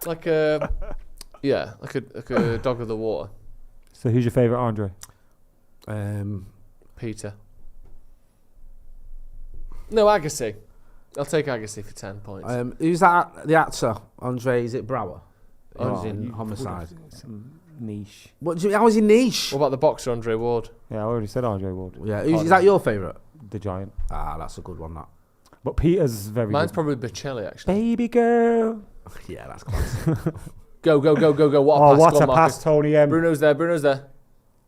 Like a dog of the water. So who's your favourite Andre? Peter. No, Agassi. I'll take Agassi for 10 points. Who's that? The actor Andre? Is it Brower? Oh, Who's in Homicide? Some niche. How is he niche? What about the boxer Andre Ward? Yeah, I already said Andre Ward. Yeah, is that your favourite? The Giant. Ah, that's a good one. That. But Peter's very Mine's good. probably Bocelli, actually. Baby girl. Yeah, that's class. Go. What a pass. What Go a on, Marcus. pass, Tony M. Bruno's there.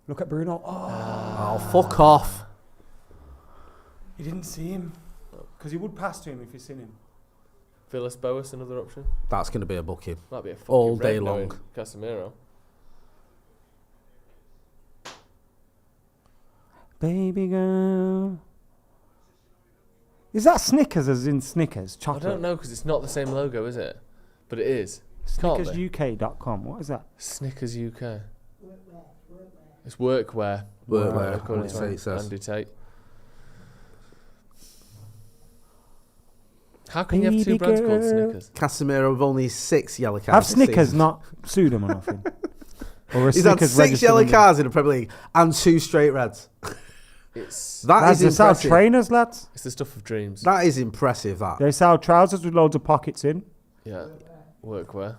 Look at Bruno. Oh, fuck off. You didn't see him. Because he would pass to him if you seen him. Villas Boas, another option. That's going to be a booking. Might be a fucking All day red knowing long. Casemiro. Baby girl. Is that Snickers as in Snickers? Chocolate? I don't know because it's not the same logo, is it? But it is. Can't be. SnickersUK.com. What is that? Snickers UK. It's workwear. Workwear, According Andy to Tate says. Andy Tate. How can you have 2 Baby brands called girl. Snickers? Casemiro with only 6 yellow cards. Have this Snickers season. not sued him or nothing? Or a He's had Snickers 6 registered yellow under- cards in the Premier League and 2 straight reds. That is they sell impressive. trainers, lads. It's the stuff of dreams. That is impressive. That. They sell trousers with loads of pockets in. Yeah. Workwear.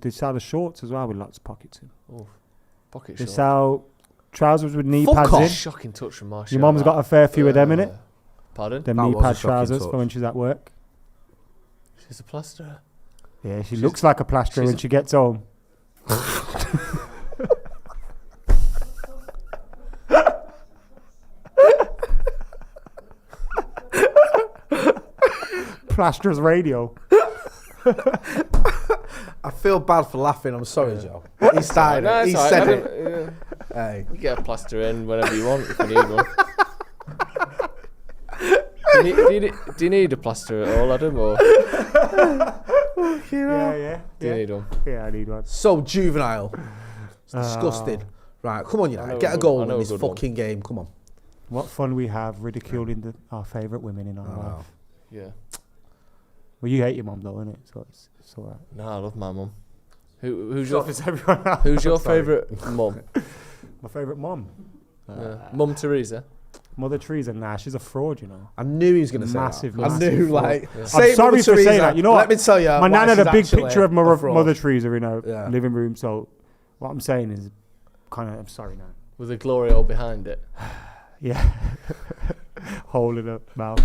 They sell the shorts as well with lots of pockets in. Oh, pocket They short. sell trousers with knee Fuck pads off. in. Shocking touch from Marshall. Your mum's got a fair few of them in it. Pardon? Them That knee was a pad shocking trousers touch. for when she's at work. She's a plasterer. Yeah, she looks like a plasterer when she gets home. Plasterer's radio. I feel bad for laughing. I'm sorry, Joe. He started it. He said it. Hey. You get a plaster in whenever you want if you need one. Do you need a plaster at all, Adam? Or Yeah. do you need one? Yeah, I need one. So juvenile. It's disgusting. Right, come on, United. Get a goal in this fucking game. Come on. What fun we have ridiculing our favourite women in our life. Yeah. Well, you hate your mum though, innit? So it's alright. No, I love my mum. Who's your everyone else. Who's your Sorry. favourite mum? My favourite mum? Mum Teresa. Mother Teresa, nah, she's a fraud, you know. I knew he was going to say Massive, that. I massive knew, fraud. like... I'm Say sorry Mother for saying Teresa. that. You know Let what? me tell you My why nan had a she's big actually picture of a fraud. Mother Teresa in her living room, so what I'm saying is kind of, I'm sorry now. With a glory hole behind it. Yeah. Hole in her mouth.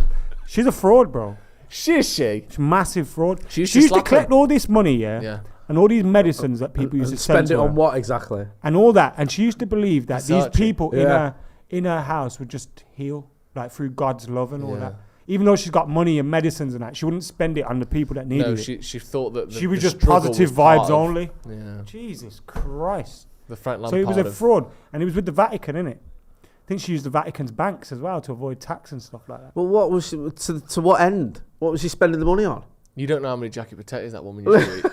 She's a fraud, bro. Is she? She's a massive fraud. She used to slap collect him. all this money, Yeah. and all these medicines that people used to Spend send it to on her, what exactly? and all that. And she used to believe that these Versace. people Yeah. in her house would just heal, like through God's love and all Yeah. that. Even though she's got money and medicines and that, she wouldn't spend it on the people that needed No, it. she thought that She was the just struggle positive was part vibes of- only. Yeah. Jesus Christ. The Frank So Lampard. it was a fraud. And it was with the Vatican, innit? I think she used the Vatican's banks as well to avoid tax and stuff like that. Well, what was she, to what end? What was she spending the money on? You don't know how many jacket potatoes that woman used to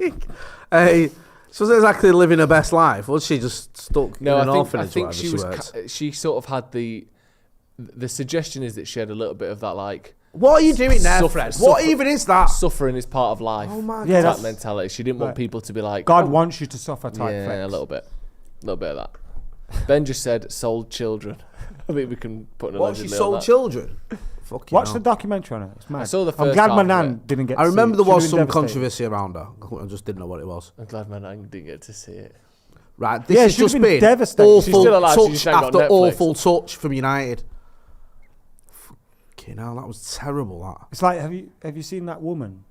eat. Hey, she wasn't exactly living her best life. Was she just stuck No, in an I orphanage? think whatever she was. worked? She sort of had the suggestion is that she had a little bit of that like What are you doing there, Suffer- Fred? suffer- What even is that? suffering is part of life. Oh my Yeah, God. That mentality. She didn't want Right. people to be like God wants you to suffer type yeah, flex. a little bit of that. Ben just said sold children. I think we can put an What, she allegedly on sold that. children? Fucking Watch hell. the documentary on it. It's mad. I saw the I'm first glad half my of nan it. didn't get I to remember see it. there was She some devastated. controversy around her. I just didn't know what it was. I'm glad my nan didn't get to see it. Right, this Yeah, has she'd have just been been devastated. awful She's still alive, she touch just ain't got after Netflix. awful touch from United. Fucking hell, that was terrible, that. It's like, have you seen that woman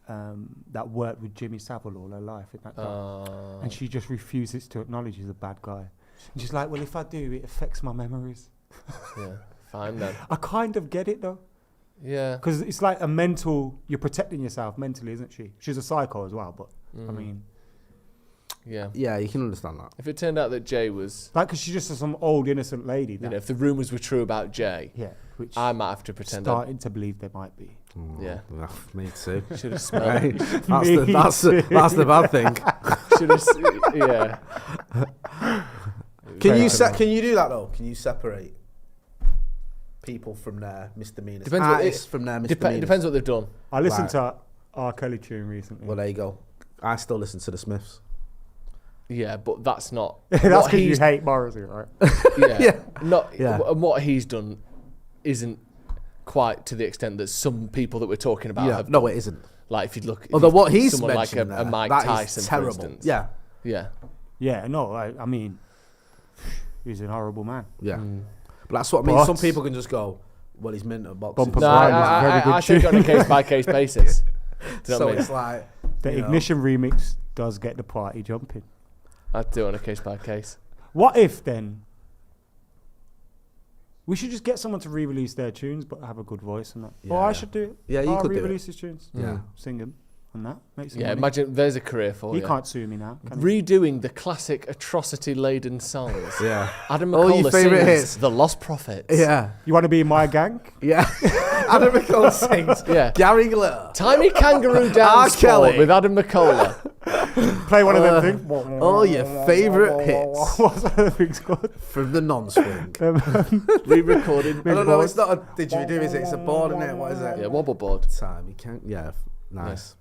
that worked with Jimmy Savile all her life? In that guy? And she just refuses to acknowledge he's a bad guy. And she's like, well, if I do, it affects my memories. Yeah, fine then. I kind of get it, though. Yeah. Because it's like a mental, you're protecting yourself mentally, isn't she? She's a psycho as well, but, I mean... Yeah. Yeah, you can understand that. If it turned out that Jay was, Like, because she's just some old, innocent lady. you That, know, if the rumours were true about Jay, yeah, which I might have to pretend I starting to believe they might be. yeah. Me too. Should have smelled Right. it. That's the bad thing. Should have, yeah. Can you do that though? Can you separate people from their misdemeanors? Depends what Artists from their misdemeanors. Depends what they've done. I listened Right. to R. Kelly tune recently. Well, there you go. I still listen to the Smiths. Yeah, but that's not. That's what because you he's- hate Morrissey, right? Yeah. Yeah. Not. Yeah. And what he's done isn't quite to the extent that some people that we're talking about have. No, done. it isn't. Like if you look. if Although you- what he's someone like mentioning a there, Mike that is Tyson, terrible. for instance. Yeah, Yeah. Yeah, no, I mean, he's an horrible man. yeah. But that's what I mean. But- Some people can just go, well, he's meant to boxing. Bumper No, Brighton is a very good I take it on a tune. case by case basis. Do you know So what I mean? it's like The you know. Ignition remix does get the party jumping. I'd do it on a case by case. What if then we should just get someone to re-release their tunes but have a good voice and that? Yeah. Or I should do it. Yeah, you I'll could do it. re-release his tunes. Yeah. Sing them and that. Make some Yeah, money. imagine there's a career for He you. can't sue me now. Can he? Redoing the classic atrocity-laden songs. Yeah. Adam All your McKola favourite sings hits. The Lost Prophets. Yeah. You want to be in my gang? Yeah. Adam McKola sings. Yeah. Gary Glitter. Tiny Kangaroo Dance Kelly. with Adam McKola. Play one of them things. All your favourite hits What's that thing's called? from the non-swing. Re-recorded. I don't know. It's not a didgeridoo, is it? It's a board, isn't it? What is it? Yeah, wobble board. Time you can't. Yeah. Nice.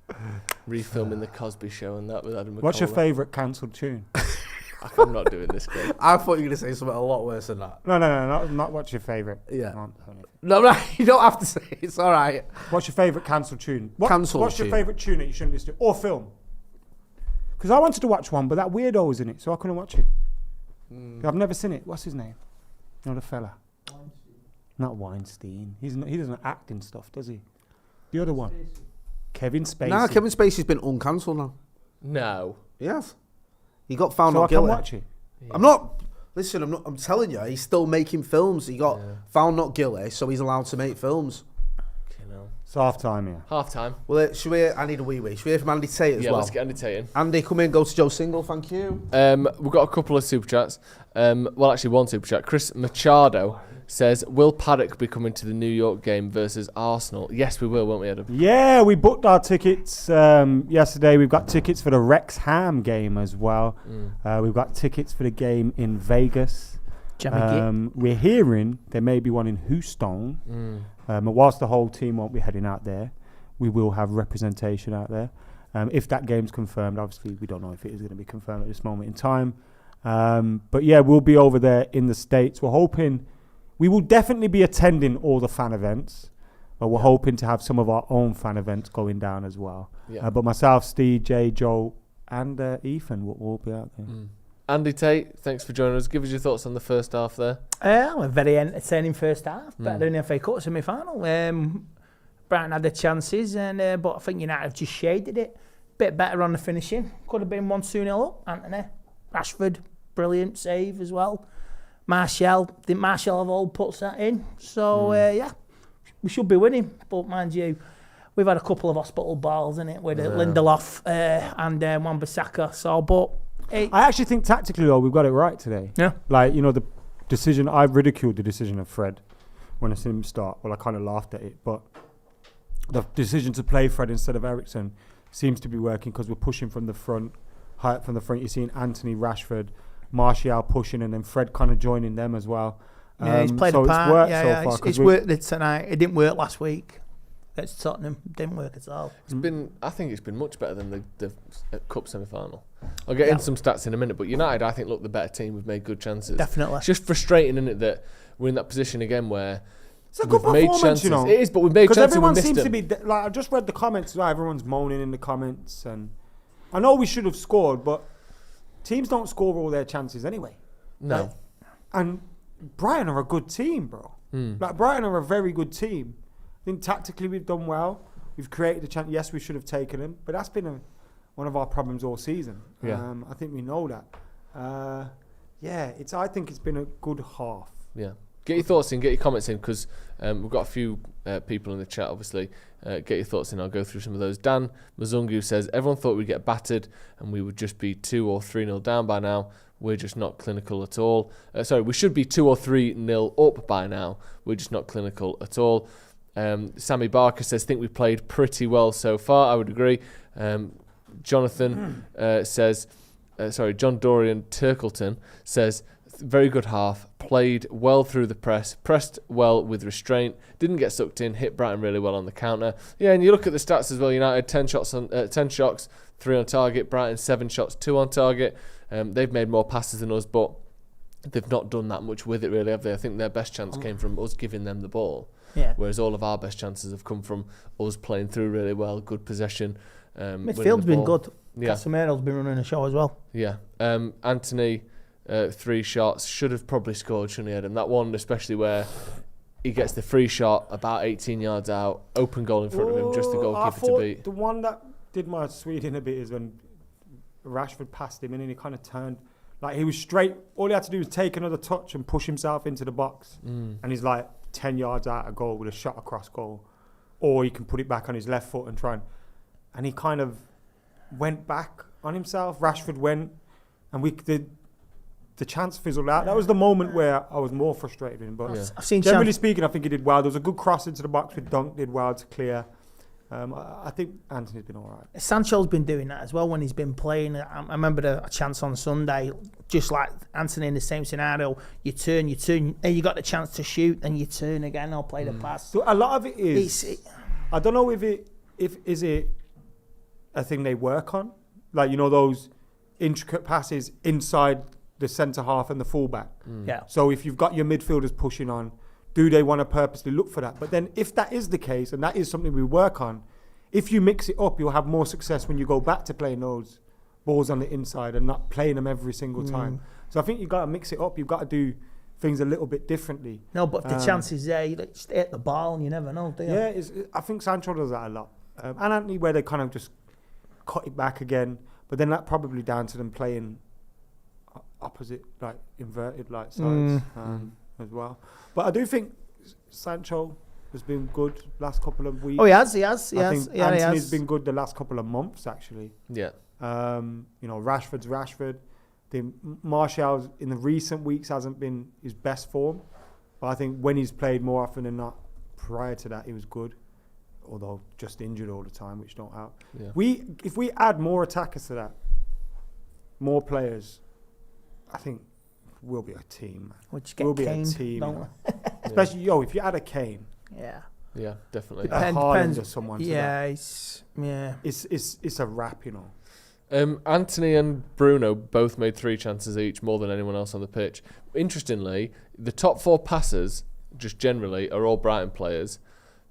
Refilming the Cosby Show and that with Adam McKola. What's your favourite cancelled tune? I'm not doing this game. I thought you were going to say something a lot worse than that. No, not what's your favourite. Yeah. No, you don't have to say it. It's all right. What's your favourite cancelled tune? What's your tune. favourite tune that you shouldn't listen to? Or film? Because I wanted to watch one, but that weirdo was in it, so I couldn't watch it. I've never seen it. What's his name? You know the fella? Not Weinstein. He doesn't act in stuff, does he? The other one. Kevin Spacey. Nah, Kevin Spacey's been uncancelled now. No. Yes. He got found So not I can guilty. watch it. Yeah. I'm telling you, he's still making films. He got found not guilty, so he's allowed to make films. It's half time here. Half time. Well, I need a wee. Should we hear from Andy Tate as well? Yeah, let's get Andy Tate in. Andy, come in, go to Joe Single, thank you. We've got a couple of super chats. Well, actually, one super chat. Chris Machado says, will Paddock be coming to the New York game versus Arsenal? Yes, we will, won't we, Adam? Yeah, we booked our tickets yesterday. We've got tickets for the Wrexham game as well. We've got tickets for the game in Vegas. We're hearing there may be one in Houston. And whilst the whole team won't be heading out there, we will have representation out there. If that game's confirmed, obviously we don't know if it is going to be confirmed at this moment in time. But yeah, we'll be over there in the States. We're hoping we will definitely be attending all the fan events, but we're hoping to have some of our own fan events going down as well. But myself, Steve, Jay, Joe, and Ethan will all be out there. Andy Tate, thanks for joining us. Give us your thoughts on the first half there. A very entertaining first half. Better than the FA Cup semi-final. Brighton had the chances, but I think United have just shaded it. Bit better on the finishing. Could have been 1-2-0 up. Anthony, Rashford, brilliant save as well. Didn't Martial have all puts that in? So, yeah, we should be winning. But mind you, we've had a couple of hospital balls in it with Lindelof and Wan-Bissaka. So, but I actually think tactically though we've got it right today. Yeah. Like, you know, the decision, I ridiculed the decision of Fred when I seen him start. Well, I kind of laughed at it, but the decision to play Fred instead of Eriksen seems to be working because we're pushing from the front, high up from the front. You're seeing Anthony, Rashford, Martial pushing, and then Fred kind of joining them as well. Yeah, he's played a part. It's worked tonight. It didn't work last week. It's Tottenham. Didn't work at all. I think it's been much better than the Cup semi-final. I'll get into some stats in a minute, but United, I think, look the better team. We've made good chances. Definitely. It's just frustrating, isn't it, that we're in that position again where it's a good performance, you know. It is, but we've made chances. Because everyone seems seems to be like, I just read the comments. Like, everyone's moaning in the comments, and I know we should have scored, but teams don't score all their chances anyway. No. Like, and Brighton are a good team, bro. Like, Brighton are a very good team. I think tactically we've done well. We've created a chance. Yes, we should have taken him, but that's been one of our problems all season. Yeah. I think we know that. I think it's been a good half. Yeah. Get your thoughts in, get your comments in, because we've got a few people in the chat, obviously. Get your thoughts in, I'll go through some of those. Dan Mazungu says, everyone thought we'd get battered and we would just be 2 or 3-0 down by now. We're just not clinical at all. We should be 2 or 3-0 up by now. We're just not clinical at all. Sammy Barker says, think we've played pretty well so far. I would agree. Jonathan says, John Dorian Turkleton says, very good half, played well through the press, pressed well with restraint, didn't get sucked in, hit Brighton really well on the counter. Yeah, and you look at the stats as well. United 10 shots, 3 on target. Brighton 7 shots, 2 on target. They've made more passes than us, but they've not done that much with it really, have they? I think their best chance came from us giving them the ball. Yeah. Whereas all of our best chances have come from us playing through really well, good possession. Midfield's been good. Yeah. Casemiro's been running the show as well. Yeah. Anthony, 3 shots, should have probably scored, shouldn't he, Adam? That one, especially where he gets the free shot about 18 yards out, open goal in front of him, just the goalkeeper to beat. The one that did my Sweden a bit is when Rashford passed him in and he kind of turned. Like, he was straight. All he had to do was take another touch and push himself into the box. And he's like 10 yards out of goal with a shot across goal. Or he can put it back on his left foot and try and he kind of went back on himself. Rashford went, and the chance fizzled out. That was the moment where I was more frustrated with him. But I've seen generally speaking, I think he did well. There was a good cross into the box with Dunk, did well to clear. I think Anthony's been all right. Sancho's been doing that as well when he's been playing. I remember a chance on Sunday, just like Anthony in the same scenario. You turn, and you got the chance to shoot, and you turn again or play the pass. So a lot of it is, I don't know if is it a thing they work on, like, you know, those intricate passes inside the centre half and the fullback. Yeah. So if you've got your midfielders pushing on, do they want to purposely look for that? But then if that is the case, and that is something we work on, if you mix it up, you'll have more success when you go back to playing those balls on the inside and not playing them every single time. So I think you've got to mix it up. You've got to do things a little bit differently. No, but if the chance is there, you just hit the ball and you never know, do you? Yeah, I think Sancho does that a lot. And Anthony, where they kind of just cut it back again, but then that probably down to them playing opposite, like inverted like sides as well. But I do think Sancho has been good last couple of weeks. Oh, he has. I think Anthony's been good the last couple of months, actually. Yeah. Rashford's Rashford. Martial's in the recent weeks hasn't been his best form, but I think when he's played more often than not, prior to that he was good, although just injured all the time, which don't help. Yeah. If we add more attackers to that, more players, I think we'll be a team. We'll be a team, especially if you add a Kane. Yeah, definitely. Depends or someone. It's a wrap, Anthony and Bruno both made 3 chances each, more than anyone else on the pitch. Interestingly, the top 4 passers, just generally, are all Brighton players.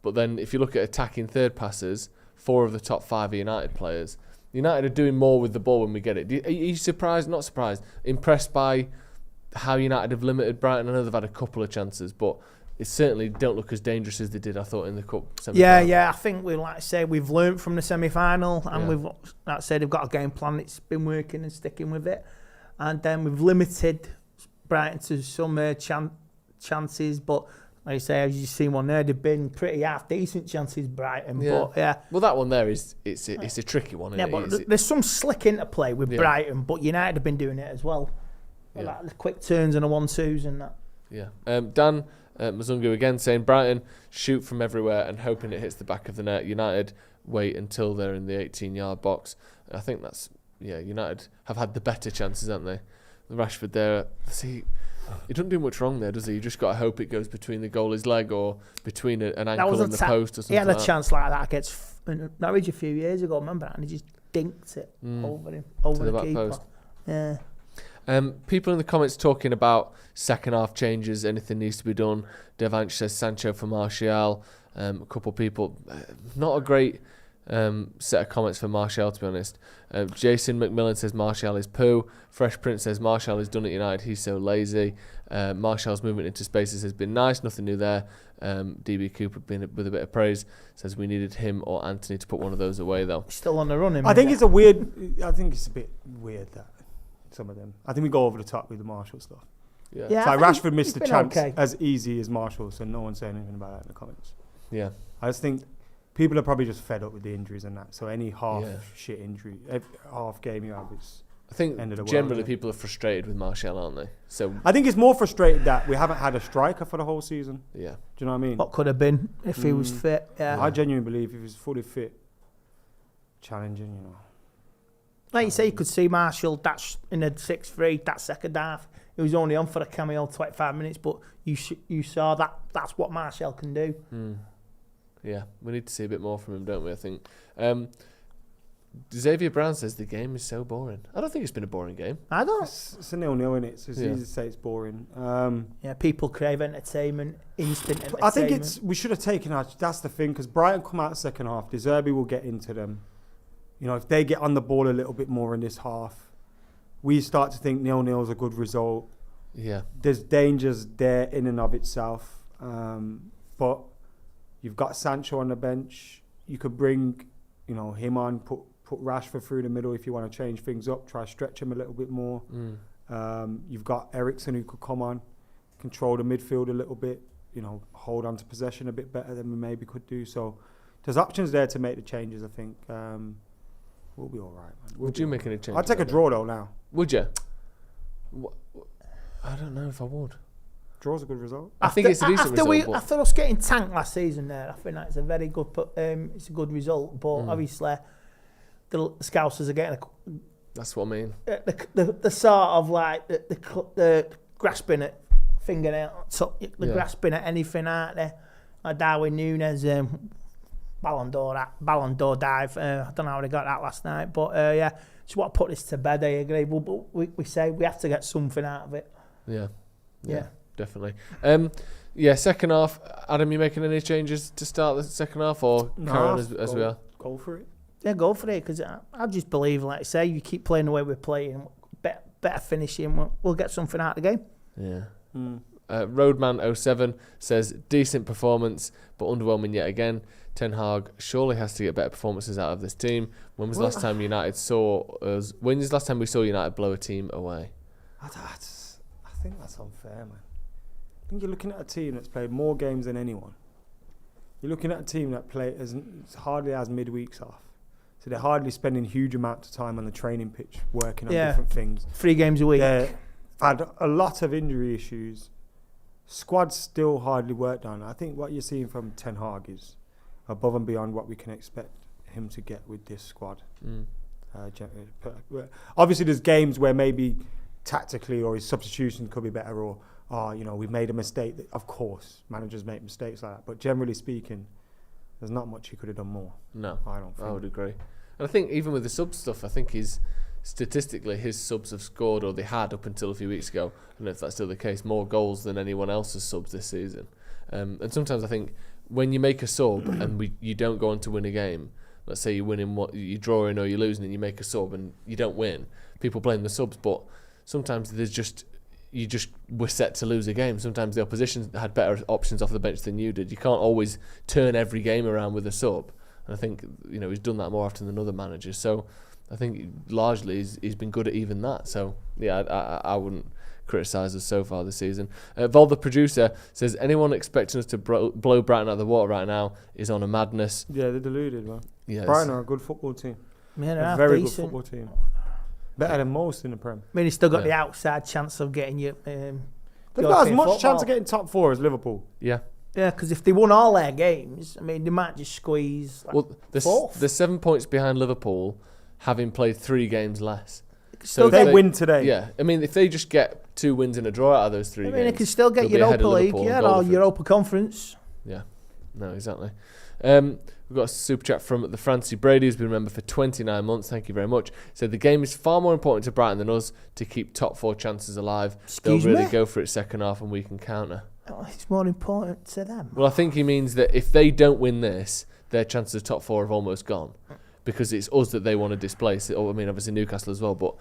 But then if you look at attacking third passes, 4 of the top 5 are United players. United are doing more with the ball when we get it. Are you surprised? Not surprised. Impressed by how United have limited Brighton? I know they've had a couple of chances, but it certainly don't look as dangerous as they did, I thought, in the cup semi-final. Yeah. I think we've learnt from the semi-final, and we've, like I said, they've got a game plan. It's been working and sticking with it, and then we've limited Brighton to some chances. But like I say, as you see one there, they've been pretty half decent chances, Brighton. Yeah. But well, that one there it's a tricky one. Isn't but there's some slick interplay with Brighton, but United have been doing it as well. Like the quick turns and the 1-2s and that. Yeah. Dan Mazungu again saying Brighton shoot from everywhere and hoping it hits the back of the net. United wait until they're in the 18-yard box. I think that's United have had the better chances, haven't they? The Rashford there, he doesn't do much wrong there, does he? You just got to hope it goes between the goalie's leg or between an ankle and the post or something. He had a chance like that against Norwich a few years ago, remember? And he just dinked it over him, over the keeper. Post. Yeah. People in the comments talking about second half changes, anything needs to be done. Devanch says Sancho for Martial. A couple of people, not a great set of comments for Martial, to be honest. Jason McMillan says Martial is poo. Fresh Prince says Martial is done at United, he's so lazy. Martial's movement into spaces has been nice, nothing new there. DB Cooper, with a bit of praise, says we needed him or Anthony to put one of those away, though. Still on the run, I think it's a bit weird that some of them. I think we go over the top with the Martial stuff. Yeah. It's like Rashford missed the chance as easy as Martial, so no one's saying anything about that in the comments. Yeah. I just think people are probably just fed up with the injuries and that. So any shit injury, half game you have is I think end of the generally world, people are frustrated with Martial, aren't they? So I think it's more frustrated that we haven't had a striker for the whole season. Yeah. Do you know what I mean? What could have been if he was fit. Yeah. I genuinely believe if he was fully fit, challenging, Like you say, you could see Martial in the 6-3, that second half. He was only on for a cameo 25 minutes, but you saw that's what Martial can do. Yeah, we need to see a bit more from him, don't we, I think. Xavier Brown says the game is so boring. I don't think it's been a boring game. I don't. It's a 0-0, innit? It's easy to say it's boring. People crave entertainment, instant entertainment. I think we should have taken that's the thing, because Brighton come out the second half, De Zerbi will get into them. If they get on the ball a little bit more in this half, we start to think 0-0 is a good result. Yeah. There's dangers there in and of itself. But you've got Sancho on the bench. You could bring, him on, put Rashford through the middle if you want to change things up, try to stretch him a little bit more. You've got Eriksen who could come on, control the midfield a little bit, hold on to possession a bit better than we maybe could do. So there's options there to make the changes, I think. We'll be all right, man. Would you make any changes? I'd take a draw, though, now. Would you? I don't know if I would. Draw's a good result. I think it's a decent result. After us getting tanked last season there, I think that's a very good it's a good result. But obviously, the Scousers are getting that's what I mean. The sort of like the grasping at fingernail, grasping at anything out there. Like Darwin Núñez, Ballon d'Or dive. I don't know how they got that last night, but just want to put this to bed. I agree. But we say we have to get something out of it. Yeah, definitely. Second half. Adam, you making any changes to start the second half, or carry on as we are? Go for it. Yeah, go for it, because I just believe, like I say, you keep playing the way we're playing, better finishing, we'll get something out of the game. Yeah. Roadman07 says, decent performance, but underwhelming yet again. Ten Hag surely has to get better performances out of this team. When was the last time United saw us? When was the last time we saw United blow a team away? I think that's unfair, man. I think you're looking at a team that's played more games than anyone. You're looking at a team that hardly has midweeks off. So they're hardly spending huge amounts of time on the training pitch working on different things. 3 games a week. They've had a lot of injury issues. Squad's still hardly worked on. I think what you're seeing from Ten Hag is above and beyond what we can expect him to get with this squad. Obviously, there's games where maybe tactically or his substitution could be better, or we've made a mistake. Of course, managers make mistakes like that. But generally speaking, there's not much he could have done more. No, I don't think. I would agree. And I think even with the sub stuff, I think statistically his subs have scored, or they had up until a few weeks ago, I don't know if that's still the case, more goals than anyone else's subs this season. And sometimes I think when you make a sub and you don't go on to win a game, let's say you're winning, you're drawing or you're losing, and you make a sub and you don't win, people blame the subs, but sometimes you just were set to lose a game. Sometimes the opposition had better options off the bench than you did. You can't always turn every game around with a sub. And I think he's done that more often than other managers. So I think largely he's been good at even that. So yeah, I wouldn't criticise us so far this season. Vol the producer says, anyone expecting us to blow Brighton out of the water right now is on a madness. Yeah, they're deluded, man. Yes. Brighton are a good football team. Yeah, they're a very decent. good football team. Better than most in the Prem. I mean, he's still got the outside chance of getting you. They've got as much chance of getting top 4 as Liverpool. Yeah. Yeah, because if they won all their games, I mean, they might just squeeze. They're 7 points behind Liverpool, having played 3 games less. So if they win today. Yeah, I mean, if they just get 2 wins and a draw out of those 3 games, they can still get Europa League, or Europa Conference. Yeah, no, exactly. We've got a super chat from the Francie Brady, who's been a member for 29 months. Thank you very much. Said the game is far more important to Brighton than us to keep top 4 chances alive. They'll really go for it second half and we can counter. Oh, it's more important to them. Well, I think he means that if they don't win this, their chances of top 4 have almost gone, because it's us that they want to displace. I mean, obviously Newcastle as well, but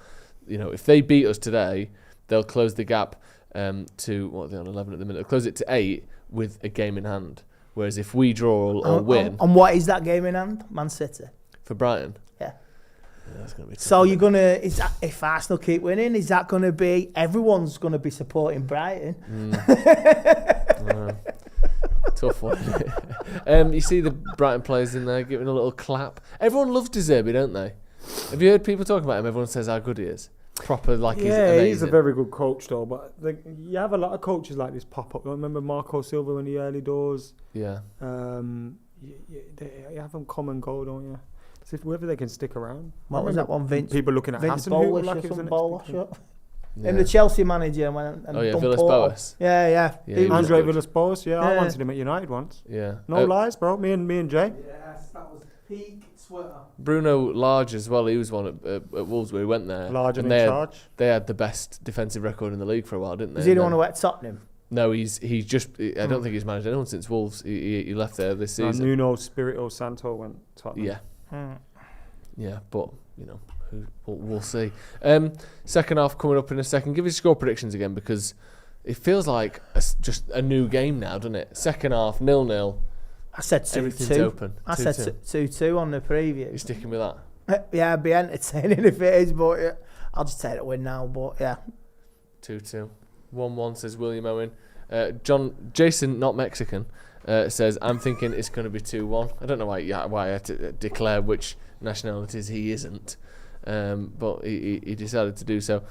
if they beat us today, they'll close the gap to what are they on 11 at the minute? They'll close it to 8 with a game in hand. Whereas if we draw or win... And what is that game in hand? Man City? For Brighton? Yeah. That's going to be tough. So you're going to... If Arsenal keep winning, is that going to be... Everyone's going to be supporting Brighton. Tough one. You see the Brighton players in there giving a little clap. Everyone loves De Zerbi, don't they? Have you heard people talking about him? Everyone says how good he is. Proper, he's amazing. He's a very good coach though, but you have a lot of coaches like this pop up. I remember Marco Silva in the early doors. Yeah. You have them come and go, don't you? So if whether they can stick around. What was that one, Vince? People looking at Vince Hassan, Bowler, like it was the Chelsea manager went and Villas-Boas. Yeah. Andre Villas-Boas. I wanted him at United once. Yeah. No lies, bro. Me and Jay. Yes, that was peak Twitter. Bruno Lage as well. He was one at Wolves where he went there. Lage and in charge. They had the best defensive record in the league for a while, didn't they? Is he the one who went to Tottenham? No, he's just. I don't think he's managed anyone since Wolves. He left there this season. Nuno Espirito Santo went to Tottenham. Yeah. Yeah, but we'll see. Second half coming up in a second. Give us score predictions again, because it feels like just a new game now, doesn't it? Second half 0-0. I said 2-2. Open. I said 2-2 on the preview. You're sticking with that? Yeah, it'd be entertaining if it is, but I'll just take the win now. But yeah, 2-2. 1-1 says William Owen. Jason, not Mexican, says I'm thinking it's going to be 2-1. I don't know why I had to declare which nationalities he isn't, but he decided to do so.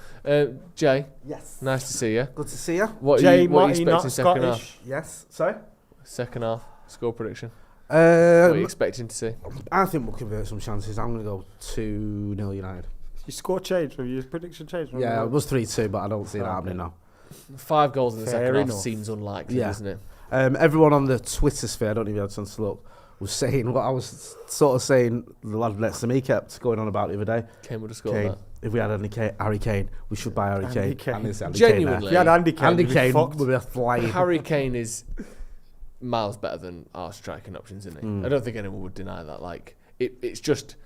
Jay, yes, nice to see you. Good to see you. What are you expecting second half? Yes, sorry. Second half score prediction. What are you expecting to see? I think we'll convert some chances. I'm going to go 2-0 United. Your score changed? Your prediction changed? Yeah, it was 3-2, but I don't see that happening now. 5 goals in the second half seems unlikely, doesn't it? Everyone on the Twitter sphere, I don't even have a chance to look, was saying what I was sort of saying. The lad next to me kept going on about the other day. Kane would have scored that. If we had Harry Kane, we should buy Harry Kane. Kane. Genuinely, If you had Andy Kane, would be flying. Harry Kane is miles better than our striking options, isn't he? I don't think anyone would deny that. Like, it's just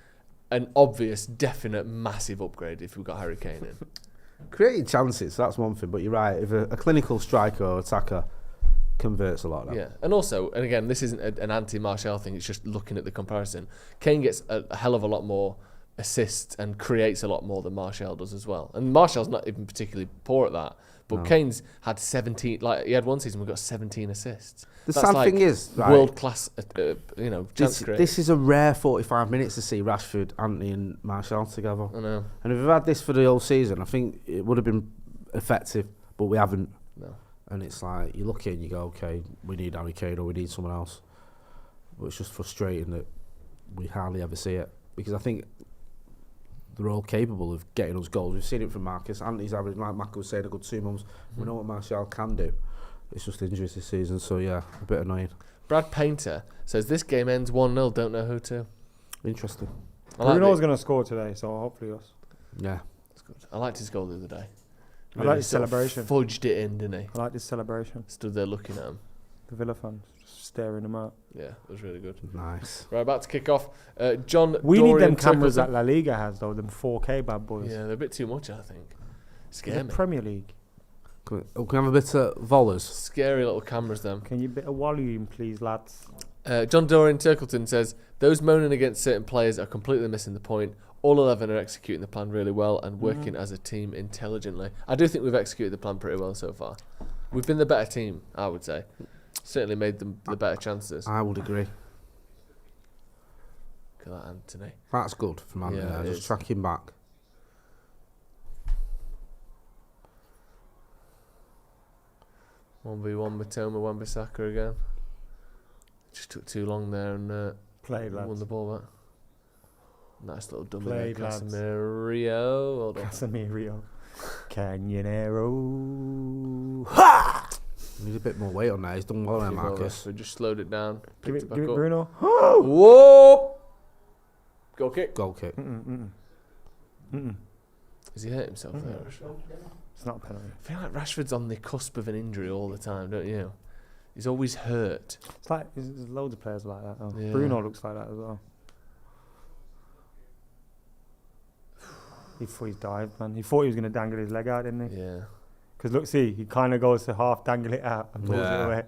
an obvious, definite, massive upgrade if we got Harry Kane in. Creating chances, that's one thing. But you're right. If a clinical striker or attacker converts a lot of that. Yeah, and also, and again, this isn't an anti-Martial thing. It's just looking at the comparison. Kane gets a hell of a lot more assists and creates a lot more than Martial does as well. And Martial's not even particularly poor at that. But Kane's had 17. Like, he had one season, we got 17 assists. The sad thing is, right, world class. Chance creation. This is a rare 45 minutes to see Rashford, Antony, and Martial together. I know. And if we've had this for the whole season, I think it would have been effective. But we haven't. No. And it's like, you look in and you go, okay, we need Harry Kane or we need someone else. But it's just frustrating that we hardly ever see it. Because I think they're all capable of getting us goals. We've seen it from Marcus. Anthony's average, like Mac was saying, a good 2 months. We know what Martial can do. It's just injuries this season, so yeah, a bit annoying. Brad Painter says this game ends 1-0, don't know who to. Interesting. Bruno's going to score today, so hopefully us. Yeah. That's good. I liked his goal the other day. I like his celebration. Fudged it in, didn't he? I like his celebration. Stood there looking at him. The Villa fans just staring him out. Yeah, it was really good. Nice. Right, about to kick off. John We Dorian need them cameras Turkleton. that La Liga has, though, them 4K bad boys. Yeah, they're a bit too much, I think. Scare me. Premier League. Can we have a bit of volleys? Scary little cameras, them. Can you bit of volume, please, lads? John Dorian Turkleton says, those moaning against certain players are completely missing the point. All 11 are executing the plan really well and working as a team intelligently. I do think we've executed the plan pretty well so far. We've been the better team, I would say. Certainly made them the better chances. I would agree. Look at that, Anthony. That's good from Anthony. Yeah, Just track him back. 1v1 Matoma, Wan-Bissaka again. Just took too long there and won the ball back. Nice little dummy there, Casemiro. Well done. Casemiro. Canyonero. Needs a bit more weight on that. He's done well there, Marcus. So just slowed it down. Give Picked it, back give it up. Bruno. Whoa! Goal kick. Goal kick. Has he hurt himself there? It's not a penalty. I feel like Rashford's on the cusp of an injury all the time, don't you? He's always hurt. It's like there's loads of players like that. Though. Yeah. Bruno looks like that as well. He thought he dived, man. He thought he was going to dangle his leg out, didn't he? Yeah. Because look, see, he kind of goes to half dangle it out and pulls it away.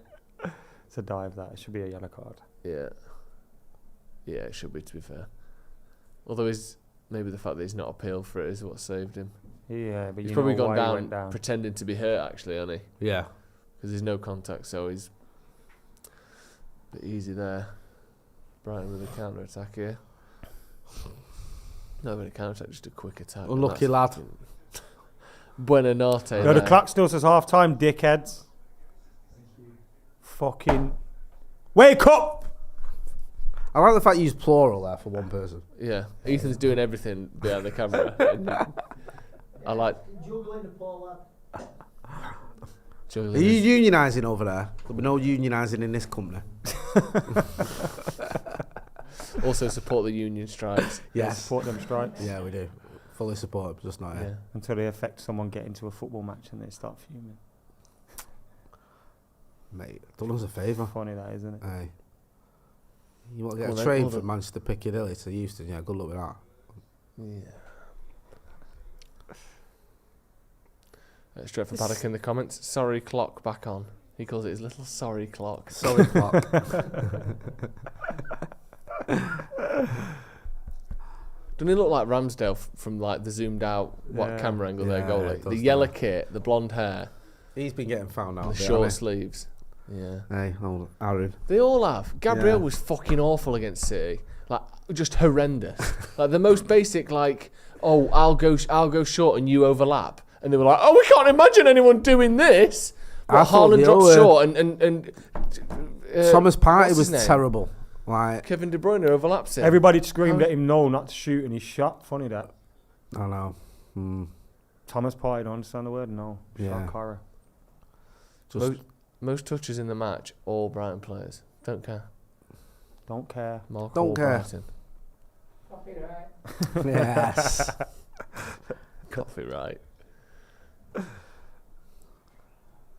It's a dive, that. It should be a yellow card. Yeah. Yeah, it should be, to be fair. Although maybe the fact that he's not appealed for it is what saved him. Yeah, but he's you probably know gone why he down, went down pretending to be hurt, actually, hasn't he? Yeah. Because there's no contact, so he's a bit easy there. Brighton with a counter-attack here. Not really a counter-attack, just a quick attack. Unlucky lad. Buenanote. No, the clock still says half time, dickheads. Fucking wake up! I like the fact you use plural there for one person. Yeah, Ethan's doing everything behind the camera. I like. Juggling the poor lad. Are you unionising over there? There'll be no unionising in this company. Also support the union strikes. Yeah, support them strikes. Yeah, we do. Fully support them, just not here. Until they affect someone getting to a football match and they start fuming. Mate, done us a favour. Funny that, isn't it? Aye. You want to get a train from Manchester Piccadilly to Euston? Yeah, good luck with that. Yeah. Stretford Paddock in the comments. Sorry clock back on. He calls it his little sorry clock. Sorry clock. Doesn't he look like Ramsdale from like the zoomed out camera angle there, goalie? The yellow kit, the blonde hair. He's been getting found out. The short sleeves. Yeah. Hey, old Aaron. They all have. Gabriel was fucking awful against City. Like, just horrendous. Like the most basic, like, oh, I'll go short and you overlap. And they were like, oh, we can't imagine anyone doing this. But Haaland dropped short and Thomas Partey was terrible. Like Kevin De Bruyne overlaps him. Everybody screamed at him no not to shoot and he shot. Funny that. I know. Thomas Partey, don't understand the word? No. Yeah. Shot Cara. Most touches in the match, all Brighton players. Don't care. Don't care. Don't care. Brighton. Yes. Coffee right.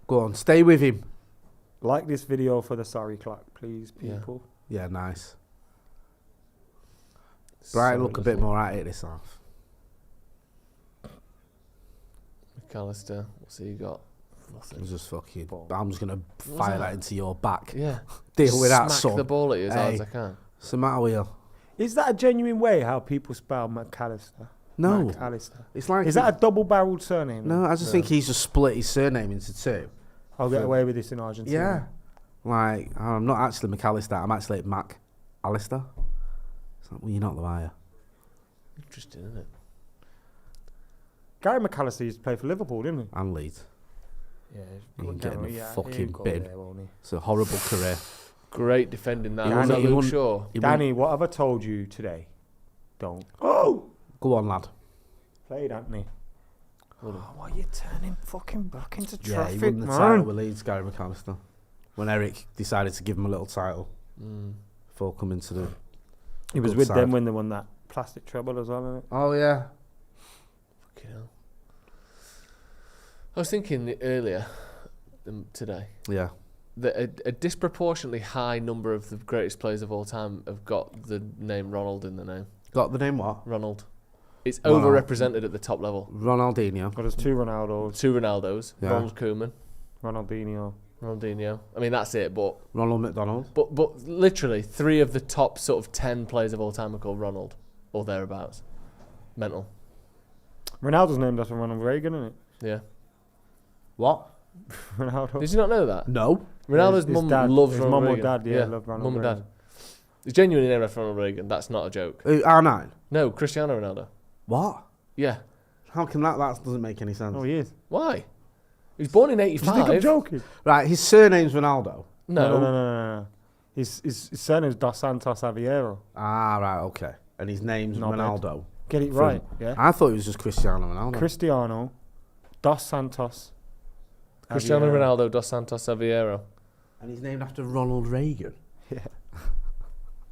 Go on, stay with him. Like this video for the sorry clock, please, people. Yeah, nice. Brighton look a bit more at it this half. McAllister, what's he got? It was just fucking. I'm just gonna fire that into your back. Yeah. Deal with that, Smack son. the ball at you as hard as I can. What's the matter with you? Is that a genuine way how people spell McAllister? No. McAllister. It's like. Is that a double-barreled surname? No, I just think he's just split his surname into two. I'll get away with this in Argentina. Yeah. Like, I'm not actually McAllister, I'm actually Mac Alistair. It's like, well, you're not, though, are you? Interesting, isn't it? Gary McAllister used to play for Liverpool, didn't he? And Leeds. Yeah. You can get him a fucking he'd go bin. there, won't he? It's a horrible career. Great defending that. Danny, Was that he Luke won- Shaw? Danny, what have I told you today? Don't. Oh! Go on, lad. Played, Anthony. Oh, why are you turning fucking back into Yeah, traffic, he won the man? title with Leeds, Gary McAllister. When Eric decided to give him a little title before coming to the. He was good with side. them when they won that plastic treble as well, innit? Oh, yeah. Fucking hell. I was thinking earlier today Yeah. that a disproportionately high number of the greatest players of all time have got the name Ronald in the name. Got the name what? Ronald. It's Ronald. overrepresented at the top level. Ronaldinho. But there's two Ronaldos. Two Ronaldos. Yeah. Ronald Koeman. Ronaldinho. Ronaldinho. I mean, that's it, but Ronald McDonald. But literally, 3 of the top sort of 10 players of all time are called Ronald, or thereabouts. Mental. Ronaldo's named after Ronald Reagan, isn't it? Yeah. What? Ronaldo. Did you not know that? No. Ronaldo's His mum dad- loves his Ronald mum or Reagan. dad, yeah, love Ronald Mum and Reagan. dad. He's genuinely named after Ronald Reagan. That's not a joke. R9. No, Cristiano Ronaldo. What? Yeah. How can that doesn't make any sense? Oh, he is. Why? He was born in Do you think I'm 85. joking? Right, his surname's Ronaldo. No. His surname's Dos Santos Aveiro. Ah, right, okay. And his name's Not bad. Ronaldo. Get it right, yeah? I thought it was just Cristiano Ronaldo. Cristiano Dos Santos Cristiano Aveiro. Ronaldo dos Santos Aveiro. And he's named after Ronald Reagan. Yeah.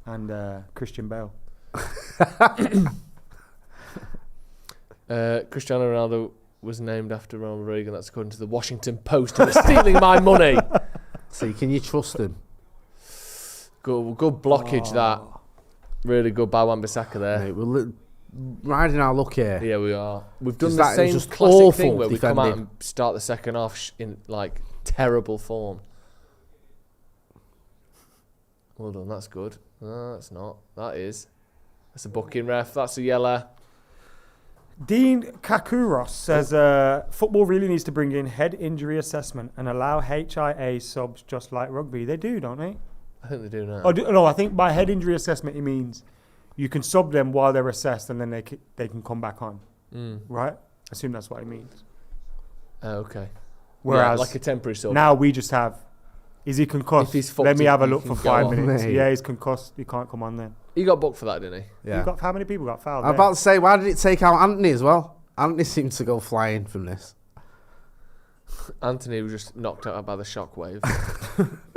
And Christian Bale. Cristiano Ronaldo was named after Ronald Reagan. That's according to the Washington Post, who are stealing my money. See, can you trust him? Good blockage that. Really good by Wan-Bissaka there. Mate, we're riding our luck here. Yeah, we are. We've done Just the that- it was same just classic awful thing where we come out defending. and start the second half in like terrible form. Hold on, that's good. No, that's not. That is. That's a booking ref. That's a yellow. Dean Kakuros says football really needs to bring in head injury assessment and allow HIA subs just like rugby. They do, don't they? I think they do now. Oh, no, I think by head injury assessment, he means you can sub them while they're assessed and then they can come back on. Right? I assume that's what he means. Okay. Whereas like a temporary sub. now we just have, is he concussed? If he's fucked, Let me have a he look can for go 5 off. minutes. Mate. Yeah, he's concussed. He can't come on then. He got booked for that, didn't he? Yeah. How many people got fouled? I'm about to say, why did it take out Anthony as well? Anthony seemed to go flying from this. Anthony was just knocked out by the shockwave.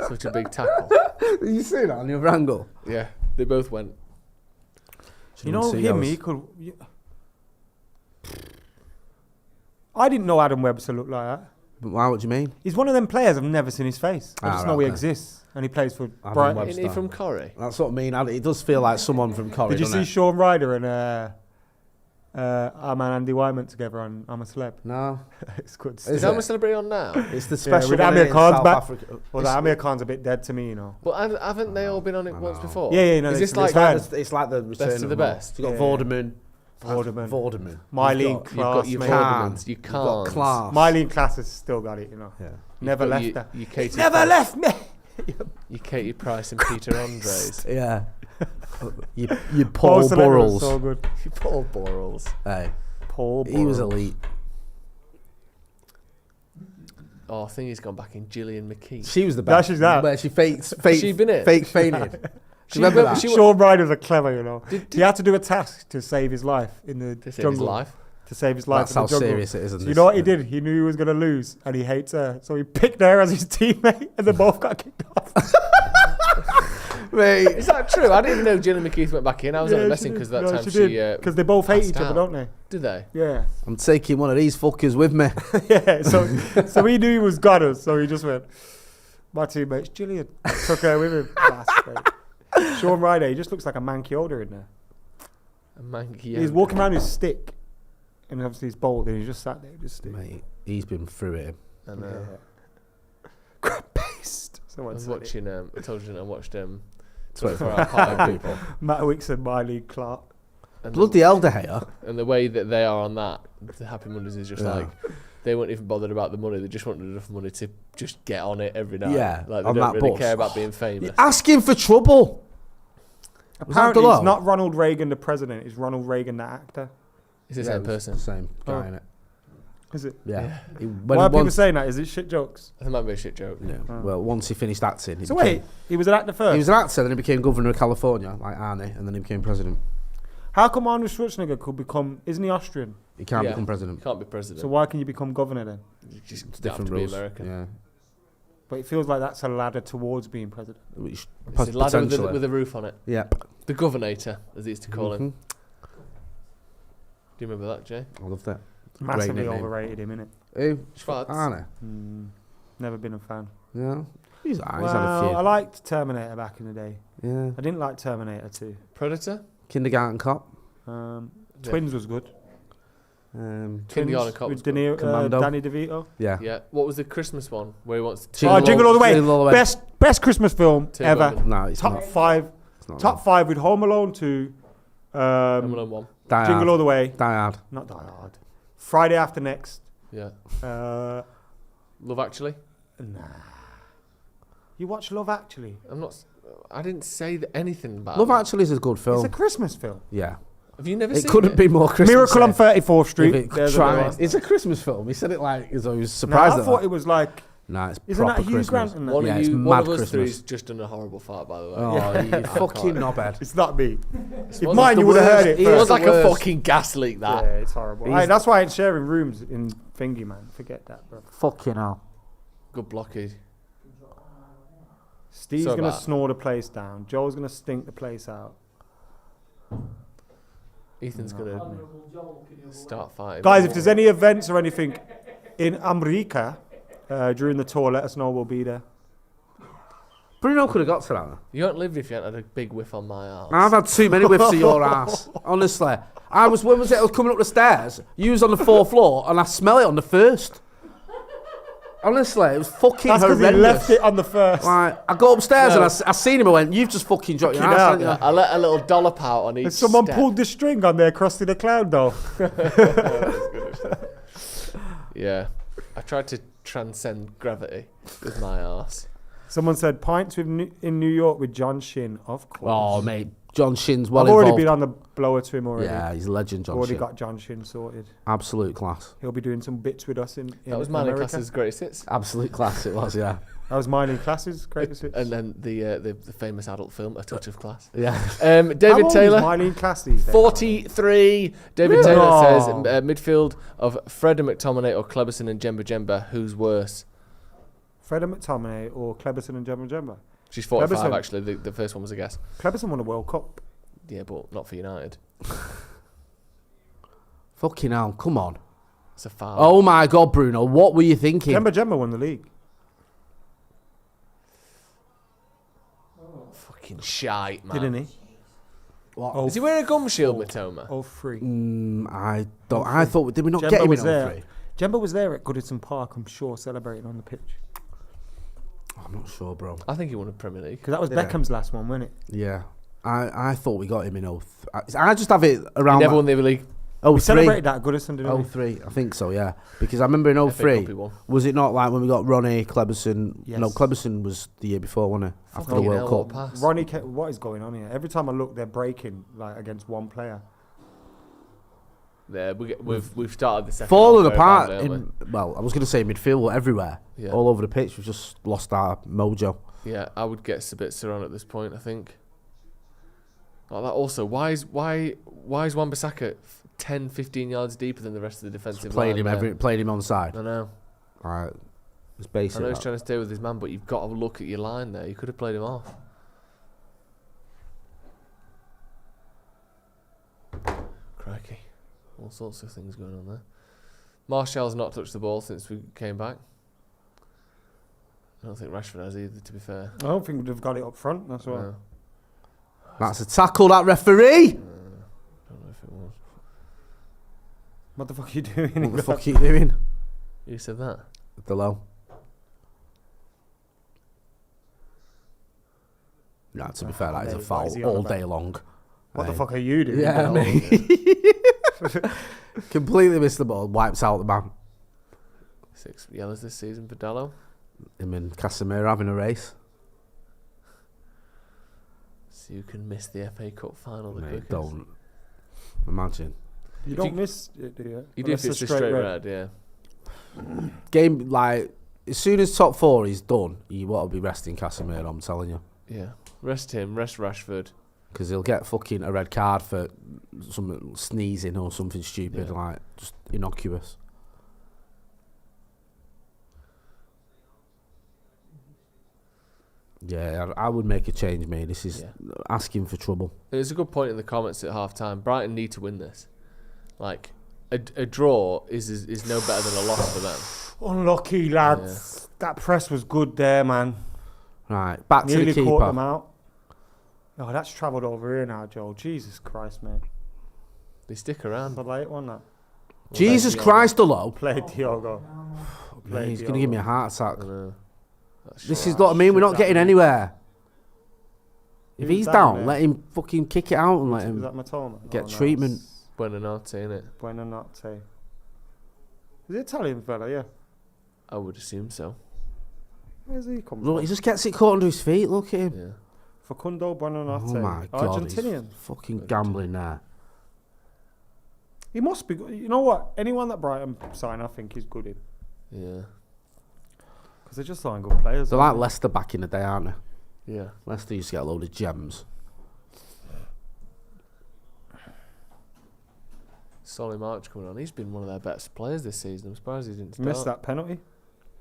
Such a big tackle. Did you see that on your angle? Yeah, they both went. You know him, he could... I didn't know Adam Webster looked like that. But why? What do you mean? He's one of them players I've never seen his face. I just know he okay. exists. And he plays for Adam Brighton. Webster. Isn't he from Corrie? That's what I mean. It does feel like someone from Corrie. Did you doesn't see it? Sean Ryder and our man Andy Wyman together on I'm a Celeb? No. It's good Is stuff. that celebrity on now? It's the Yeah, special with one Amir in Khan's South back. Africa. Well, the Amir Khan's a bit dead to me, you know. But haven't they all been on it once before? Yeah, no, Is it's this like return. It's like the return best of the them all. best? You've got Yeah. Vorderman. Vorderman. You've Miley got- You've got your mate. Vordermans, you You've got can't. class. Miley in class has still got it, you know. Yeah. Never got left your- her. your Katie Never Price. left me. You Katie Price and Peter Andres. Yeah. you Paul Celebrity was Burrells. so good. You Paul Borrells. Hey, Paul he was Burrell. elite. Oh, I think he's gone back in Gillian McKee. She was the Yeah, best. she's that. Where she fake she been it? fainted. Do you remember that? Sean Ryder's a clever, you know. He had to do a task to save his life in the To save his jungle. life. To save his life That's in how the jungle. serious it is. So you know what he did? He knew he was going to lose and he hates her. So he picked her as his teammate and they both got kicked off. Mate. Is that true? I didn't even know Gillian McKeith went back in. I was only messing because that time she because they both hate passed each other, out. don't they? Did they? Yeah. I'm taking one of these fuckers with me. Yeah. So he knew he was got us, so he just went. My teammates, Gillian, took her with him. Bastard. Sean Ryder, he just looks like a manky older in there. A manky. He's walking around with his stick, and obviously he's bald, and he just sat there with his stick. Mate, he's been through it. I know. Crab paste. I Someone was said it. watching. I told you I watched 24 24 Hour Party People. Matt Wicks and Miley Clark. And Bloody elder hater. And the way that they are on that, the Happy Mondays is just like they weren't even bothered about the money. They just wanted enough money to just get on it every night. Yeah, like they on don't that really bus. care about being famous. You're asking for trouble. Apparently, below? it's not Ronald Reagan, the president. It's Ronald Reagan, the actor. It's the same it was person. The same guy, Oh. innit? Is it? Yeah. Why are people saying that? Is it shit jokes? That might be a shit joke. Yeah. Well, once he finished acting, So wait, he was an actor first? he was an actor, then he became governor of California, like Arnie, and then he became president. How come Arnold Schwarzenegger could become... Isn't he Austrian? He can't Yeah. become president. Can't be president. So why can you become governor then? You just It's don't have different to rules. be American. Yeah. But it feels like that's a ladder towards being president. Which It's a ladder potentially. with a roof on it. Yep. The governator, as they used to call him. Mhm. Do you remember that, Jay? I love that. Massively nickname. overrated him, innit? Who? Schwartz. Arnie. Never been a fan. Yeah. He's alright. He's had a Well, few. I liked Terminator back in the day. Yeah. I didn't like Terminator 2. Predator? Kindergarten Cop. Yeah. Twins was good. Kindergarten Cop was with De Niro, Commando. Danny DeVito. Yeah. Yeah. What was the Christmas one where he wants to... Jingle All the Way. Jingle All the Way. Best Christmas film Tim ever. Burton. No, it's Top not. 5. It's not Top 5 with Home Alone 2. Home Alone 1. Die Jingle Hard. All the Way. Die Hard. Not Die Hard. Friday After Next. Yeah. Love Actually? Nah. You watch Love Actually? I didn't say anything about Love that. Actually is a good film. It's a Christmas film. Yeah. Have you never It seen couldn't it? be more Christmas. Miracle on 34th Street. If it There's tried. another one. It's a Christmas film. He said it like as though he was No, surprised I at thought that. it was like... Nah, it's Isn't proper that Hugh Christmas. Grant in that? One Yeah, of it's you, mad one of us Christmas. three's just done a horrible fart, by the way. Oh, you fucking knobhead. It's not me. It's If mine, the you would have worst. heard it He It first. was like the a worst. fucking gas leak, that. Yeah, it's horrible. Aye, that's why I ain't sharing rooms in Thingy, man. Forget that, bro. Fucking hell. Good blockade. Steve's So going to bad. snore the place down. Joel's going to stink the place out. Ethan's going to start fighting. Guys, if there's any events or anything in America during the tour, let us know. We'll be there. Bruno could have got to that. You haven't lived if you hadn't had a big whiff on my arse. I've had too many whiffs of your ass. Honestly. When was it? I was coming up the stairs. You was on the 4th floor, and I smell it on the 1st. Honestly, it was fucking That's because horrendous. he left it on the first. Like, I go upstairs No. and I seen him. I went, "You've just fucking dropped your Fucking ass." hell. haven't you?" I let a little dollop out on each Has someone step. pulled the string on there, Krusty the Clown doll? Yeah. I tried to transcend gravity with my arse. Someone said pints with in New York with John Shin. Of course. Oh, mate, John Shin's well I've already involved. been on the blower to him already. Yeah, he's a legend, John Already Shin. got John Shin sorted. Absolute class. He'll be doing some bits with us in That was Manly America. Class's greatest hits. Absolute class it was, yeah. That was mine in classes, greatest hits. And then the famous adult film, A Touch of Class. Yeah. How David old Taylor. is Miley in class these days? 43. David Really? Taylor Oh. says midfield of Fred and McTominay or Cleberson and Jemba Jemba. Who's worse? Fred and McTominay or Cleberson and Jemba Jemba? She's 45 Cleberson. actually. The first one was a guess. Cleberson won a World Cup. Yeah, but not for United. Fucking hell, come on. It's a foul. Oh my God, Bruno, what were you thinking? Jemba Jemba won the league. Fucking shite, man. Didn't he? What? Is he wearing a gum shield, Matoma? Oh, free. I don't. I thought, did we not Jemba get him was in there. 03? Jemba was there at Goodison Park, I'm sure, celebrating on the pitch. I'm not sure, bro. I think he won a Premier League. Because that was Yeah. Beckham's last one, wasn't it? Yeah. I thought we got him in 03. I just have it He around never won the league. We 03. celebrated that at Goodison, didn't we? 03, I think so, yeah. Because I remember in FA Cup 03, he won. was it not like when we got Ronnie, Cleberson? Yes. No, Cleberson was the year before, wasn't it? After the Fucking World hell, what Cup. a pass. Ronnie, what is going on here? Every time I look, they're breaking like against one player. Yeah, we've started the second Falling half very apart badly, haven't in, well, I was going to say midfield, everywhere. Yeah. All over the pitch. We've just lost our mojo. we? Yeah, I would get Sabitzer on at this point, I think. Like that also, why is Wan-Bissaka 10, 15 yards deeper than the rest of the defensive Playing line? him playing him on side. I know. Right. It's I basic. know he's that. trying to stay with his man, but you've got to look at your line there. You could have played him off. crikey. All sorts of things going on there. Martial's not touched the ball since we came back. I don't think Rashford has either, to be fair. I don't think they've got it up front, that's why. No. That's a tackle, that referee! I don't know if it was. What the fuck are you doing? What the fuck are you doing? You said that? Below. Nah, to be fair, that is a foul all day long. What the fuck are you doing? Yeah, mate. Completely missed the ball, wipes out the man. 6 yellows this season for Dallo. Him and Casemiro having a race. So you can miss the FA Cup final the Mate, quickest. don't. Imagine. You don't miss it, do you? You do if it's a straight red, yeah. Game, like, as soon as top 4 is done, you want to be resting Casemiro, I'm telling you. Yeah. Rest him, rest Rashford. Because he'll get fucking a red card for some sneezing or something stupid, like, just innocuous. Yeah, I would make a change, mate. This is asking for trouble. There's a good point in the comments at half time. Brighton need to win this. Like, a draw is no better than a loss for them. Unlucky, lads. Yeah. That press was good there, man. Right, back Nearly to the keeper. Caught them out. Oh, that's travelled over here now, Joel. Jesus Christ, mate. They stick around. But late one, that. Jesus Christ, hello. Played Diogo. He's going to give me a heart attack. This is what I mean. We're not getting anywhere. If he's down, let him fucking kick it out and let him get treatment. Buonanotte, innit? Buonanotte. Is it Italian fella? Yeah. I would assume so. Where's he come Look, from? he just gets it caught under his feet. Look at him. Yeah. Facundo Buonanotte. Oh my God. Argentinian. He's fucking gambling there. He must be good. You know what? Anyone that Brighton sign, I think he's good in. Yeah. Because they're just like good players. They're like Leicester back in the day, aren't they? Yeah. Leicester used to get a load of gems. Solly March coming on. He's been one of their best players this season. I'm surprised he didn't start. Missed that penalty.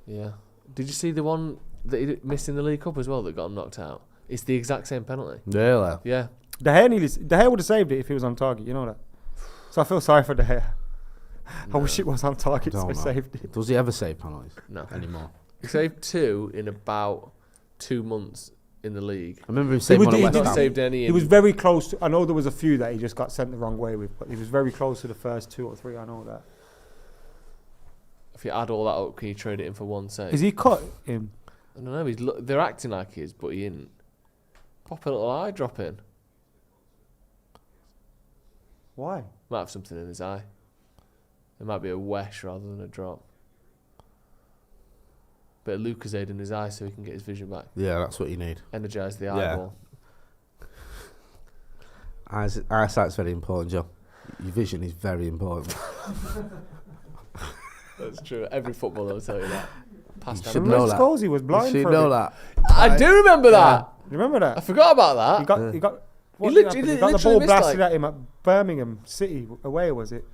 Yeah. Did you see the one that he missed in the League Cup as well that got him knocked out? It's the exact same penalty. Really? Yeah. De Gea would have saved it if he was on target. You know that. So I feel sorry for De Gea. I wish it was on target, so I saved it. Does he ever save penalties? No. Anymore? He saved 2 in about 2 months in the league. I remember him saving one at West Ham. Ham. Saved any. He was very close to, I know there was a few that he just got sent the wrong way with, but he was very close to the first 2 or 3. I know that. If you add all that up, can you trade it in for 1 save? Is he cut him? I don't know. They're acting like he is, but he isn't. Pop a little eye drop in. Why? Might have something in his eye. It might be a wesh rather than a drop. Bit of Lucozade in his eye so he can get his vision back. Yeah, that's what you need. Energise the eyeball. Eyesight's very important, Joe. Your vision is very important. That's true. Every footballer will tell you that. You should know that. Scholes, he was blind you should for know a bit. that. I do remember that. You remember that? I forgot about that. He got literally the ball missed, blasted like- at him at Birmingham City away, was it?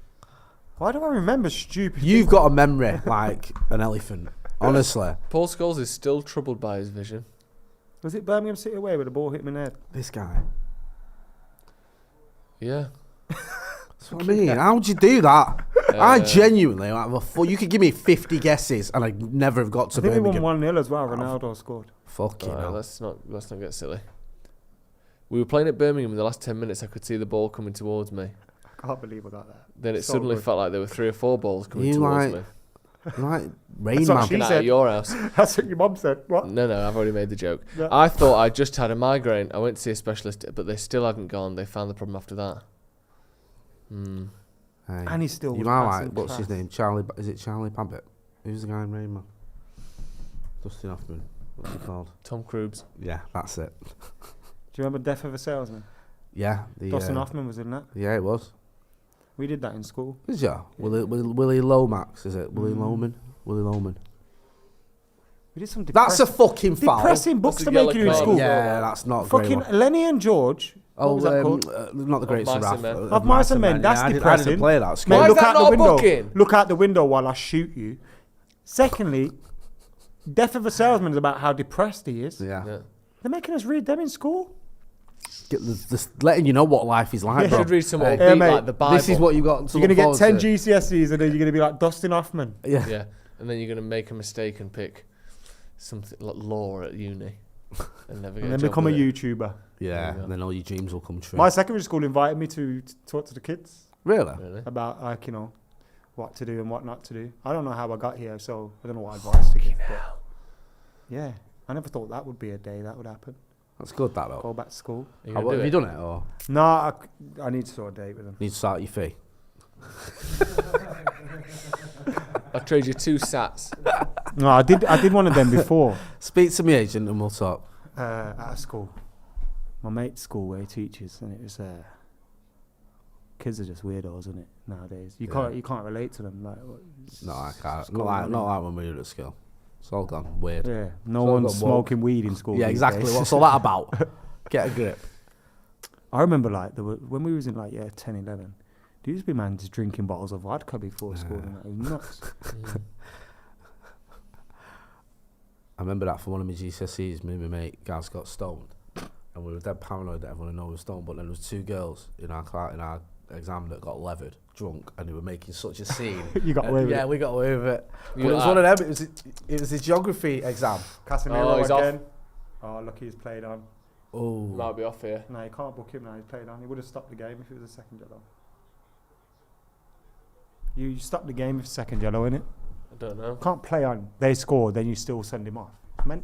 Why do I remember stupid You've things? got a memory like an elephant. Honestly. Paul Scholes is still troubled by his vision. Was it Birmingham City away where the ball hit him in the head? This guy. Yeah. That's what I mean. How'd you do that? I genuinely, you could give me 50 guesses and I'd never have got to I think Birmingham. we won 1-0 as well. Ronaldo scored. Fucking Alright, hell. let's not get silly. We were playing at Birmingham in the last 10 minutes. I could see the ball coming towards me. I can't believe about that. Then it So suddenly good. felt like there were 3 or 4 balls coming You towards like- me. You're like Rain That's what Man. she Out said. of your house. That's what your mum said. What? No, I've already made the joke. Yeah. I thought I just had a migraine. I went to see a specialist, but they still hadn't gone. They found the problem after that. Hey, And he still you was are passing like, what's his class. name? Charlie, is it Charlie Babbitt? Who's the guy in Rain Man? Dustin Hoffman. What's he called? Tom Cruise. Yeah, that's it. Do you remember Death of a Salesman? Yeah. Dustin Hoffman was in that. Yeah, it was. We did that in school. Is ya? Willie Lomax, is it? Willie Loman? Willie Loman. We did some That's a fucking foul. depressing books That's to a make yellow you in card. school. Yeah, that's not a great Fucking one. Lenny and George. What was that called? Not the Great Mice and Seraph. Men. Of Mice and Men. That's I depressing. didn't play that at school. Why is look that out the not a window. booking? Look out the window while I shoot you. Secondly, Death of a Salesman is about how depressed he is. Yeah. Yeah. They're making us read them in school. Just letting you know what life is like. You bro. should read some Hey, upbeat, mate, like the Bible. This is what you got. To You're going to look get 10 forward to. GCSEs and then you're going to be like Dustin Hoffman. Yeah. Yeah, and then you're going to make a mistake and pick something like law at uni. And never get And a then job become a with it. YouTuber. Yeah, and then all your dreams will come true. My secondary school invited me to talk to the kids Really? Really? about, like, you know, what to do and what not to do. I don't know how I got here, so I don't know what advice to give. But yeah, I never thought that would be a day that would happen. That's good, that though. Go back to school. Have you done it? Or No, I need to sort a date with them. need to start your fee? I'll trade you 2 sats. No, I did one of them before Speak to me agent and we'll talk. at a school. My mate's school where he teaches, and it was kids are just weirdos, isn't it, nowadays? You can't relate to them. Like, No, I can't. Not like when we were at school. It's all gone weird. Yeah, no So one's got woke. smoking weed in school. Yeah, these exactly. days. What's all that about? Get a grip. I remember like when we was in like 10, 11, there used to be man just drinking bottles of vodka before school, and that. It was nuts. I remember that for one of my GCSEs, me and my mate, Gaz got stoned. And we were dead paranoid that everyone knew we were stoned, but then there was 2 girls in our exam that got levered, drunk, and they were making such a scene. You got away with it. Yeah, we got away with it. You But it was like one of them. It was his geography exam. Casemiro he's again. off. Oh, lucky he's played on. Oh, Might be off here. No, you can't book him now. He's played on. He would have stopped the game if it was a second yellow. You stop the game if it's second yellow, innit? I don't know. Can't play on. They score, then you still send him off. Man,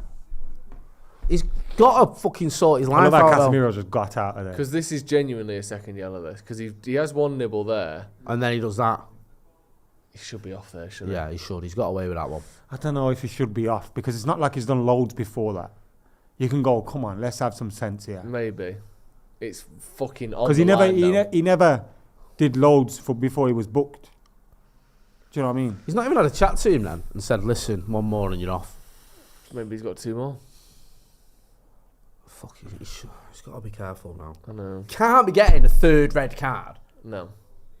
he's got to fucking sort his I life love how out. though. Casemiro just got out of there. Because this is genuinely a second yellow, this. Because he has one nibble there. And then he does that. He should be off there, shouldn't Yeah, he should. He's got away with that one. I don't know if he should be off because it's not like he's done loads before that. You can go, come on, let's have some sense here. he? Maybe. It's fucking on Because the he never, line now. he never did loads before he was booked. Do you know what I mean? He's not even had a chat to him then and said, listen, one more and you're off. Maybe he's got 2 more. Fuck, he's got to be careful now. I know. Can't be getting a 3rd red card. No.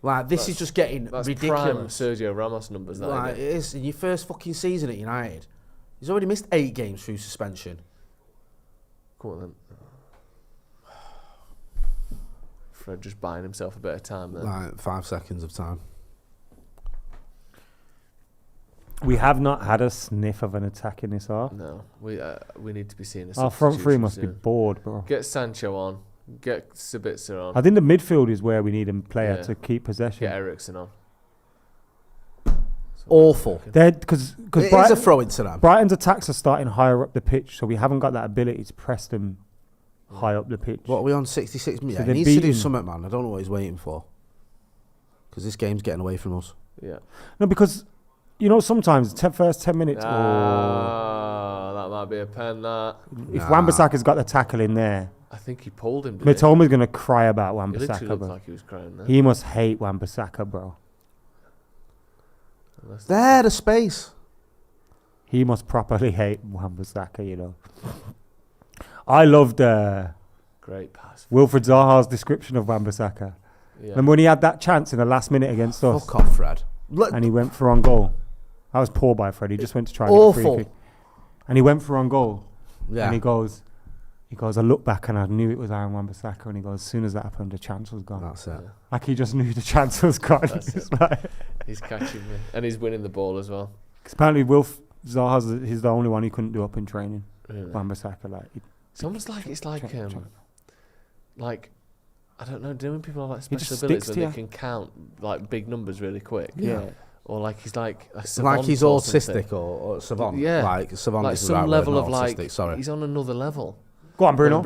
Like, this is just getting That's ridiculous. prime Sergio Ramos numbers, that, Like, isn't it is. In your first fucking season at United, he's already missed 8 games through suspension. Come on, then. Fred just buying himself a bit of time there. Like, 5 seconds of time. We have not had a sniff of an attack in this half. No, we need to be seeing a Our front three substitution must be soon. bored, bro. Get Sancho on. Get Sabitzer on. I think the midfield is where we need a player Yeah. to keep possession. Get Eriksen on. Awful. Because It is a throw into them. Brighton's attacks are starting higher up the pitch, so we haven't got that ability to press them high up the pitch. What are we on, 66 minutes? So He they're needs to do beating- something, man. I don't know what he's waiting for. Because this game's getting away from us. Yeah. No, because, you know, sometimes first 10 minutes, That might be a pen, that. if Wan-Bissaka's got the tackle in there, I think he pulled him, didn't Mitoma's going to cry about he? He literally Wan-Bissaka, looked bro. like he was crying there. He must hate Wan-Bissaka, bro. There, the space. He must properly hate Wan-Bissaka, you know. I loved Great pass. Wilfred Zaha's description of Wan-Bissaka. Yeah. And when he had that chance in the last minute against us, Fuck off, Fred. and he went for on goal. That was poor by Fred. He just went to try and get a free Awful. kick. And he went for on goal. Yeah. And he goes, I looked back and I knew it was Aaron Wan-Bissaka. And he goes, as soon as that happened, the chance was gone. That's it. Like he just knew the chance was gone. That's It's it. like, He's catching me. And he's winning the ball as well. 'cause apparently he's the only one he couldn't do up in training. Really. Wan-Bissaka, like. It's almost like like I don't know, doing people have like He just special abilities sticks when to they can count like big numbers really quick. Yeah. Or like he's like a Like savant he's or autistic something. or savant. Yeah. Like savant Like is the some right level word, of not like autistic, sorry. he's on another level. Go on, Bruno.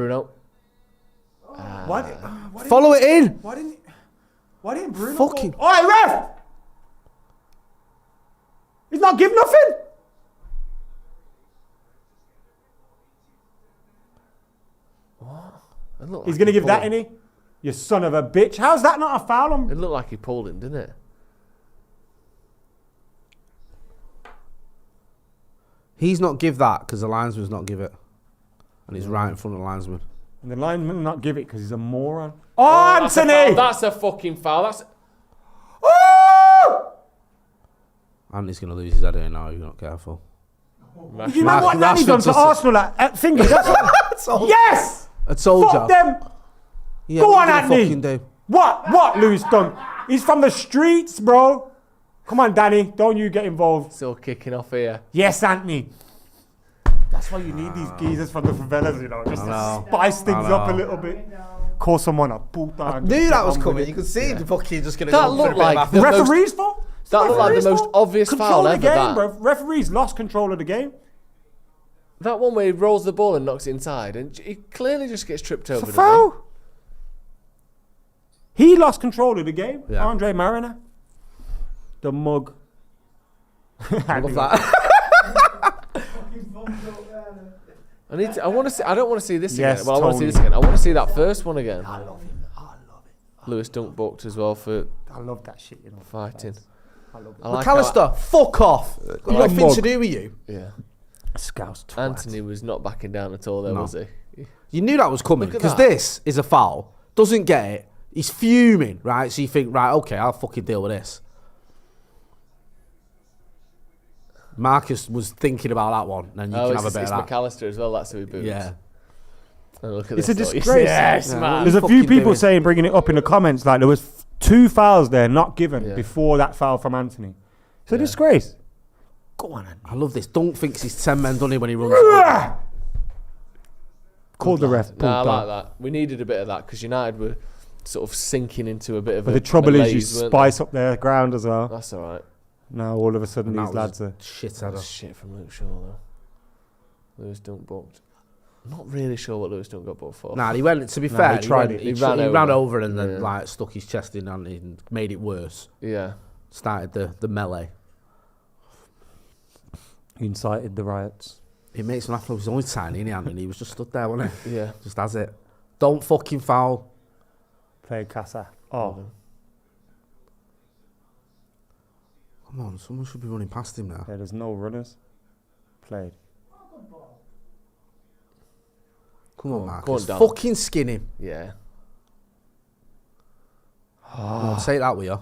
Follow it in. Why didn't Bruno Fucking- go? Oi, ref! He's not giving nothing. It looked He's like going to he give that, pulled- innit? You son of a bitch. How's that not a foul on? It looked like he pulled him, didn't it? He's not give that because the linesman's not give it. And he's right in front of the linesman. And the lineman not give it because he's a moron. Oh, That's a Anthony! foul. That's a fucking foul. That's Oh! And he's going to lose his head here now if you're not careful. You know what Nanny's done to Arsenal at Finger? Yes! I told Fuck you. them! Yeah, Go what on, are you gonna Anthony. fucking do? What, Lewis Dunk? He's from the streets, bro. Come on, Danny. Don't you get involved. Still kicking off here. Yes, Anthony. That's why you need these geezers from the favelas, you know, just to spice things up a little bit. Call someone a puta. I knew that was coming. You could see him fucking just gonna That go looked for a bit like of the after- Referee's fault? That looked like the most obvious Control foul the ever. game, That. bro. Referees lost control of the game. That one where he rolls the ball and knocks it inside, and he clearly just gets tripped over. It's a foul. He lost control of the game. Yeah. Andre Mariner. The mug. I love that. I want to see. I don't want to see this Yes, again. Well, I want to see Tony. this again. I want to see that first one again. I love him. Lewis Dunk booked as well for I love that shit, you know. fighting. I love it. I like how- McAllister, fuck off. Got like nothing mug. to do with you. Yeah. Scouse twat. Anthony was not backing down at all there, No. was he? You knew that was coming Look at because that. this is a foul. Doesn't get it. He's fuming, right? So you think, right, okay, I'll fucking deal with this. Marcus was thinking about that one, and you can have a it's bit of that. McAllister as well. That's who he boots. Yeah. Oh, look at It's a this. disgrace. Yes, Yeah. man. There's a fucking few people doing? saying, bringing it up in the comments, like there was 2 fouls there not given Yeah. before that foul from Anthony. It's a disgrace. Go on, Anthony. I love this. Dunk thinks he's 10 men, doesn't he, when he runs over. Called the ref. No, I pulled like down. that. We needed a bit of that because United were sort of sinking into a bit of But a the trouble is, you malaise, weren't spice up their ground as well. they? That's all right. Now all of a sudden And that these was lads are. shit That header. was shit from Luke Shaw though. Lewis Dunk booked. I'm not really sure what Lewis Dunk got booked for. Nah, he went, to be Nah, fair, he tried went- it. He ran over and then Yeah. like stuck his chest in and made it worse. Yeah. Started the melee. He incited the riots. He makes an afro. He's only tiny, isn't he, Anthony? He was just stood there, wasn't he? Yeah. Just has it. Don't fucking foul. Played Casa. Oh, Come on, someone should be running past him now. yeah, there's no runners. Played. Come on, Go on, Marcus. Dan. Fucking skin him. Yeah. Come on, say that with you.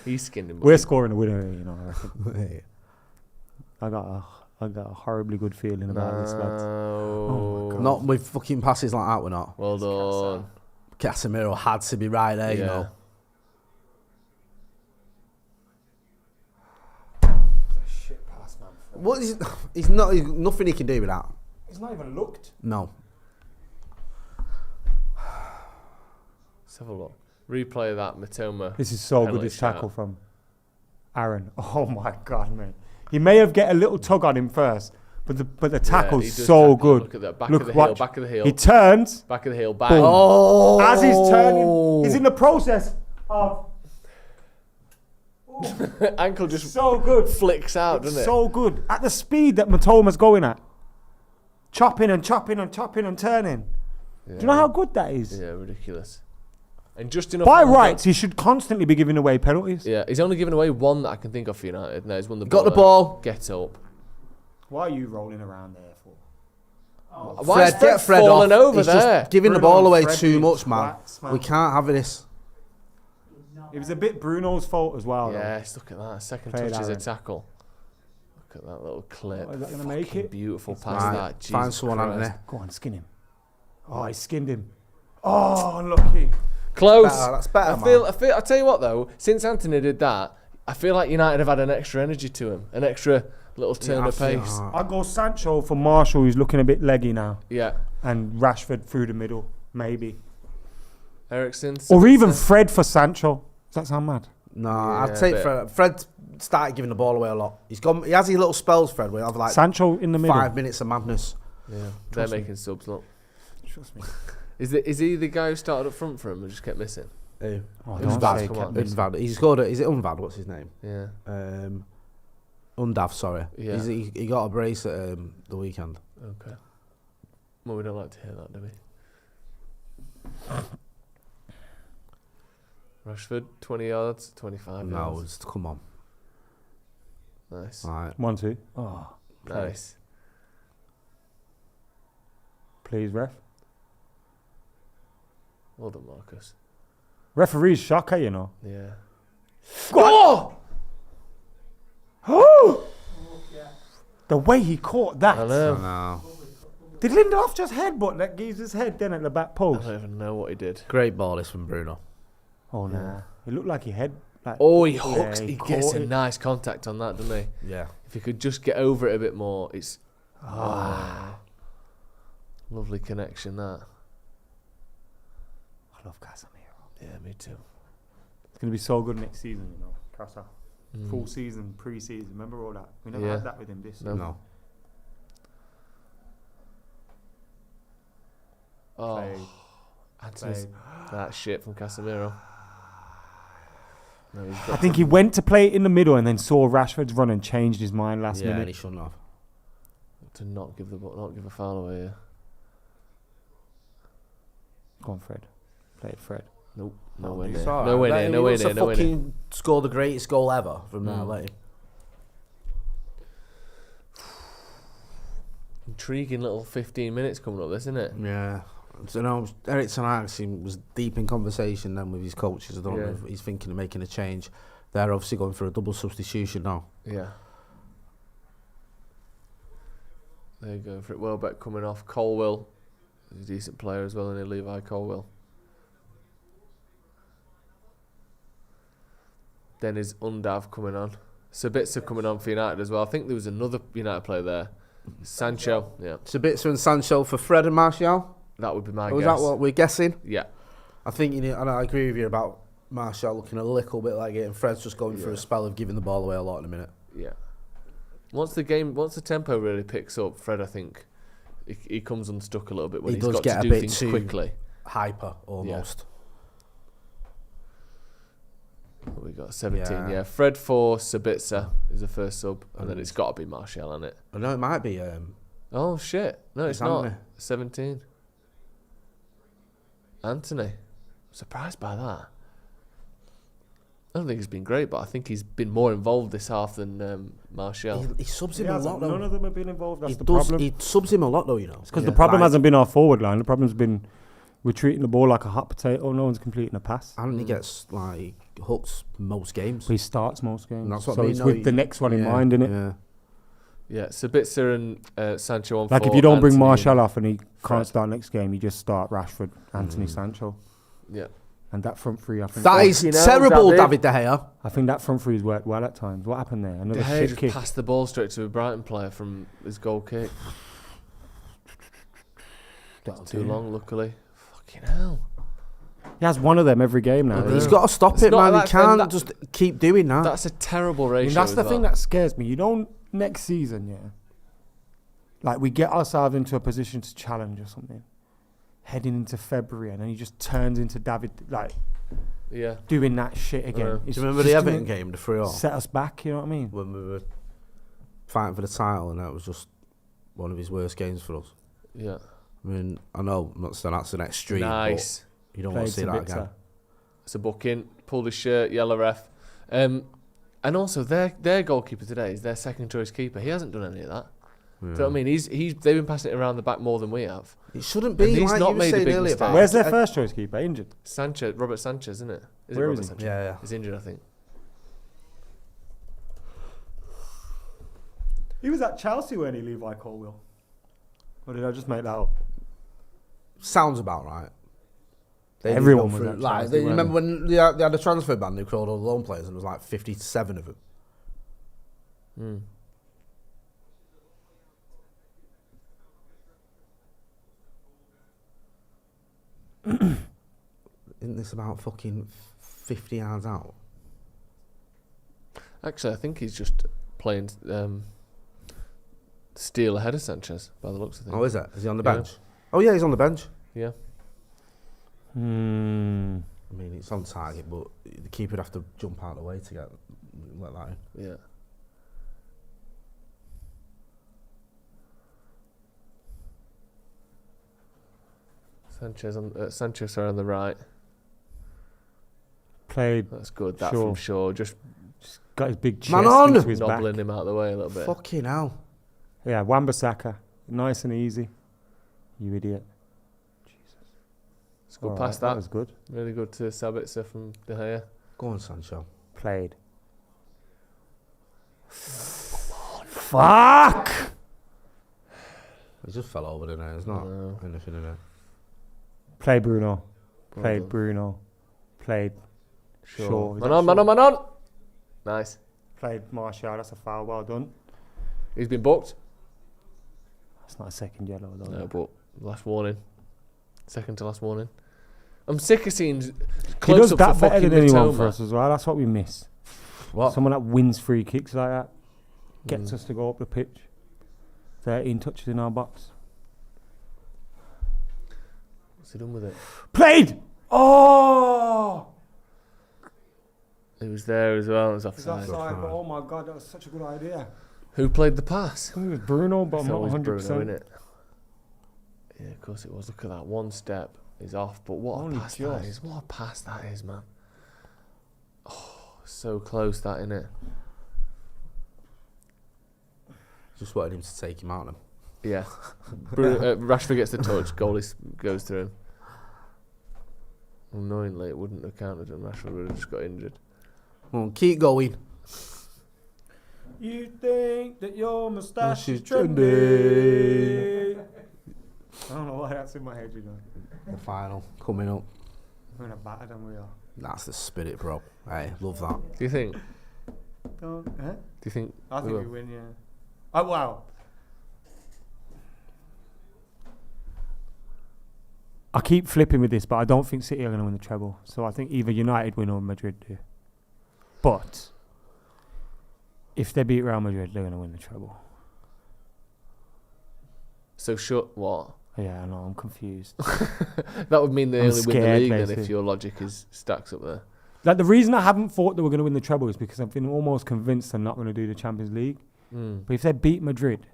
He's skinned him. We're scoring a winner, you know. I reckon. I got a horribly good feeling about this, lads. Oh my God. Not with fucking passes like that, we're not. Well done. Casemiro had to be right there, you Yeah. know. Shit pass, man. What is? He's not. He's nothing he can do with that. He's not even looked. No. Let's have a look. Replay that Matoma. This is so good, penalty this tackle shot. from Aaron. Oh my God, mate. He may have get a little tug on him first, but the tackle's he does so tackle. good. Look at that. Back of the heel, back of the heel. He turns. Back of the heel, bang. Boom. Oh. As he's turning, he's in the process of Ankle just so good. flicks out, doesn't it? So good. At the speed that Matoma's going at. Chopping and chopping and chopping and turning. Yeah. Do you know how good that is? Yeah, ridiculous. And just enough. By one rights, he should constantly be giving away penalties. Yeah, he's only given away one that I can think of for United. No, he's won the Got ball. the ball. Get up. Why are you rolling around there for? Why is Fred, get Fred falling off. over He's there? just giving the Bruno ball and away Fred too being much, man. twats, man. We can't have this. It was a bit Bruno's fault as well. though. Yes, look at that. Second Played touch is a Aaron. tackle. Look at that little clip. Oh, is that gonna make Fucking it? beautiful pass Right, that. find Jesus someone Christ. out there. Go on, skin him. Oh, he skinned him. Oh, unlucky. Close. That's better, I feel. I tell you what though, since Anthony did that, I feel like United have had an extra energy to him, an extra little turn of pace. I'll go Sancho for Marshall, who's looking a bit leggy now. Yeah. And Rashford through the middle, maybe. Ericsson. Or even Fred for Sancho. Does that sound mad? No, Yeah, I'd take bit. Fred. Fred started giving the ball away a lot. He has his little spells, Fred, where you have like Sancho in the middle. 5 minutes of madness. Yeah, they're Trust me. making subs. Look, Trust me. is he the guy who started up front for him and just kept missing? Oh, Who's don't that? say Come kept on. missing. Unvad. He's scored it. Is it Unvad? What's his name? Yeah. Undav, sorry. Yeah. He got a brace at the weekend. Okay. Well, we don't like to hear that, do we? Rashford, 20 yards, 25 No, yards. come on. Nice. Right. 1-2. Oh, Nice. please, ref. Well done, Marcus. Referee's shocker, you know. Yeah. Oh! Oh! The way he caught that. I know. No. Did Lindelof just headbutt that geezer's head then at the back I post? don't even know what he did. Great ball this from Bruno. Oh, nah. It looked like he had... Like, He hooks. he He gets caught a it. nice contact on that, doesn't he? Yeah. If he could just get over it a bit more, it's... Lovely connection, that. I love Casemiro. Yeah, me too. It's going to be so good next season, you know. Casa. Full season, pre-season. Remember all that? We never had that with him this season. No. Oh, Anthony's that shit from Casemiro. No, I think he went to play it in the middle and then saw Rashford's run and changed his mind last Yeah, and minute. he shouldn't have. to not give a foul away. Yeah. Go on, Fred. Play it, Fred. Nope. Nowhere He's near. alright. Nowhere Like, near. he Nowhere wants near. to Nowhere near. fucking score the greatest goal ever from that. Like. Intriguing little 15 minutes coming up, this, isn't it? Yeah. So no, Eric Ten Hag was deep in conversation then with his coaches. I don't know if he's thinking of making a change. They're obviously going for a double substitution now. Yeah. There you go for it. Welbeck coming off. Colwill, he's a decent player as well, isn't he? Levi Colwill. Then is Undav coming on. Sabitzer coming on for United as well. I think there was another United player there. Sancho, yeah. Sabitzer and Sancho for Fred and Martial. That would be my guess. Was that what we're guessing? Yeah. I think and I agree with you about Martial looking a little bit like it, and Fred's just going through a spell of giving the ball away a lot in a minute. Yeah. Once the tempo really picks up, Fred, I think he comes unstuck a little bit when He he's does got get to a do bit things too quickly. Hyper almost. We got 17. Yeah. Fred for Sabitzer is the first sub, and then it's got to be Martial on it. I know it might be. Oh shit! No, it's not. Anthony. 17. Anthony. Surprised by that. I don't think he's been great, but I think he's been more involved this half than Martial. He subs him a lot though. None of them have been involved. That's the problem. He subs him a lot though, you know. It's because the problem hasn't been our forward line. The problem's been we're treating the ball like a hot potato. No one's completing a pass. And he gets like hooked most games. He starts most games. And that's what so I mean. it's with the next one in mind, innit? Yeah. Yeah, Sabitzer and Sancho on. Like for if you don't bring Anthony Martial off and he Fred. can't start next game, you just start Rashford, Anthony, Sancho. Yeah. And that front three, I think. That is terrible, David De Gea. I think that front three's worked well at times. What happened there? Another De Gea shit just kick. passed the ball straight to a Brighton player from his goal kick. Too long, luckily. Fucking hell. He has one of them every game now. He's got to stop it, man. He can't just keep doing that. That's a terrible ratio. I mean, that's as the well. thing that scares me. You know, next season, yeah, like we get ourselves into a position to challenge or something, heading into February, and then he just turns into David, like, doing that shit again. Do you remember the Everton game, the 3-0? Set us back, you know what I mean? When we were fighting for the title, and that was just one of his worst games for us. Yeah. I mean, I know I'm not saying that's an extreme. Nice. But you don't want to see that again. It's a booking. Pulled his shirt, yellow ref. And also, their goalkeeper today is their second choice keeper. He hasn't done any of that. Do you know what I mean? They've been passing it around the back more than we have. It shouldn't be. And he's like not you were made a saying big earlier mistake. about- Where's their first choice keeper? Injured? Sanchez, Robert Sanchez, isn't it? Where Robert is he? Sanchez? Yeah. He's injured, I think. He was at Chelsea when he Levi Colwill. Or did I just make that up? Sounds about right. Everyone was at like, Chelsea, you weren't remember when they had a transfer ban, they called all the loan players, and there was like 57 of them. Isn't this about fucking 50 yards out? Actually, I think he's just playing Steele ahead of Sanchez, by the looks of things. Oh, is it? Is he on the bench? Oh, yeah, he's on the bench. Yeah. I mean, it's on target, but the keeper would have to jump out of the way to let that in. Yeah. Sanchez are on the right. Played. That's good. That from Shaw. Just got his big chest Man on! into his knobbling back. him out of the way a little bit. Fucking hell. Yeah, Wan-Bissaka. Nice and easy. You idiot. It's good All past right, that. was good. Really good to Sabitzer from De Gea. Go on, Sancho. Played. Fuck! He just fell over, didn't he? There's not anything in it. Played Bruno. Well Played done. Bruno. Played Shaw. Is Man that on, man Shaw? on, man on. Nice. Played Martial. That's a foul. Well done. He's been booked. That's not a second yellow, though. No, but last warning. Second to last warning. I'm sick of seeing He close does up that for better fucking than anyone Mitoma. for us as well. That's what we miss. What? Someone that wins free kicks like that. Gets us to go up the pitch. 13 touches in our box. What's he done with it? Played! Oh! He was there as well. It was It's offside. offside, but oh my god, that was such a good idea. Who played the pass? I think it was Bruno, but I'm It's not always 100%. Bruno, innit? Yeah, of course it was. Look at that. One step is off, but what Only a pass that just. is. What a pass that is, man. Oh, so close that, innit? Just wanted him to take him out of him. Yeah. Rashford gets the touch, goalie goes through him. Annoyingly, it wouldn't have counted and Rashford would have just got injured. Well, keep going. You think that your moustache is She's trendy. I don't know why that's in my head, you know. The final coming up. We're gonna batter than we are. That's the spirit, bro. Hey, love that. Do you think? Don't, Do you think? I think will? we win, yeah. Oh, wow. I keep flipping with this, but I don't think City are going to win the treble. So I think either United win or Madrid do. But if they beat Real Madrid, they're going to win the treble. So shut what? Yeah, I know, I'm confused. That would mean they I'm only win the scared, league then basically. if your logic is stacks up there. Like, the reason I haven't thought they were going to win the treble is because I've been almost convinced they're not going to do the Champions League. But if they beat Madrid,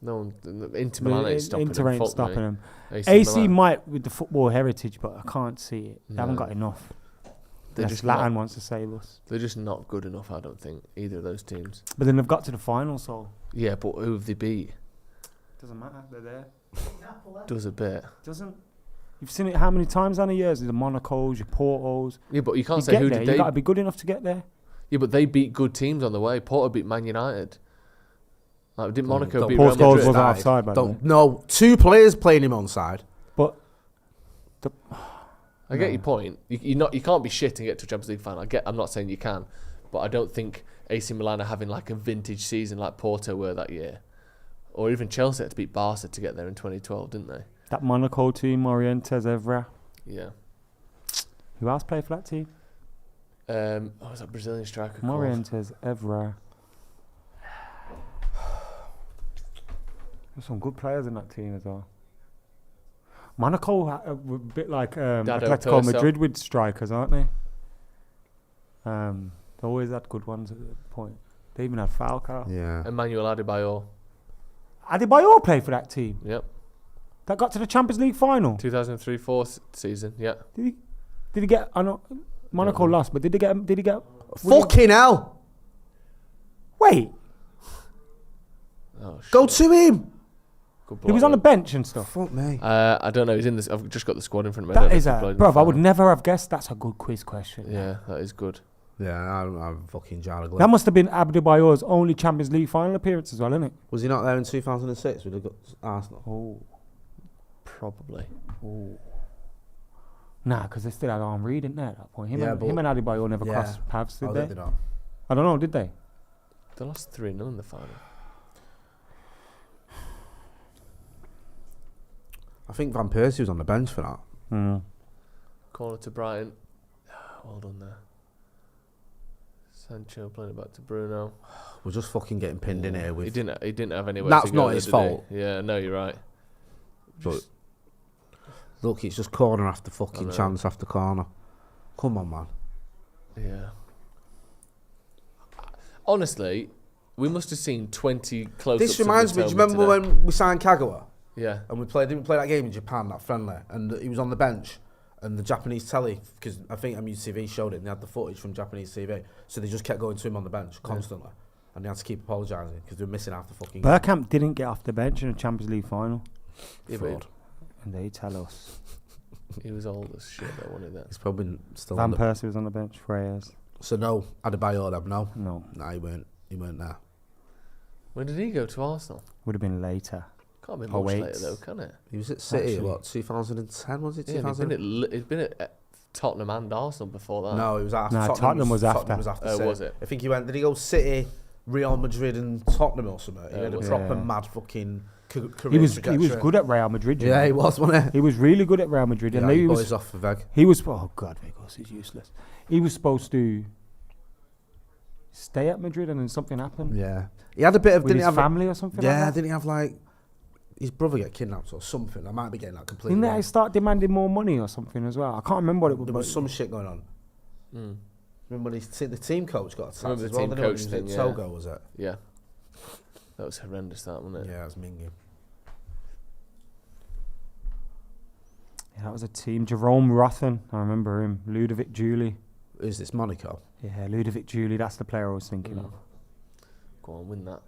No, Inter Milan ain't stopping Inter them. ain't Fuck stopping me. them. AC Milan. might with the football heritage, but I can't see it. They haven't No. got enough. They're Unless just Latin not- wants to save us. They're just not good enough, I don't think, either of those teams. But then they've got to the final, so Yeah, but who have they beat? doesn't matter. They're there. Does a bit. Doesn't. You've seen it how many times down the years? The Monacos, your Portos. Yeah, but you can't You say get who there, did you they. got to be good enough to get there. Yeah, but they beat good teams on the way. Porto beat Man United. Like, didn't Monaco Don't- beat Paul Real Scholes Madrid? was offside, by the way. Don't. No, 2 players playing him onside. But I get your point. You can't be shit and get to a Champions League final. I'm not saying you can, but I don't think AC Milan are having like a vintage season like Porto were that year, or even Chelsea had to beat Barca to get there in 2012, didn't they? that Monaco team, Morientes, Evra. Yeah. Who else played for that team? Was that Brazilian striker called? Morientes, Evra. There's some good players in that team as well. Monaco were a bit like Dado Atletico Perso. Madrid with strikers, aren't they? They always had good ones at the point. They even had Falcao. Yeah. Emmanuel Adebayor. Adebayor played for that team. Yep. That got to the Champions League final. 2003-04 season. Yeah. Did he get? I know Monaco lost, but did he get? Did he get? Fucking hell! Wait, Oh shit. Go to him! Good he was on the block, bench and stuff. Fuck me. I don't know. He's in this. I've just got the squad in front of me. I don't That know is if he a played in the bruv. I would final. never have guessed. That's a good quiz question. Yeah, that is good. Yeah, I'm fucking jarred. That must have been Adebayor's only Champions League final appearance as well, isn't it? Was he not there in 2006 with Arsenal? Oh, Probably. nah, because they still had Henry, didn't they, at that point? Him Yeah, and but- Adebayor never Yeah. crossed paths, did Oh, they? they not. I don't know, did they? They lost 3-0 in the final. I think Van Persie was on the bench for that. Corner to Brighton. Well done there. Sancho playing it back to Bruno. We're just fucking getting pinned in here He with. didn't have anywhere That's to go not there, his did he? fault. Yeah, no, you're right. But look, it's just corner after fucking know. chance after corner. Come on, man. Yeah. Honestly, we must have seen 20 close-ups. This reminds of me. Do you Mitoma remember today. when we signed Kagawa Yeah. and we didn't play that game in Japan, that friendly, and he was on the bench, and the Japanese telly, because I think MUTV showed it, and they had the footage from Japanese TV, so they just kept going to him on the bench constantly, and they had to keep apologising because they were missing half the fucking game. Bergkamp didn't get off the bench in a Champions League final, Yeah, Fraud. and they tell us. he was old as shit, though, wasn't he, then? He's probably still Van on the... Persie was on the bench, Freyers. So no, Adebayor them, no? No, Nah, he weren't there. When did he go to Arsenal? would have been later. Can't be much 08. later though, can it? He was at City, Actually. what, 2010, was it? Yeah, 2000? he'd been at Tottenham and Arsenal before that. No, it was after. No, Tottenham was after. Tottenham was after Oh, City. was it? I think he went, did he go City, Real Madrid and Tottenham or something? He had a was proper it? mad fucking career He was trajectory. good at Real Madrid. you Yeah, know. he was, wasn't he? He was really good at Real Madrid, and Yeah, he he was boys off for Veg. he was. Oh God, Vegas is useless. He was supposed to stay at Madrid, and then something happened Yeah. He had a bit of, with didn't his he have family or something. Yeah, like that. didn't he have like his brother get kidnapped or something? I might be getting that completely Didn't wrong. they start demanding more money or something as well? I can't remember what it was. There was but- some shit going on. Mm. Remember when the team coach got attacked Remember as the well? team didn't he, when coach he was thing, at yeah. Togo, was it? Yeah. That was horrendous, that, wasn't it? Yeah, it was minging. Yeah, that was a team. Jerome Rothen, I remember him. Ludovic Julie. Who's this, Monaco? Yeah, Ludovic Julie. That's the player I was thinking of. Go on, win that.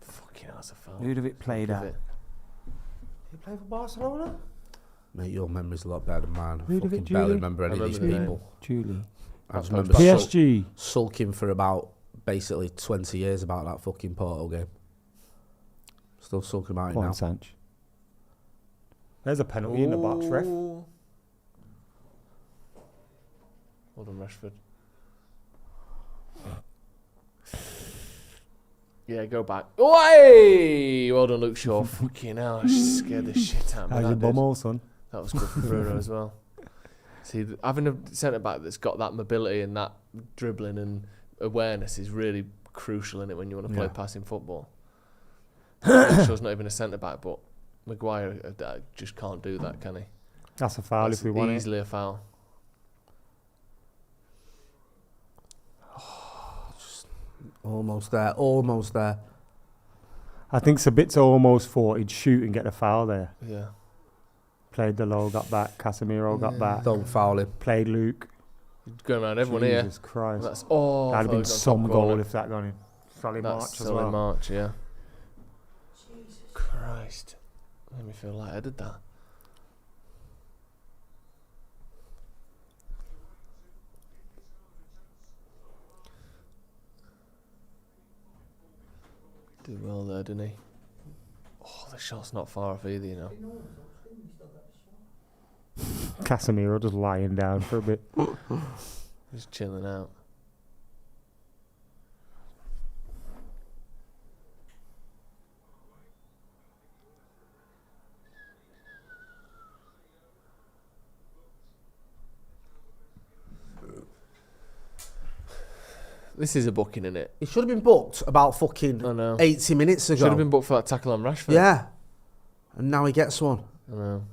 Fucking hell, that's a foul. Ludovic played Give at. it. He played for Barcelona. Mate, your memory's a lot better than mine. I Ludovic fucking barely Julie? remember any I of these remember the people. Julie. I just That's remember PSG. sulking for about basically 20 years about that fucking Porto game. Still sulking about it Go now. on, Sanch. There's a penalty in the box, ref. Ooh. Well done, Rashford. Yeah, go back. Oi! Well done, Luke Shaw. Fucking hell, I scared the shit out of me. How's your That, did. bum, son? That was good for Bruno as well. See, having a centre back that's got that mobility and that dribbling and awareness is really crucial in it when you want to play Yeah. passing football. Luke Shaw's not even a centre back, but Maguire just can't do that, can he? That's a foul That's if we want it. easily a foul. Almost there, almost there. I think Sabitzer almost thought he'd shoot and get a foul there. Yeah. Played the low, got back. Casemiro got back. Don't foul him. Played Luke. Going around everyone Jesus Christ. here. That'd That'd have been thought it was on some top goal corner. if that gone in. Solly That's March as Solly well. March, yeah. Christ. Made me feel like I did that. Did well there, didn't he? Oh, the shot's not far off either, you know. Casemiro just lying down for a bit. Just chilling out. This is a booking, innit? He should have been booked about fucking I know. 80 minutes ago. Should have been booked for that tackle on Rashford. Yeah. And now he gets one. I know.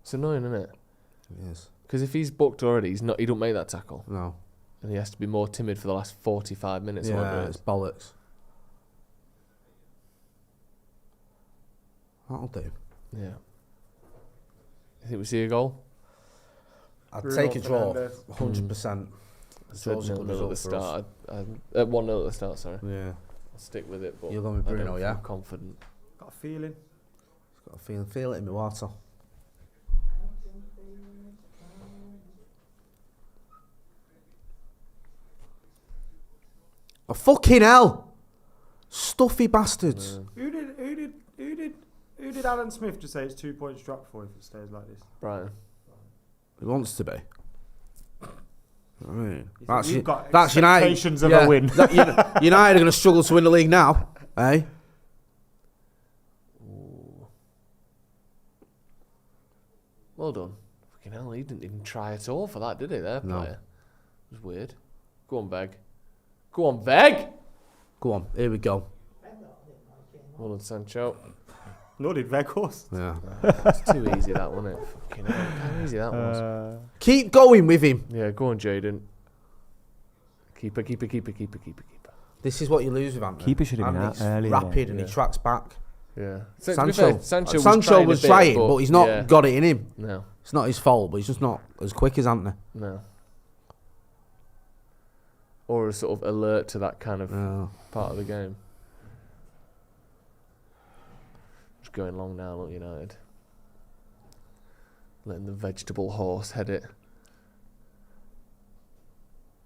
It's annoying, isn't it? Yes. Because if he's booked already, he don't make that tackle. No. And he has to be more timid for the last 45 minutes. or whatever Yeah, it it's is. bollocks. That'll do. Yeah. You think we see a goal? I'd Bruno take a draw, Fernandes. 100%. I said Draw's a good 0-0 at the result for us. start. 1-0 at the start, sorry. Yeah. I'll stick with it, but You're going with I don't Bruno, feel yeah? confident. Got a feeling. Got to feel it in my water. Oh, fucking hell! Stuffy bastards. Who did Alan Smith just say it's 2 points drop for if it stays like this? Brighton. It wants to be. I mean, We've got that's United. expectations of a win. United are going to struggle to win the league now, eh? Well done. Fucking hell, he didn't even try at all for that, did he, there, No. player? It was weird. Go on, Veg. Go on, Veg! Go on, here we go. Well done, Sancho. Nor did Vegas. Yeah. It's too easy, that, wasn't it? Fucking hell, how easy that was. Keep going with him. Yeah, go on, Jaden. Keeper. This is what you lose with Anthony. Keeper should have been Anthony's out earlier, rapid though. and he tracks back. Yeah. Sancho Sancho was a bit, trying, but he's not yeah. got it in him. No. It's not his fault, but he's just not as quick as Anthony. No. Or a sort of alert to that kind of part of the game. Just going long now, look, United. Letting the vegetable horse head it.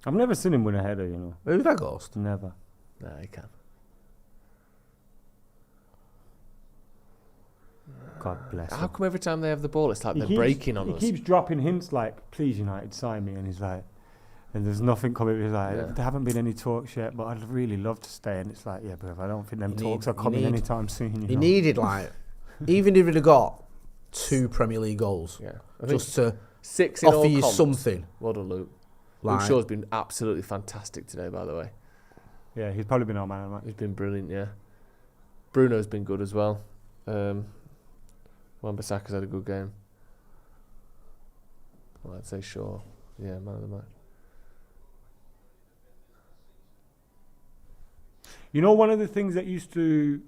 I've never seen him win a header, you know. Who's that ghost? Never. Nah, he can. God bless How him. come every time they have the ball, it's like they're breaking on us? He keeps dropping hints like, please United, sign me. And he's like, and there's nothing coming. He's like, there haven't been any talks yet, but I'd really love to stay. And it's like, yeah, but I don't think them talks are coming anytime soon. He needed, like, even if he'd have got 2 Premier League goals, just to 6 in offer all you comps. something. Well done, Luke. Like, Luke Shaw's been absolutely fantastic today, by the way. Yeah, he's probably been our man of the match. He's been brilliant, yeah. Bruno's been good as well. Wan-Bissaka's had a good game. Well, I'd say Shaw. Yeah, man of the match. You know, one of the things that used to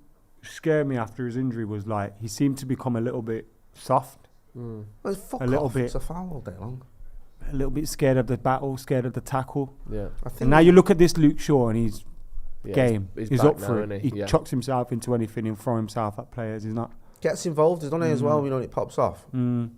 scare me after his injury was like he seemed to become a little bit soft. Well, fuck a little off. bit. It's a foul all day long. A little bit scared of the battle, scared of the tackle. Yeah. And now you look at this Luke Shaw and he's game. He's up back for now, it. isn't He chucks himself into anything and throw himself at players. He's not. Gets involved, doesn't he, as well, you know, when it pops off. Touch.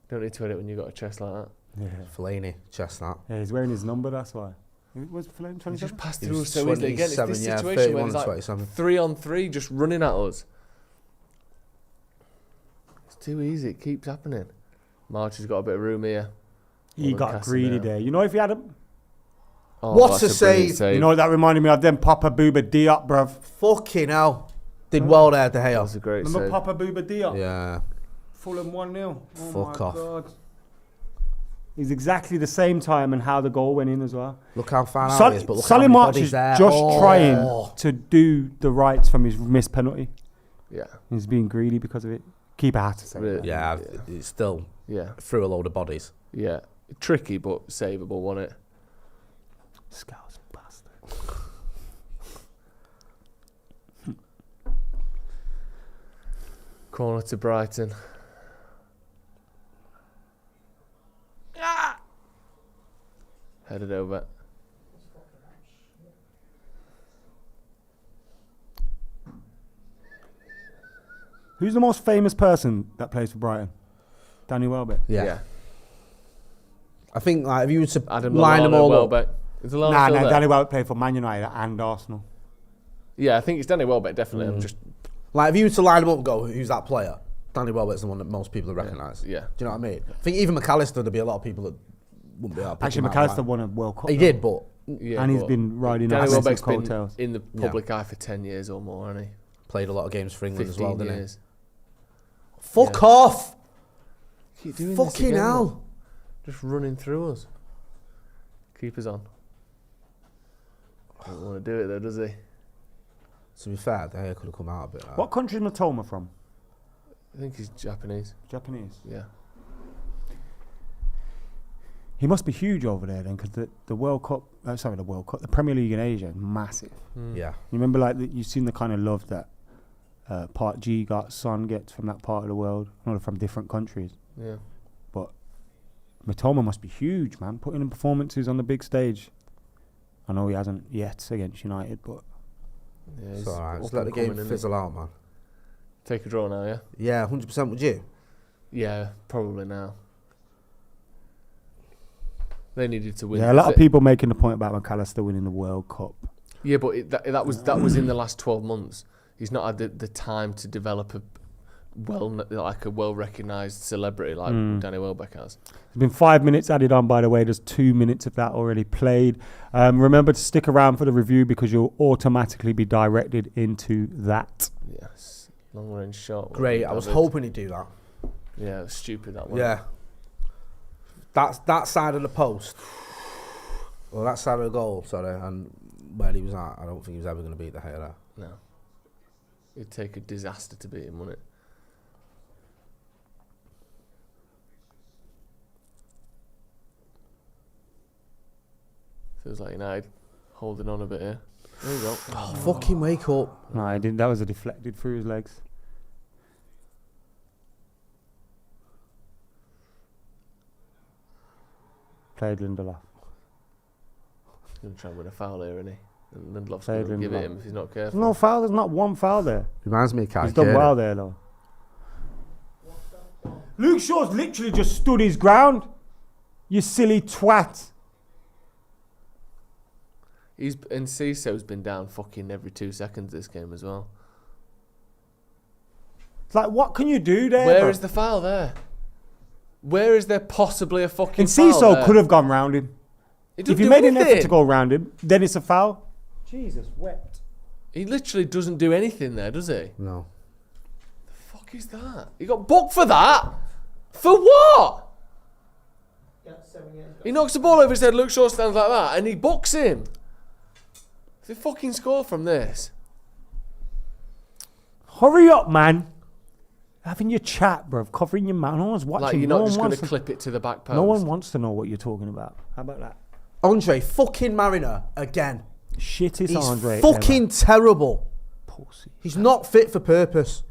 Don't need to hit it when you got a chest like that. Yeah. Fellaini, chest that. Yeah, he's wearing his number, that's why. Was Fellaini 27? He just passed He through was so easily. Again, it's this 27, yeah, situation where 31 it's like 27. 3-on-3 just running at us. It's too easy. It keeps happening. March has got a bit of room here. He got greedy there. You know, if he had a... Oh, What that's a save. You know, that reminded me of them Papa Booba Diop, bruv. Fucking hell. Did well there, De Gea. That's a great Remember save. Papa Booba Diop? Yeah. Fulham 1-0. Fuck off. God. He's exactly the same time and how the goal went in as well. Look how far out he is, but look Solly how many March bodies is there. just trying to do the rights from his missed penalty. Yeah. He's being greedy because of it. Keeper had to say that. Yeah, it's still through a load of bodies. Yeah. Tricky, but savable, wasn't it? Scouse bastard. Corner to Brighton. Headed over. Who's the most famous person that plays for Brighton? Danny Welbeck. Yeah. I think like if you were to Adam line them Lallana, all Welbeck. up. Is Lallana still there? Danny Welbeck played for Man United and Arsenal. Yeah, I think it's Danny Welbeck, definitely. I'm just... Like if you were to line them up and go, who's that player? Danny Welbeck's the one that most people recognise. Yeah. Do you know what I mean? I think even McAllister, there'd be a lot of people that wouldn't be able to pick Actually, him out, McAllister like. won a World Cup. He did, but... Yeah, and he's been riding Danny Arsenal's Welbeck's been coattails. in the public eye for 10 years or more, hasn't he? Played a lot of games for England as well, didn't years. he? Fuck off! Keep doing Fucking this again, hell! man. Just running through us. Keeper's on. Don't want to do it though, does he? To be fair, De Gea could have come out a bit. What country is Matoma from? I think he's Japanese. Japanese. Yeah. He must be huge over there then, because the World Cup, the Premier League in Asia is massive. Yeah. You remember, like, you've seen the kind of love that Part G got, Son gets from that part of the world, from different countries. Yeah. But Matoma must be huge, man, putting in performances on the big stage. I know he hasn't yet against United, but... Yeah, It's alright, just let the game fizzle out, man. Take a draw now, yeah? Yeah, 100% would you? Yeah, probably now. They needed to win. Yeah, a lot of people making the point about McAllister winning the World Cup. Yeah, but that was in the last 12 months. He's not had the time to develop a well-recognised celebrity like Danny Welbeck has. There's been 5 minutes added on, by the way. There's 2 minutes of that already played. Remember to stick around for the review because you'll automatically be directed into that. Yes, long-range shot. Great, I was hoping he'd do that. Yeah, it was stupid that one. Yeah. That side of the post, or that side of the goal, sorry, and where he was at, I don't think he was ever going to beat De Gea there. No. It'd take a disaster to beat him, wouldn't it? Feels like United holding on a bit here. There you go. Oh, fucking wake up. No, I didn't. That was a deflected through his legs. Played Lindelof. He's going to try and win a foul here, isn't he? And Lindelof's Played going to give it Lindelof. him if he's not careful. No foul. There's not one foul there. Reminds me of Kai He's done Kearney. well there, though. Luke Shaw's literally just stood his ground. You silly twat. And Cisso's been down fucking every 2 seconds this game as well. It's like, what can you do there? Where bro? is the foul there? Where is there possibly a fucking And foul Cecil there? could have gone round him. He doesn't If you do made an anything. effort to go round him, then it's a foul. Jesus, wept. He literally doesn't do anything there, does he? No. The fuck is that? He got booked for that? For what? He knocks the ball over his head, Luke Shaw stands like that, and he books him. They fucking score from this. Hurry up, man. Having your chat, bro. Covering your mouth. No one's watching. Like, you're no not one just going to wants clip it to the back post. No one wants to know what you're talking about. How about that? Andre fucking Mariner again. Shittest He's Andre fucking ever. terrible. Pussy. He's not fit for purpose.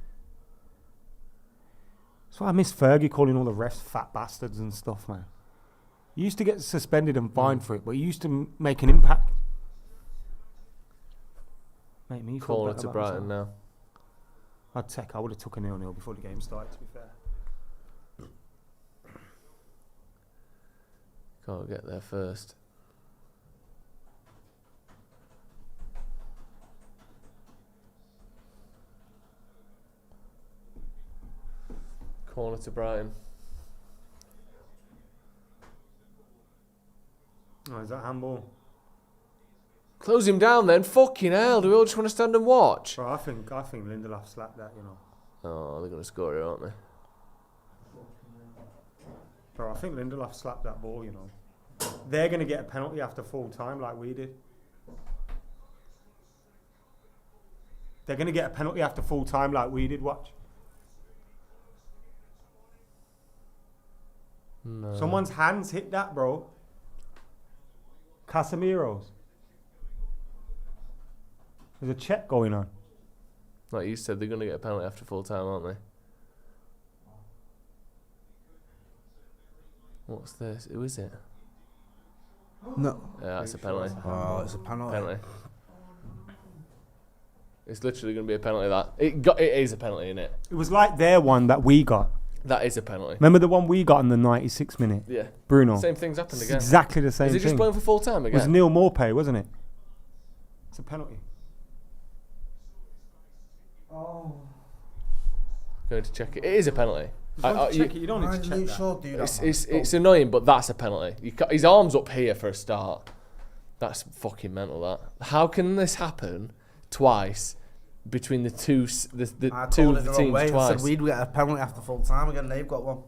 That's why I miss Fergie calling all the refs fat bastards and stuff, man. He used to get suspended and fined for it, but he used to make an impact. Make me feel Corner better to about Brighton myself. now. I would have took a 0-0 before the game started, to be fair. Can't get there first. Corner to Brighton. Oh, is that handball? Close him down then. Fucking hell. Do we all just want to stand and watch? Bro, I think Lindelof slapped that, you know. Oh, they're going to score it, aren't they? Bro, I think Lindelof slapped that ball, you know. They're going to get a penalty after full time like we did. They're going to get a penalty after full time like we did, watch. No. Someone's hands hit that, bro. Casemiro's. There's a check going on. Like you said, they're going to get a penalty after full time, aren't they? What's this? Who is it? No. Yeah, that's a penalty. Oh, it's a penalty. Penalty. It's literally going to be a penalty. It is a penalty, isn't it? It was like their one that we got. That is a penalty. Remember the one we got in the 96th minute? Yeah. Bruno. Same thing's happened It's again. exactly the same Is thing. it just blown for full time It was again? Neil Morpay, wasn't it? It's a penalty. Going to check it. It is a penalty. You don't need to check that. It's annoying, but that's a penalty. His arm's up here for a start. That's fucking mental. That. How can this happen twice between the two I two told of it the the wrong teams way and twice? said we'd get a penalty after full time. Again, they've got one.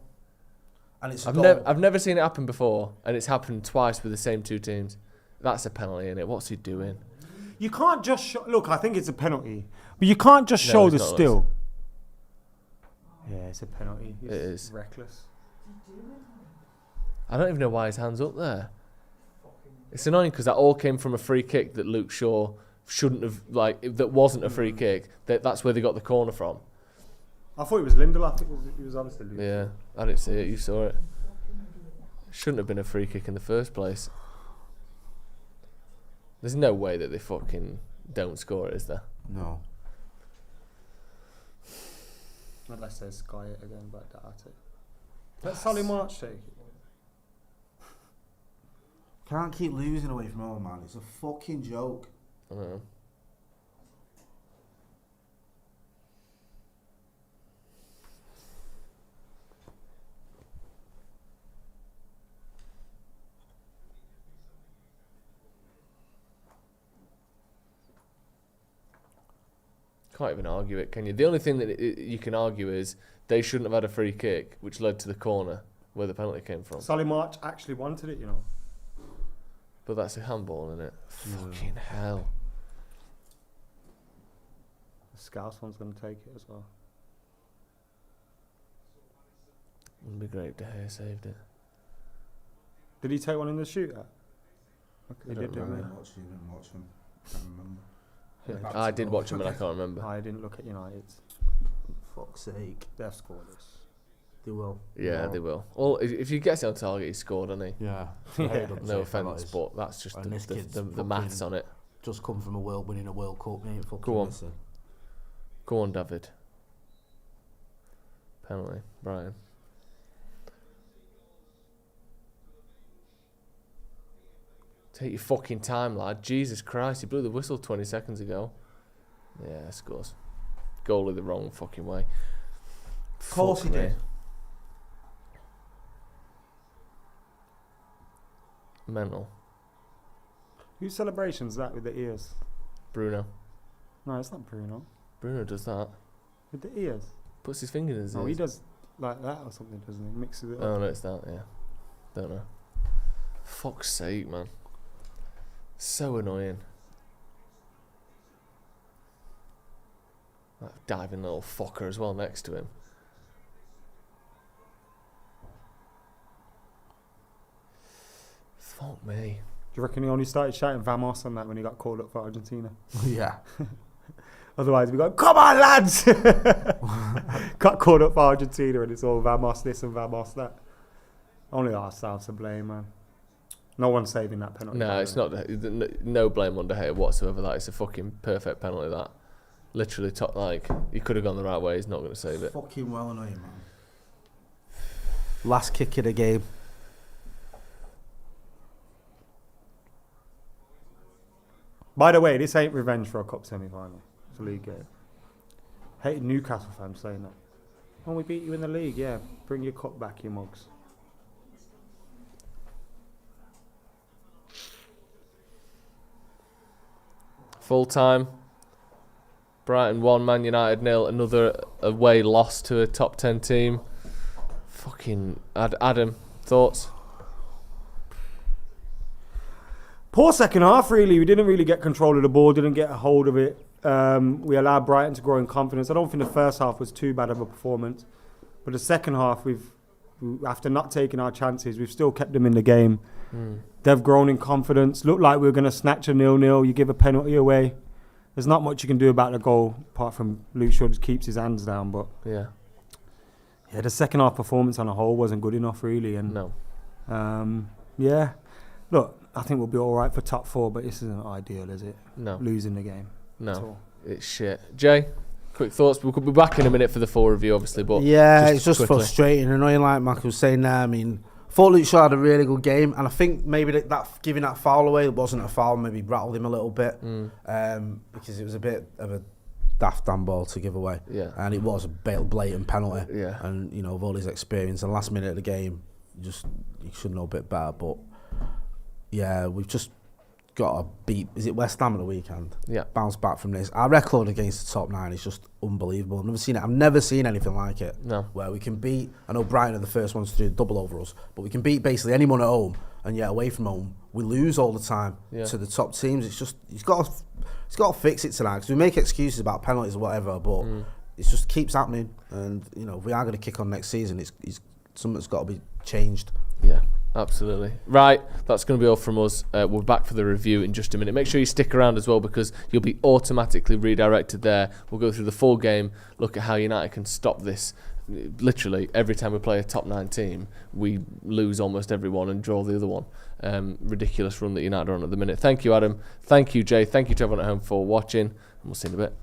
And it's a I've goal. never seen it happen before, and it's happened twice with the same two teams. That's a penalty, innit? What's he doing? You can't just show... Look, I think it's a penalty. But you can't just No, show it's the not, still. Yeah, it's a penalty. It's It is. reckless. I don't even know why his hand's up there. It's annoying because that all came from a free kick that Luke Shaw shouldn't have, that wasn't a free kick. That's where they got the corner from. I thought it was Lindelof. It was obviously Luke. Yeah, I didn't see it. You saw it. Shouldn't have been a free kick in the first place. There's no way that they fucking don't score it, is there? No. Unless they sky it again, but I doubt it. Let Solly March take it. Can't keep losing away from home, man. It's a fucking joke. I don't know. Can't even argue it, can you? The only thing that you can argue is they shouldn't have had a free kick, which led to the corner where the penalty came from. Solly March actually wanted it, you know. But that's a handball, isn't it? Fucking hell. The Scouse one's going to take it as well. It'd be great to hear saved it. Did he take one in the shootout? I He did, don't didn't he? Didn't watch him. Can't remember. I did watch him and I can't remember. I didn't look at United's. Fuck's sake. They're scoreless. They will. Yeah, they will. Well, if he gets it on target, he scored, hasn't he? Yeah. No offence, but that's just And this kid's the maths on it. Just come from winning a World Cup, mate. Fucking Go on. listen. Go on, David. Penalty, Brian. Take your fucking time, lad. Jesus Christ, he blew the whistle 20 seconds ago. Yeah, scores. Goalie the wrong fucking way. Of course he did. Mental. Whose celebration's that with the ears? Bruno. No, it's not Bruno. Bruno does that. With the ears? Puts his finger in his ears. Oh, he does like that or something, doesn't he? Mixes it up. Oh, no, it's that, yeah. Don't know. Fuck's sake, man. So annoying. That diving little fucker as well next to him. Fuck me. Do you reckon he only started shouting Vamos on that when he got called up for Argentina? Yeah. Otherwise, we go, come on, lads! Got called up for Argentina and it's all Vamos this and Vamos that. Only ourselves to blame, man. No one's saving that penalty. No, it's not. No blame on De Gea whatsoever. That is a fucking perfect penalty. That literally, he could have gone the right way. He's not going to save it. Fucking well annoying, man. Last kick of the game. By the way, this ain't revenge for a cup semi-final. It's a league game. Hated Newcastle fans saying that. Oh, we beat you in the league, yeah. Bring your cup back, you mugs. Full time. Brighton 1, Man United 0. Another away loss to a top 10 team. Fucking Adam, thoughts? Poor second half, really. We didn't really get control of the ball, didn't get a hold of it. We allowed Brighton to grow in confidence. I don't think the first half was too bad of a performance. But the second half, after not taking our chances, we've still kept them in the game. They've grown in confidence. Looked like we were going to snatch a 0-0. You give a penalty away. There's not much you can do about the goal, apart from Luke Shaw just keeps his hands down. But yeah, the second half performance on a whole wasn't good enough, really. And no. Yeah. Look, I think we'll be all right for top 4, but this isn't ideal, is it? No. Losing the game. No. It's shit. Jay, quick thoughts. We'll be back in a minute for the full review, obviously. But yeah, it's just quickly. Frustrating, annoying, like Mark was saying there. I mean, thought Luke Shaw had a really good game, and I think maybe that giving that foul away wasn't a foul, maybe rattled him a little bit, because it was a bit of a daft handball to give away. Yeah. And it was a blatant penalty. Yeah. And, with all his experience, and last minute of the game, you should know a bit better, but yeah, we've just got to beat. Is it West Ham at the weekend? Yeah. Bounce back from this. Our record against the top 9 is just unbelievable. I've never seen it. I've never seen anything like it. No. Where we can beat. I know Brighton are the first ones to do a double over us, but we can beat basically anyone at home, and yet away from home we lose all the time to the top teams. It's just he's got to fix it tonight, because we make excuses about penalties or whatever, but it just keeps happening. And if we are going to kick on next season, it's something that's got to be changed. Yeah. Absolutely. Right, that's going to be all from us. We're back for the review in just a minute. Make sure you stick around as well, because you'll be automatically redirected there. We'll go through the full game, look at how United can stop this. Literally, every time we play a top 9 team, we lose almost every one and draw the other one. Ridiculous run that United are on at the minute. Thank you, Adam. Thank you, Jay. Thank you to everyone at home for watching. And we'll see you in a bit.